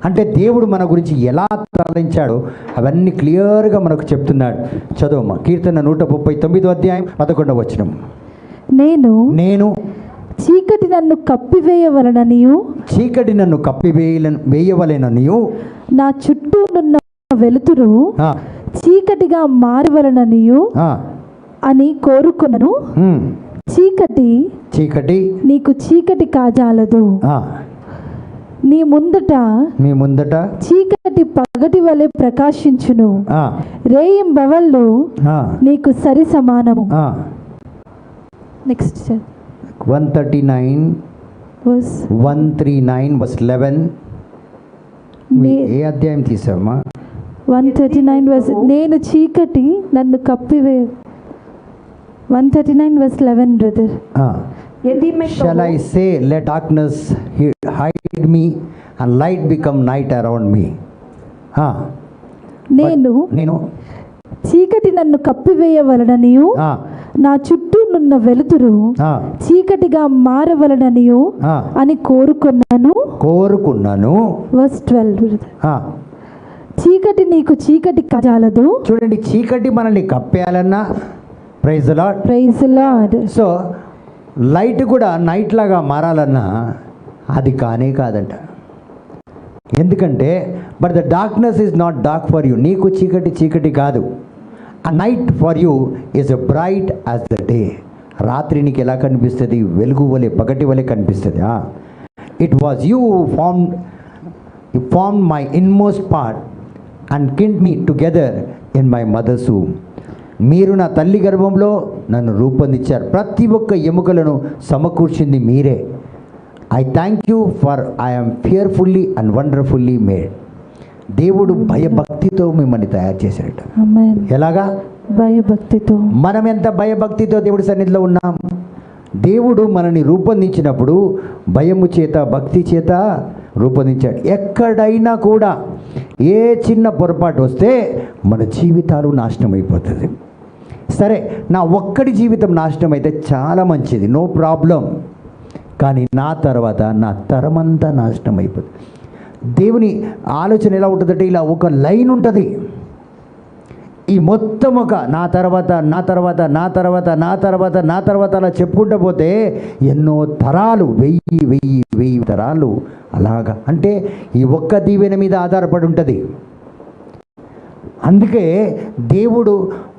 అంటే దేవుడు మన గురించి ఎలా తరలించాడో అవన్నీ క్లియర్గా మనకు చెప్తున్నాడు. చదువమ్మా, కీర్తన 139 అధ్యాయం 11వ వచనం. నేను చీకటి నన్ను కప్పివేయవలననియు చీకటి నన్ను వేయవలెననియు నా చుట్టూనున్న వెలుతురు చీకటిగా మారవలననియు అని కోరుకొనను. చీకటి నీకు చీకటి కాజాలదు. నీ ముందట చీకటి పగటి వలె ప్రకాశించును. రేయింబవళ్ళు నీకు సరి సమానము. Next 139 verse 11. ఏ అధ్యాయం తీసావమ్మా? 139 verse. నేను చీకటి నన్ను కప్పివే. 139 verse 11 brother. Shall I say, let darkness hide me and light become night around me? నేను చీకటి నన్ను కప్పివేయవలననియు నా చుట్టూనున్న వెలుతురు చీకటిగా మారవలననియు అని కోరుకున్నాను. verse 12. చీకటి నీకు చీకటి కజాలదు. చూడండి, చీకటి మనల్ని కప్పేయాలన్నా, praise the lord, praise the Lord. So light కూడా నైట్ లాగా మారాలన్నా అది కానే కాదంట. ఎందుకంటే but the darkness is not dark for you. నీకు చీకటి కాదు. ఆ night for you is a bright as the day. రాత్రి నీకు ఎలా కనిపిస్తుంది? వెలుగు వలె, పగటి వలె కనిపిస్తుంది. It was you form my inmost part and kind me together in my mother's womb. మీరు నా తల్లి గర్భంలో నన్ను రూపొందించారు. ప్రతి ఒక్క ఎముకలను సమకూర్చింది మీరే. I thank you for I'm fearfully and wonderfully made. దేవుడు భయభక్తితో మిమ్మల్ని తయారు చేశాడట. ఎలాగా? భయభక్తితో. మనం ఎంత భయభక్తితో దేవుడి సన్నిధిలో ఉన్నాం. దేవుడు మనల్ని రూపొందించినప్పుడు భయము చేత, భక్తి చేత రూపొందించాడు. ఎక్కడైనా కూడా ఏ చిన్న పొరపాటు వస్తే మన జీవితాలు నాశనం అయిపోతుంది. సరే, నా ఒక్కడి జీవితం నాశనం అయితే చాలా మంచిది, నో ప్రాబ్లం. కానీ నా తర్వాత నా తరమంతా నాశనం అయిపోతుంది. దేవుని ఆలోచన ఎలా ఉంటుందంటే, ఇలా ఒక లైన్ ఉంటుంది. ఈ మొత్తం ఒక నా తర్వాత అలా చెప్పుకుంటూ పోతే ఎన్నో తరాలు, వెయ్యి తరాలు అలాగా. అంటే ఈ ఒక్క దీవెన మీద ఆధారపడి ఉంటుంది. అందుకే దేవుడు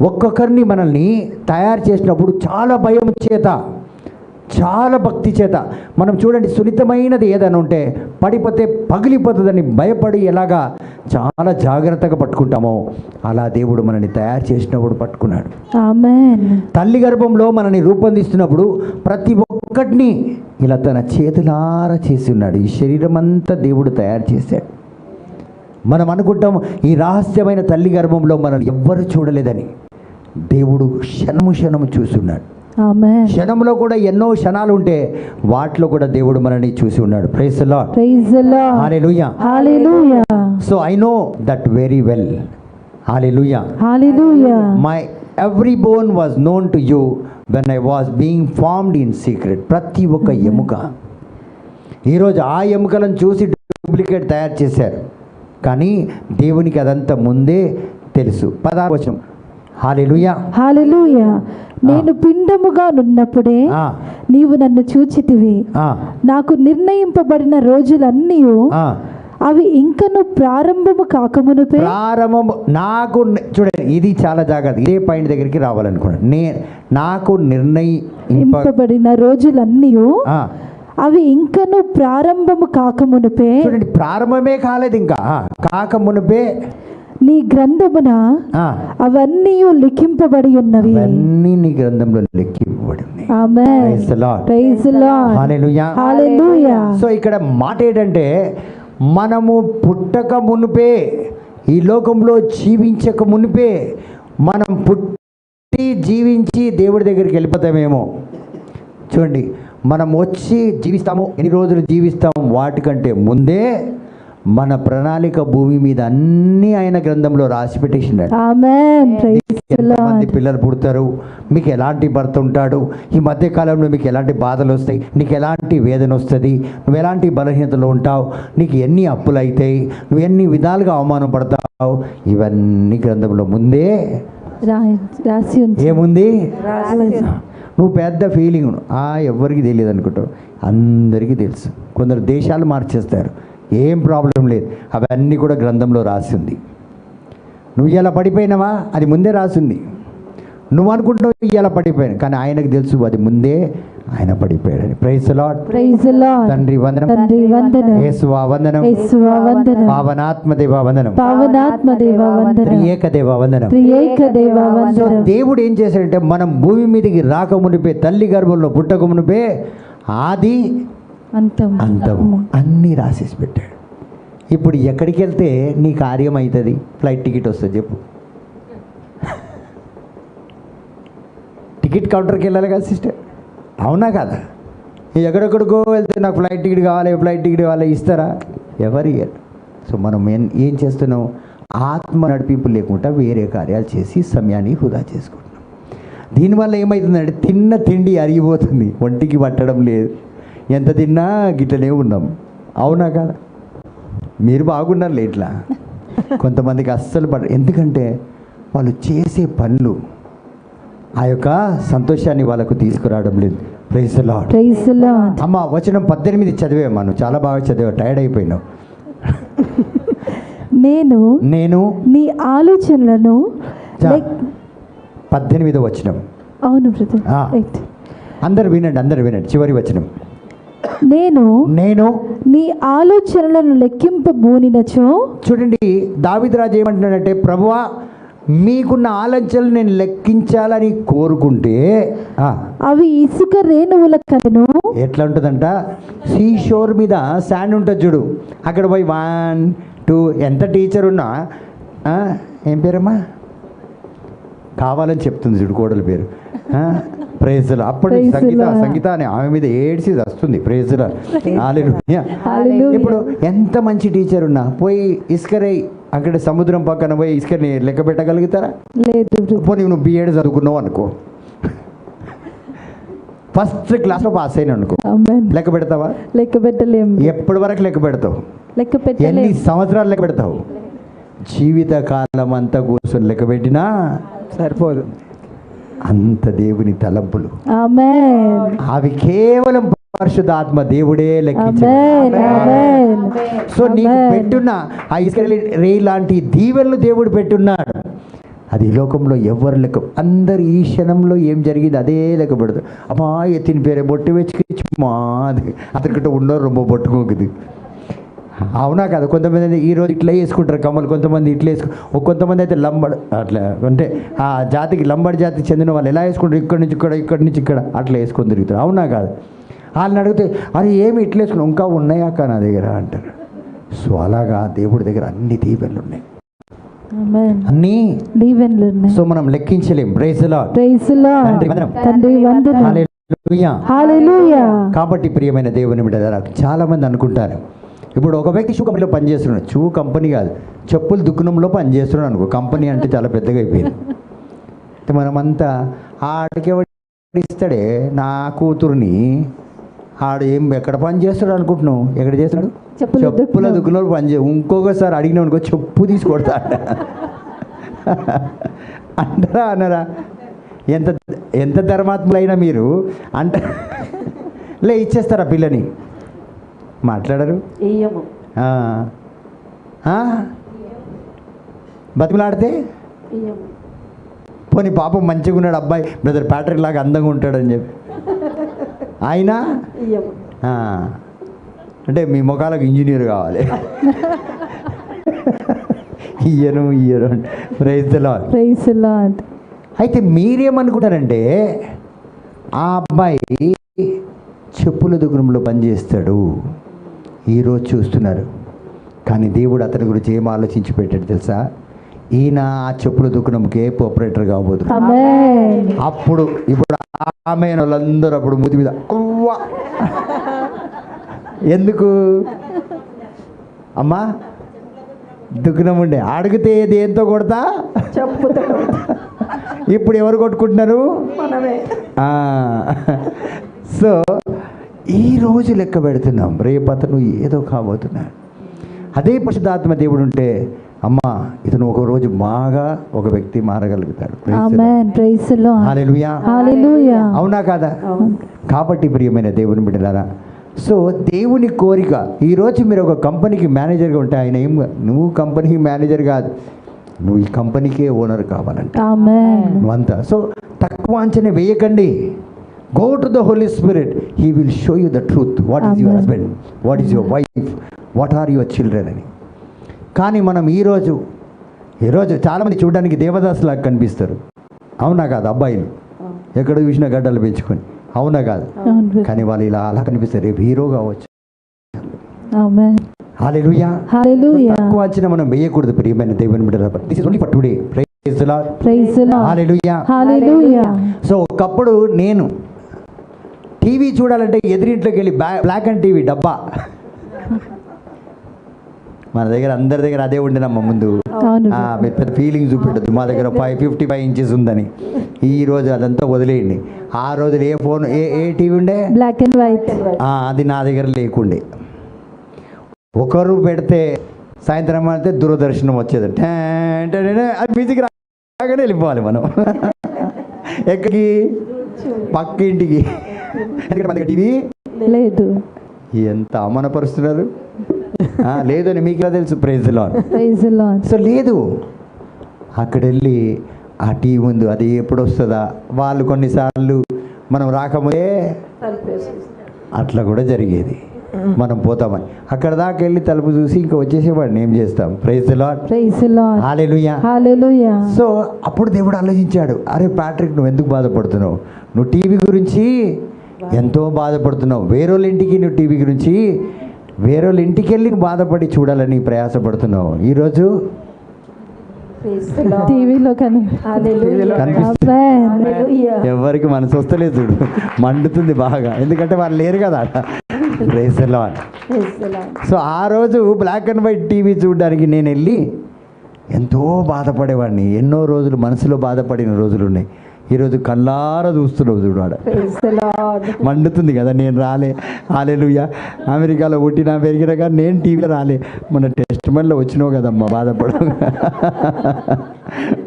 ఒక్కొక్కరిని మనల్ని తయారు చేసినప్పుడు చాలా భయం చేత, చాలా భక్తి చేత. మనం చూడండి, సున్నితమైనది ఏదైనా ఉంటే పడిపోతే పగిలిపోతుందని భయపడి ఎలాగా చాలా జాగ్రత్తగా పట్టుకుంటామో అలా దేవుడు మనల్ని తయారు చేసినప్పుడు పట్టుకున్నాడు. ఆమేన్. తల్లి గర్భంలో మనల్ని రూపొందిస్తున్నప్పుడు ప్రతి ఒక్కటిని ఇలా తన చేతులారా చేసి ఉన్నాడు. ఈ శరీరం అంతా దేవుడు తయారు చేశాడు. మనం అనుకుంటాం ఈ రహస్యమైన తల్లి గర్భంలో మనల్ని ఎవ్వరు చూడలేదని. దేవుడు క్షణము చూస్తున్నాడు. క్షణంలో కూడా ఎన్నో క్షణాలు ఉంటే వాటిలో కూడా దేవుడు మనల్ని చూసి ఉన్నాడు. Praise the lord, praise the lord, hallelujah, hallelujah. So I know that very well. Hallelujah, hallelujah. My every bone was known to you when I was being formed in secret. ప్రతి ఒక్క ఎముక ఈరోజు ఆ ఎముకలను చూసి డూప్లికేట్ తయారు చేశారు, కానీ దేవునికి అదంతా ముందే తెలుసు. 16వ వచనం. హల్లెలూయా, హల్లెలూయా. నేను పిండముగా నున్నప్పుడే నీవు నన్ను చూచితివి. నాకు నిర్ణయింపబడిన రోజులన్నీ అవి ఇంకను ప్రారంభము కాకమునుపే. నాకు చూడండి, ఇది చాలా జాగ్రత్త, ఇదే పాయింట్ దగ్గరికి రావాలనుకున్నాను. నాకు నిర్ణయింపబడిన రోజులన్నీ అవి ఇంకను ప్రారంభము కాకమునుపే. చూడండి, ప్రారంభమే కాలేదు, ఇంకా కాకమునుపే నీ గ్రంథమున అవన్నీ లిఖింపబడి ఉన్నవి. అన్నీ నీ గ్రంథంలో లిఖింపబడి ఉన్నాయి. ఆమేన్, praise the lord, praise the lord, hallelujah, hallelujah. So ఇక్కడ మాట ఏంటంటే, మనము పుట్టక మునిపే, ఈ లోకంలో జీవించక మునిపే, మనం పుట్టి జీవించి దేవుడి దగ్గరికి వెళ్ళిపోతామేమో. చూడండి, మనం వచ్చి జీవిస్తాము, ఎన్ని రోజులు జీవిస్తాము వాటికంటే ముందే మన ప్రణాళిక భూమి మీద అన్నీ ఆయన గ్రంథంలో రాసి పెట్టేసిండాడు. ఆమేన్. ప్రైజ్ ది ఎంతమంది లార్డ్. పిల్లలు పుడతారు, మీకు ఎలాంటి భర్త ఉంటాడు, ఈ మధ్య కాలంలో మీకు ఎలాంటి బాధలు వస్తాయి, నీకు ఎలాంటి వేదన వస్తుంది, నువ్వు ఎలాంటి బలహీనతలు ఉంటావు, నీకు ఎన్ని అప్పులు అవుతాయి, నువ్వు ఎన్ని విధాలుగా అవమానం పడతావు, ఇవన్నీ గ్రంథంలో ముందే రాసి ఉంది. ఏముంది? నువ్వు పెద్ద ఫీలింగ్ ఎవరికి తెలియదు అనుకుంటావు, అందరికీ తెలుసు. కొందరు దేశాలు మార్చేస్తారు, ఏం ప్రాబ్లం లేదు, అవన్నీ కూడా గ్రంథంలో రాసి ఉంది. నువ్వు ఇలా పడిపోయినావా, అది ముందే రాసింది. నువ్వు అనుకుంటావు ఇలా పడిపోయాను, కానీ ఆయనకు తెలుసు అది ముందే ఆయన పడిపోయాడని. Praise the lord. Praise the lord. తండ్రి వందనం, తండ్రి వందనం, యేసువా వందనం, యేసువా వందనం, పావనాత్మ దేవా వందనం, పావనాత్మ దేవా వందనం, త్రియేక దేవా వందనం. త్రియేక దేవా సో వందనం. దేవుడు ఏం చేశాడంటే, మనం భూమి మీదకి రాక మునిపే, తల్లి గర్భంలో పుట్టక మునిపే ఆది అంతం అంతం అన్నీ రాసేసి పెట్టాడు. ఇప్పుడు ఎక్కడికి వెళ్తే నీ కార్యం అవుతుంది, ఫ్లైట్ టికెట్ వస్తుంది చెప్పు. టికెట్ కౌంటర్కి వెళ్ళాలి కదా సిస్టర్, అవునా కదా? ఎక్కడెక్కడికో వెళ్తే నాకు ఫ్లైట్ టికెట్ కావాలి ఇస్తారా? ఎవరు ఇయ్యరు. సో మనం ఏం చేస్తున్నాం? ఆత్మ నడిపింపు లేకుండా వేరే కార్యాలు చేసి సమయాన్ని వృధా చేసుకుంటున్నాం. దీనివల్ల ఏమవుతుందంటే, తిన్న తిండి అరిగిపోతుంది, ఒంటికి పట్టడం లేదు, ఎంత తిన్నా గిట్లనే ఉన్నాం, అవునా కదా? మీరు బాగున్నారు ఇట్లా. కొంతమందికి అస్సలు ఎందుకంటే వాళ్ళు చేసే పనులు ఆ యొక్క సంతోషాన్ని వాళ్ళకు తీసుకురావడం లేదు. Praise the lord. Praise the Lord. అమ్మ వచనం 18 చదివేమ్మా, నువ్వు చాలా బాగా చదివావు, టైర్డ్ అయిపోయినావు. నేను నీ ఆలోచనలను 18 వచనం. అవును బ్రదర్. ఆ. అందరు వినండి చివరి వచనం. నేను నీ ఆలోచనలను లెక్కింపబూనినచో. చూడండి, దావీదు రాజు ఏమంటున్నాడంటే, ప్రభువా మీకున్న ఆలోచనలు నేను లెక్కించాలని కోరుకుంటే అవి ఇసుక రేణువుల కను. ఎట్లా ఉంటుందంట, సీ షోర్ మీద శాండ్ ఉంటుంది చూడు, అక్కడ పోయి 1 2 ఎంత టీచర్ ఉన్నా ఏం పేరమ్మా కావాలని చెప్తుంది చూడు, కోడల పేరు ప్రైజ్లా. అప్పుడు సంగీత అని ఆమె మీద ఏడ్చి వస్తుంది. ప్రైజ్లా. ఇప్పుడు ఎంత మంచి టీచర్ ఉన్నా పోయి ఇసుకరై అక్కడ సముద్రం పక్కన పోయి ఇసుకని లెక్క పెట్టగలుగుతారా? లేదు. పోనీ నువ్వు B.Ed చదువుకున్నావు అనుకో, ఫస్ట్ క్లాస్లో పాస్ అయినా అనుకో, లెక్క పెడతావా? లెక్క పెట్టలేము. ఎప్పటి వరకు లెక్క పెడతావు? లెక్క పెట్టలేము. ఎన్ని సంవత్సరాలు లెక్క పెడతావు? జీవితకాలం అంతా కూర్చొని లెక్క పెట్టినా సరిపోదు. అంత దేవుని తలంపులు, ఆమేన్. అవి కేవలం పరిశుద్ధాత్మ దేవుడే లెక్కించాడు. సో నీకు పెట్టున్న ఆ ఇస్రాయేలు లాంటి దీవెనలు దేవుడు పెట్టున్నాడు. అది ఈ లోకంలో ఎవరు లెక్క, అందరు ఈ క్షణంలో ఏం జరిగింది అదే లెక్క పెడతారు. అమ్మా ఎత్తిన పేరే బొట్టు వెచ్చి మా అతనికంటే ఉండరు రొమ్మ బొట్టుకోకుది, అవునా కదా? కొంతమంది ఈరోజు ఇట్లా వేసుకుంటారు కమ్మలు, కొంతమంది ఇట్లా కొంతమంది అయితే లంబడ్, అట్లా అంటే ఆ జాతికి లంబడి జాతికి చెందిన వాళ్ళు ఎలా వేసుకుంటారు, ఇక్కడి నుంచి ఇక్కడ అట్లా వేసుకొని తిరుగుతారు, అవునా కాదు? వాళ్ళని అడిగితే అరే ఏమి ఇట్లా వేసుకున్నావు, ఇంకా ఉన్నాయా అక్క నా దగ్గర అంటారు. సో అలాగా దేవుడి దగ్గర అన్ని దీవెనలు ఉన్నాయి, అన్ని దీవెనలు ఉన్నాయి. సో మనం లెక్కించలేం. Praise the lord. Praise the lord. తండ్రి వందనం. హల్లెలూయా. హల్లెలూయా. కాబట్టి ప్రియమైన దేవుని బిడ్డలారా, చాలా మంది అనుకుంటారు, ఇప్పుడు ఒక వ్యక్తి షూ కంపెనీలో పనిచేస్తున్నాడు, షూ కంపెనీ కాదు, చెప్పుల దుకాణంలో పనిచేస్తున్నాడు అనుకో, కంపెనీ అంటే చాలా పెద్దగా అయిపోయింది. మనమంతా ఆడికి ఇస్తాడే నా కూతురుని, ఆడు ఎక్కడ పని చేస్తాడు అనుకుంటున్నావు? ఎక్కడ చేస్తాడు? చెప్పుల దుకాణంలో ఇంకొకసారి అడిగినావు అనుకో, చెప్పు తీసుకొడతా అంటారా అన్నారా? ఎంత ధర్మాత్ములైనా మీరు అంట ఇచ్చేస్తారా పిల్లని? మాట్లాడరు, బతిమలాడితే పోనీ పాపం మంచిగా ఉన్నాడు అబ్బాయి, బ్రదర్ ప్యాట్రిక్ లాగా అందంగా ఉంటాడని చెప్పి అయినా అంటే మీ ముఖాలకు ఇంజనీర్ కావాలి, ఇయ్యను praise the lord. Praise the lord. అయితే మీరేమనుకుంటారంటే, ఆ అబ్బాయి చెప్పుల దుకాణంలో పనిచేస్తాడు, ఈరోజు చూస్తున్నారు, కానీ దేవుడు అతని గురించి ఏం ఆలోచించి పెట్టాడు తెలుసా? ఈయన ఆ చెప్పుల దుకాణంకే ఆపరేటర్ కాబోతుంది. అప్పుడు ఇప్పుడు ఆమె వాళ్ళందరూ అప్పుడు మూతి మీద ఎందుకు అమ్మా దుఃఖం ఉండే అడిగితే దేంతో కొడతా చెప్పుతో ఇప్పుడు ఎవరు కొట్టుకుంటున్నారు? మనమే. సో ఈ రోజు లెక్క పెడుతున్నాం, రేపు అతను ఏదో కాబోతున్నాడు. అదే పరిశుద్ధాత్మ దేవుడు ఉంటే అమ్మా ఇతను ఒక రోజు బాగా ఒక వ్యక్తి మారగలుగుతాడు. ఆమేన్. Praise the lord. హల్లెలూయా. హల్లెలూయా. అవునా కాదా? కాబట్టి ప్రియమైన దేవుని బిడ్డలారా, సో దేవుని కోరిక ఈరోజు మీరు ఒక కంపెనీకి మేనేజర్గా ఉంటే ఆయన ఏం నువ్వు కంపెనీకి మేనేజర్ కాదు, నువ్వు ఈ కంపెనీకే ఓనర్ కావాలంట. ఆమేన్. నువ్వంతా సో తక్కువ అంచనా వేయకండి. Go to the Holi Spirit, he will show you the truth. What is your husband, what is your wife, what are your children అని. కానీ మనం ఈరోజు చాలామంది చూడడానికి దేవదాసులాగా కనిపిస్తారు. అవునా కాదు? అబ్బాయిలు ఎక్కడ చూసినా గడ్డలు పెంచుకొని, అవునా కాదు? కానీ వాళ్ళు ఇలా అలా కనిపిస్తారు, రేపు హీరో కావచ్చు. ఆమేన్. హల్లెలూయా. హల్లెలూయా. తక్కువ అంచనా మనం వేయకూడదు ప్రియమైన దేవుని బిడ్డలారా. This is only for today. Praise the lord. Praise the lord. Hallelujah. Hallelujah. So ఒకప్పుడు నేను టీవీ చూడాలంటే ఎదురింట్లోకి వెళ్ళి బ్లాక్ అండ్ టీవీ డబ్బా, మన దగ్గర అందరి దగ్గర అదే ఉండేనమ్మా ముందు. అవును. పెద్ద ఫీలింగ్ చూపెట్టద్దు, మా దగ్గర 55 ఇంచెస్ ఉందని. ఈ రోజు అదంతా వదిలేయండి. ఆ రోజులు ఏ ఫోన్ ఏ టీవీ ఉండే? Black and white. అది నా దగ్గర లేకుండే. ఒకరు పెడితే సాయంత్రం అయితే దూరదర్శనం వచ్చేది, అది మ్యూజిక్ రాగానే వెళ్ళిపోవాలి మనం ఎక్కడికి? పక్క ఇంటికి. ఎందుకంటే మన దగ్గర టీవీ లేదు. ఎంత అవమానపరుస్తున్నారు. లేదని మీకు ఎలా తెలుసు? Praise the lord. Praise the Lord. So లేదు, అక్కడ వెళ్ళి ఆ టీవీ ముందు అది ఎప్పుడు వస్తుందా, వాళ్ళు కొన్నిసార్లు మనం రాకముందే అట్లా కూడా జరిగేది. మనం పోతామని అక్కడ దాకా వెళ్ళి తలుపు చూసి ఇంకా వచ్చేసేవాడిని ఏం చేస్తాం? Praise the lord. Praise the lord. Hallelujah. Hallelujah. So అప్పుడు దేవుడు ఆలోచించాడు, అరే ప్యాట్రిక్ నువ్వు ఎందుకు బాధపడుతున్నావు? నువ్వు టీవీ గురించి ఎంతో బాధపడుతున్నావు. వేరేళ్ళ ఇంటికి నువ్వు టీవీ గురించి వేరేళ్ళ ఇంటికి వెళ్ళి బాధపడి చూడాలని ప్రయాసపడుతున్నావు. ఈరోజు టీవీలో కనిపిస్తుంది. ఎవరికి మనసు వస్తలేదు చూడు, మండుతుంది బాగా, ఎందుకంటే వాళ్ళు లేరు కదా. Praise the Lord. సో ఆ రోజు బ్లాక్ అండ్ వైట్ టీవీ చూడడానికి నేను వెళ్ళి ఎంతో బాధపడేవాడిని. ఎన్నో రోజులు మనసులో బాధపడిన రోజులు ఉన్నాయి. ఈరోజు కళ్ళారా చూస్తున్నావు చూడు, ఆడ మండుతుంది కదా. నేను రాలే, హల్లెలూయా. అమెరికాలో పుట్టినా పెరిగినా కానీ నేను టీవీలో రాలే. మన టెస్ట్ మళ్ళీ వచ్చినావు కదమ్మా, బాధపడు.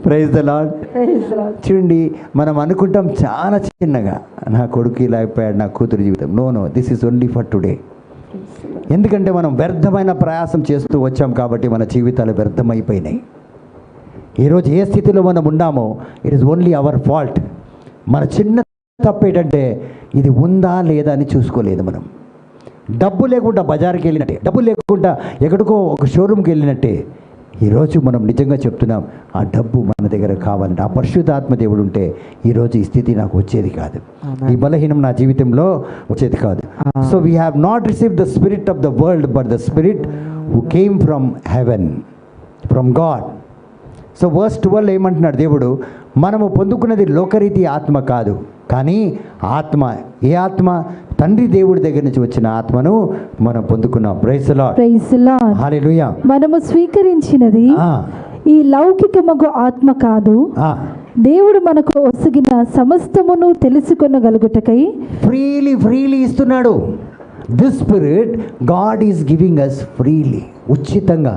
Praise the lord. చూడండి, మనం అనుకుంటాం చాలా చిన్నగా, నా కొడుకు ఇలా అయిపోయాడు, నా కూతురు జీవితం. No, this is only for today. ఎందుకంటే మనం వ్యర్థమైన ప్రయాసం చేస్తూ వచ్చాం కాబట్టి మన జీవితాలు వ్యర్థమైపోయినాయి. ఈరోజు ఏ స్థితిలో మనం ఉన్నామో it is only our fault. మన చిన్న తప్పు ఏంటంటే ఇది ఉందా లేదా అని చూసుకోలేదు మనం. డబ్బు లేకుండా బజార్కి వెళ్ళినట్టే, డబ్బు లేకుండా ఎక్కడికో ఒక షోరూమ్కి వెళ్ళినట్టే ఈరోజు మనం నిజంగా చెప్తున్నాం, ఆ డబ్బు మన దగ్గర కావాలంటే ఆ పరిశుద్ధాత్మ దేవుడు ఉంటే ఈరోజు ఈ స్థితి నాకు వచ్చేది కాదు, ఈ బలహీనం నా జీవితంలో వచ్చేది కాదు. So we have not received the spirit of the world but the spirit who came from heaven, from God. So verse 12 ఏమంటున్నాడు దేవుడు? మనము పొందుకున్నది లోకరీతి ఆత్మ కాదు, కానీ ఆత్మ. ఏ ఆత్మ? తండ్రి దేవుడి దగ్గర నుంచి వచ్చిన ఆత్మను మనం పొందుకున్నాం. Praise the lord. Praise the lord. హల్లెలూయా. మనము స్వీకరించినది ఈ లౌకికమగు ఆత్మ కాదు, దేవుడు మనకు ఒసగిన సమస్తమును తెలుసుకొనగలుగుటకై ఫ్రీలీ ఇస్తున్నాడు. This spirit God is giving us freely, ఉచితంగా.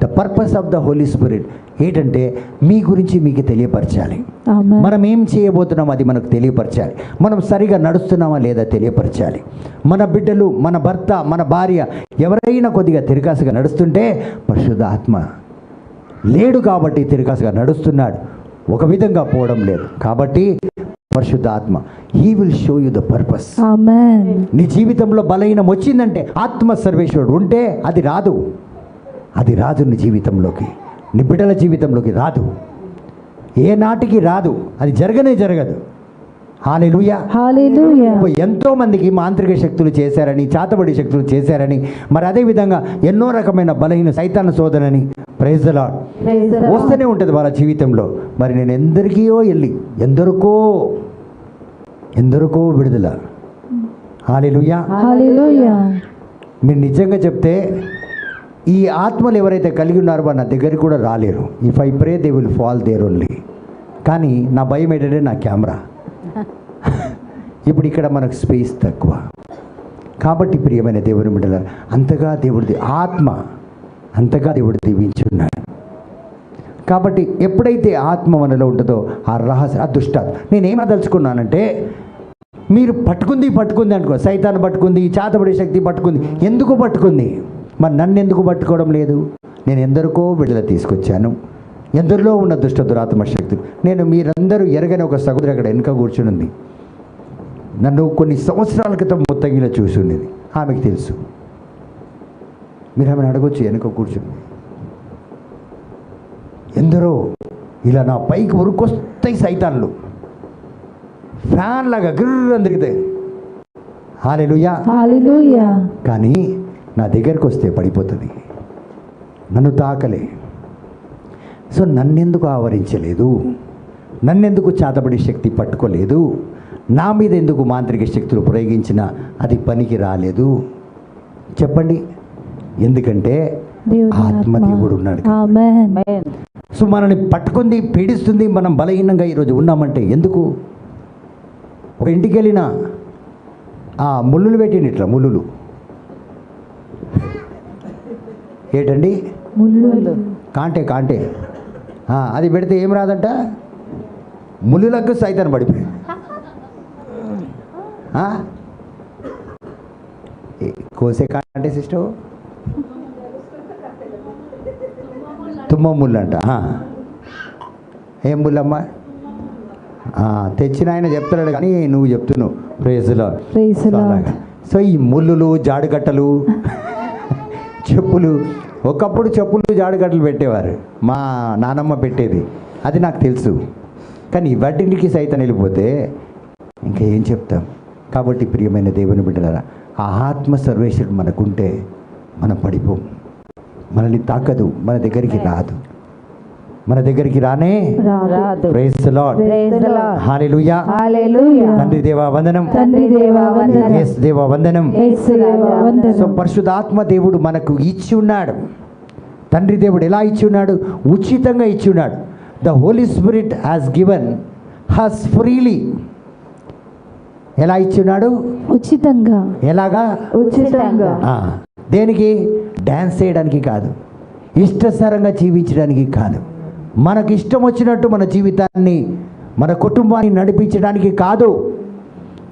The purpose of the Holi spirit ఏంటంటే మీ గురించి మీకు తెలియపరచాలి. మనం ఏం చేయబోతున్నాం అది మనకు తెలియపరచాలి. మనం సరిగా నడుస్తున్నామా లేదా తెలియపరచాలి. మన బిడ్డలు, మన భర్త, మన భార్య ఎవరైనా కొద్దిగా తిరగాసుగా నడుస్తుంటే పరిశుద్ధ ఆత్మ లేడు కాబట్టి తిరగాసుగా నడుస్తున్నాడు, ఒక విధంగా పోవడం లేదు కాబట్టి పరిశుద్ధ ఆత్మ he will show you the purpose. ఆమేన్. నీ జీవితంలో బలహీనం వచ్చిందంటే ఆత్మ సర్వేశ్వరుడు ఉంటే అది రాదు నీ జీవితంలోకి, నీ బిడ్డల జీవితంలోకి రాదు, ఏ నాటికి రాదు, అది జరగదు. హల్లెలూయా. హల్లెలూయా. ఎంతో మందికి మాంత్రిక శక్తులు చేశారని, చాతబడి శక్తులు చేశారని, మరి అదే విధంగా ఎన్నో రకమైన బలహీన సైతాన శోధనని, ప్రైజ్ ది లార్డ్, వస్తూనే ఉంటుంది వాళ్ళ జీవితంలో. మరి నేను ఎందరికో విడుదల. హల్లెలూయా. హల్లెలూయా. మీరు నిజంగా చెప్తే ఈ ఆత్మలు ఎవరైతే కలిగి ఉన్నారో వారు నా దగ్గరికి కూడా రాలేరు. If I pray they will fall there only. కానీ నా భయం ఏంటంటే నా కెమెరా. ఇప్పుడు ఇక్కడ మనకు స్పేస్ తక్కువ. కాబట్టి ప్రియమైన దేవుని బిడ్డలారా, అంతగా దేవుడిది ఆత్మ, అంతగా దేవుడు దీవించున్నాడు. కాబట్టి ఎప్పుడైతే ఆత్మ మనలో ఉంటుందో ఆ రహస్య, ఆ దుష్టాత్మ, నేనేమదలుచుకున్నానంటే, మీరు పట్టుకుంది అనుకో, సైతాన్ని పట్టుకుంది, చేతబడే శక్తి పట్టుకుంది. ఎందుకు పట్టుకుంది? మరి నన్ను ఎందుకు పట్టుకోవడం లేదు? నేను ఎందరికో విడుదల తీసుకొచ్చాను. ఎందరిలో ఉన్న దుష్ట దురాత్మ శక్తి. నేను మీరందరూ ఎరగని ఒక సహోదరి అక్కడ వెనుక కూర్చుని ఉంది. నన్ను కొన్ని సంవత్సరాల క్రితం ముత్తగిలో చూసి ఉండేది. ఆమెకు తెలుసు. మీరు ఆమెను అడగొచ్చు, వెనుక కూర్చుని. ఎందరో ఇలా నా పైకి ఉరుకొస్తాయి సైతాన్లు, ఫ్యాన్ లాగా గిర్రని తిరిగితే. హల్లెలూయా, హల్లెలూయా. కానీ నా దగ్గరికి వస్తే పడిపోతుంది, నన్ను తాకలే. సో నన్నెందుకు ఆవరించలేదు? నన్నెందుకు చేతబడి శక్తి పట్టుకోలేదు? నా మీద ఎందుకు మాంత్రిక శక్తులు ప్రయోగించినా అది పనికి రాలేదు? చెప్పండి. ఎందుకంటే ఆత్మ దేవుడు ఉన్నాడు. ఆమేన్. సో మనల్ని పట్టుకుంది, పీడిస్తుంది, మనం బలహీనంగా ఈరోజు ఉన్నామంటే ఎందుకు? ఒక ఇంటికి వెళ్ళినా ఆ ముళ్ళులు పెట్టింది, ఇట్లా ముళ్ళులు ఏంటండి? ముళ్ళు. కాంటే అది పెడితే ఏం రాదంట, ముళ్ళులకు సైతాన్ని పడిపోయి. కోసే కాంటే సిస్టర్, తుమ్మ ముళ్ళు అంట. ఏం ముళ్ళమ్మా? తెచ్చిన ఆయన చెప్తాడు కానీ నువ్వు చెప్తున్నావు. Praise lord. సో ఈ ముళ్ళులు, జాడుగట్టలు, చెప్పులు, ఒకప్పుడు చెప్పులు జాడుగట్టలు పెట్టేవారు, మా నానమ్మ పెట్టేది, అది నాకు తెలుసు. కానీ వాటికి సైతం వెళ్ళిపోతే ఇంకా ఏం చెప్తాం? కాబట్టి ప్రియమైన దేవుని బిడ్డలారా, ఆ ఆత్మ సర్వేశ్వరుడు మనకుంటే మనం పడిపోం. మనల్ని తాకదు, మన దగ్గరికి రాదు, మన దగ్గరికి రానే రాదు. Praise the lord. హల్లెలూయా. తండ్రి దేవా వందనం, యేసు దేవా వందనం. సో పరిశుద్ధాత్మ దేవుడు మనకు ఇచ్చి ఉన్నాడు. తండ్రి దేవుడు ఎలా ఇచ్చి ఉన్నాడు? ఉచితంగా ఇచ్చి ఉన్నాడు. The Holi Spirit has given us freely. ఎలా ఇచ్చి ఉన్నాడు? ఉచితంగా. ఎలాగా? ఉచితంగా. దేనికి? డ్యాన్స్ చేయడానికి కాదు, ఇష్టసరంగా జీవించడానికి కాదు, మనకు ఇష్టం వచ్చినట్టు మన జీవితాన్ని, మన కుటుంబాన్ని నడిపించడానికి కాదు.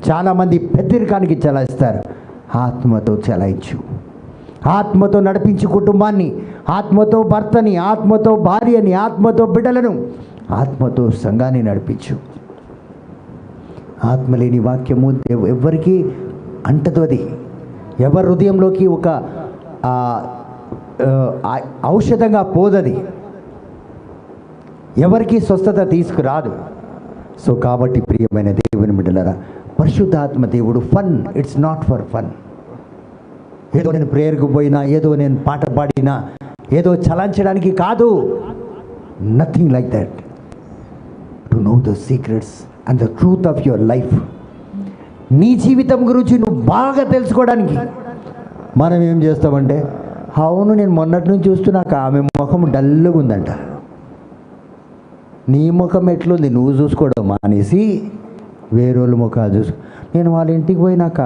చాలామంది పెద్దరికానికి చలాయిస్తారు. ఆత్మతో చలాయించు, ఆత్మతో నడిపించు కుటుంబాన్ని, ఆత్మతో భర్తని, ఆత్మతో భార్యని, ఆత్మతో బిడ్డలను, ఆత్మతో సంఘాన్ని నడిపించు. ఆత్మ లేని వాక్యము ఎవరికి అంటదు. అది ఎవరి హృదయంలోకి ఒక ఔషధంగా పోదది, ఎవరికి స్వస్థత తీసుకురాదు. సో కాబట్టి ప్రియమైన దేవుని బిడ్డలారా, పరిశుద్ధాత్మ దేవుడు fun, it's not for fun. ఏదో నేను ప్రేయర్కు పోయినా, ఏదో నేను పాట పాడినా, ఏదో చలాంచడానికి కాదు. Nothing like that. To know the secrets and the truth of your life. నీ జీవితం గురించి నువ్వు బాగా తెలుసుకోవడానికి మనం ఏం చేస్తామంటే, అవును నేను మొన్నటి నుంచి చూస్తున్నాక ఆమె ముఖం డల్గా ఉందంట, నీ ముఖం ఎట్లుంది నువ్వు చూసుకోవడం మానేసి వేరేళ్ళ ముఖాలు చూసుకో. నేను వాళ్ళ ఇంటికి పోయినాక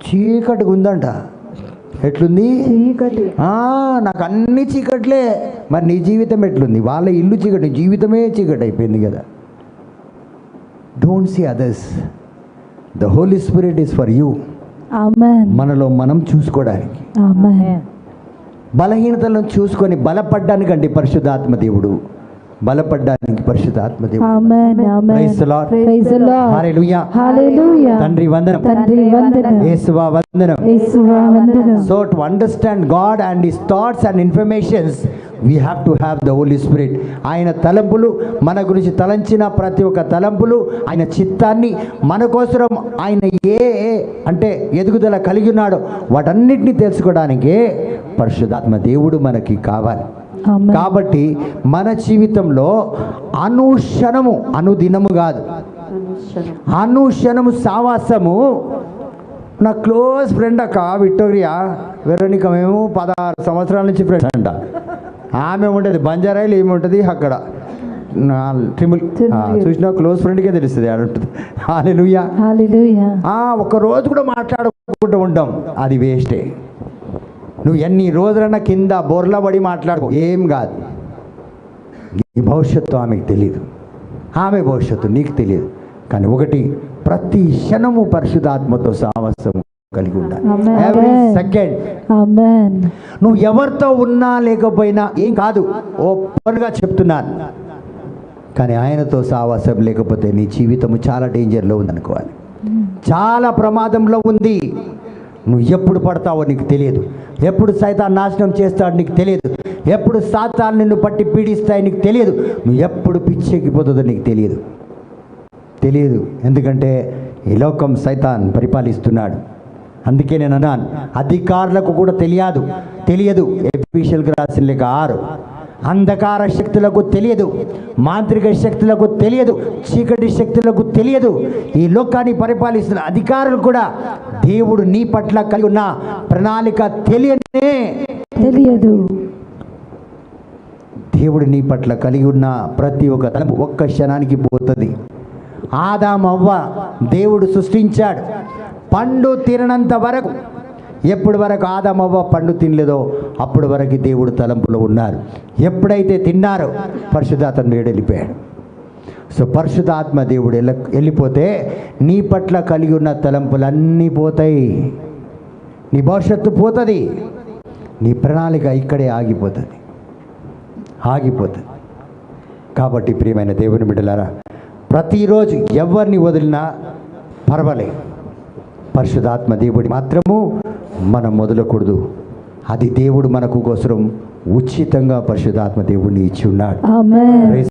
చీకటిగా ఉందంట. ఎట్లుంది? చీకటి. నాకు అన్ని చీకట్లే. మరి నీ జీవితం ఎట్లుంది? వాళ్ళ ఇల్లు చీకటి, జీవితమే చీకటి అయిపోయింది కదా. Don't see others. The Holi spirit is for you. ఆమేన్. మనలో మనం చూసుకోవడానికి, ఆమేన్. బలహీనతలను చూసుకొని బలపడ్డానికంటే పరిశుద్ధాత్మ దేవుడు, బలపడ్డానికి పరిశుద్ధాత్మ దేవుడు. ఆమేన్. ఆమేన్. Praise the lord. Praise the lord. హల్లెలూయా. హల్లెలూయా. తండ్రి వందనం, తండ్రి వందనం, యేసువా వందనం. యేసువా వందనం. So to understand God and his thoughts and informations, we have to have the Holy Spirit. ఆయన తలంపులు, మన గురించి తలంచిన ప్రతి ఒక్క తలంపులు, ఆయన చిత్తాన్ని మన కోసం ఆయన అంటే ఎదుగుదల కలిగి ఉన్నాడో వాటన్నిటిని తెలుసుకోవడానికే పరిశుద్ధాత్మ దేవుడు మనకి కావాలి. కాబట్టి మన జీవితంలో అనుక్షణము, అనుదినము కాదు, అనుక్షణము సావాసము నా క్లోజ్ ఫ్రెండ్ అక్క విక్టోరియా వెరోనిక, మేము 16 సంవత్సరాల నుంచి ఫ్రెండ్స్ అంట. ఆమె ఉంటుంది బంజారాయిలు, ఏమి ఉంటుంది అక్కడ ట్రిముల్. చూసినా క్లోజ్ ఫ్రెండ్కే తెలుస్తుంది ఆడుంటుంది. హల్లెలూయా. హల్లెలూయా. ఒక రోజు కూడా మాట్లాడుకుంటూ ఉంటాం, అది వేస్టే. నువ్వు ఎన్ని రోజులన్నా కింద బోర్లా పడి మాట్లాడుకో, ఏం కాదు. నీ భవిష్యత్తు ఆమెకు తెలియదు, ఆమె భవిష్యత్తు నీకు తెలియదు. కానీ ఒకటి, ప్రతి క్షణము పరిశుద్ధాత్మతో సావాసం కలిగి ఉండాలి. Amen. Every second. ఆమేన్. నువ్వు ఎవరితో ఉన్నా లేకపోయినా ఏం కాదు, ఓపెన్గా చెప్తున్నాను. కానీ ఆయనతో సావాసం లేకపోతే నీ జీవితము చాలా డేంజర్లో ఉందనుకోవాలి, చాలా ప్రమాదంలో ఉంది. నువ్వు ఎప్పుడు పడతావో నీకు తెలియదు, ఎప్పుడు సైతాన్ నాశనం చేస్తాడో నీకు తెలియదు, ఎప్పుడు సాతాను నిన్ను పట్టి పీడిస్తాయో నీకు తెలియదు, నువ్వు ఎప్పుడు పిచ్చెక్కిపోతుందో నీకు తెలియదు. ఎందుకంటే ఈ లోకం సైతాన్ పరిపాలిస్తున్నాడు. అందుకే నేను అన్నాను, అధికారులకు కూడా తెలియదు. ఎఫెసీయులకు రాసిన లేఖ 6, అంధకార శక్తులకు తెలియదు, మాంత్రిక శక్తులకు తెలియదు, చీకటి శక్తులకు తెలియదు. ఈ లోకాన్ని పరిపాలిస్తున్న అధికారులు కూడా దేవుడు నీ పట్ల కలిగి ఉన్న ప్రణాళిక తెలియదు. దేవుడు నీ పట్ల కలిగి ఉన్న ప్రతి ఒక్క తలంపు ఒక్క క్షణానికి పోతుంది. ఆదాము అవ్వ దేవుడు సృష్టించాడు పండు తిననంత వరకు. ఎప్పటి వరకు ఆదాము అవ్వ పండు తినలేదో అప్పటి వరకు దేవుడు తలంపులో ఉన్నారు. ఎప్పుడైతే తిన్నారో పరిశుద్ధాత్మ వెళ్ళిపోయాడు. సో పరిశుద్ధాత్మ దేవుడు వెళ్ళిపోతే నీ పట్ల కలిగి ఉన్న తలంపులన్నీ పోతాయి, నీ భవిష్యత్తు పోతుంది, నీ ప్రణాళిక ఇక్కడే ఆగిపోతుంది. కాబట్టి ప్రియమైన దేవుని బిడ్డలారా, ప్రతిరోజు ఎవరిని వదిలినా పర్వాలేదు, పరిశుద్ధాత్మ దేవుడి మాత్రము మనం వదలకూడదు. అది దేవుడు మనకు కోసం ఉచితంగా పరిశుద్ధాత్మ దేవుడిని ఇచ్చి ఉన్నాడు. ఆమేన్.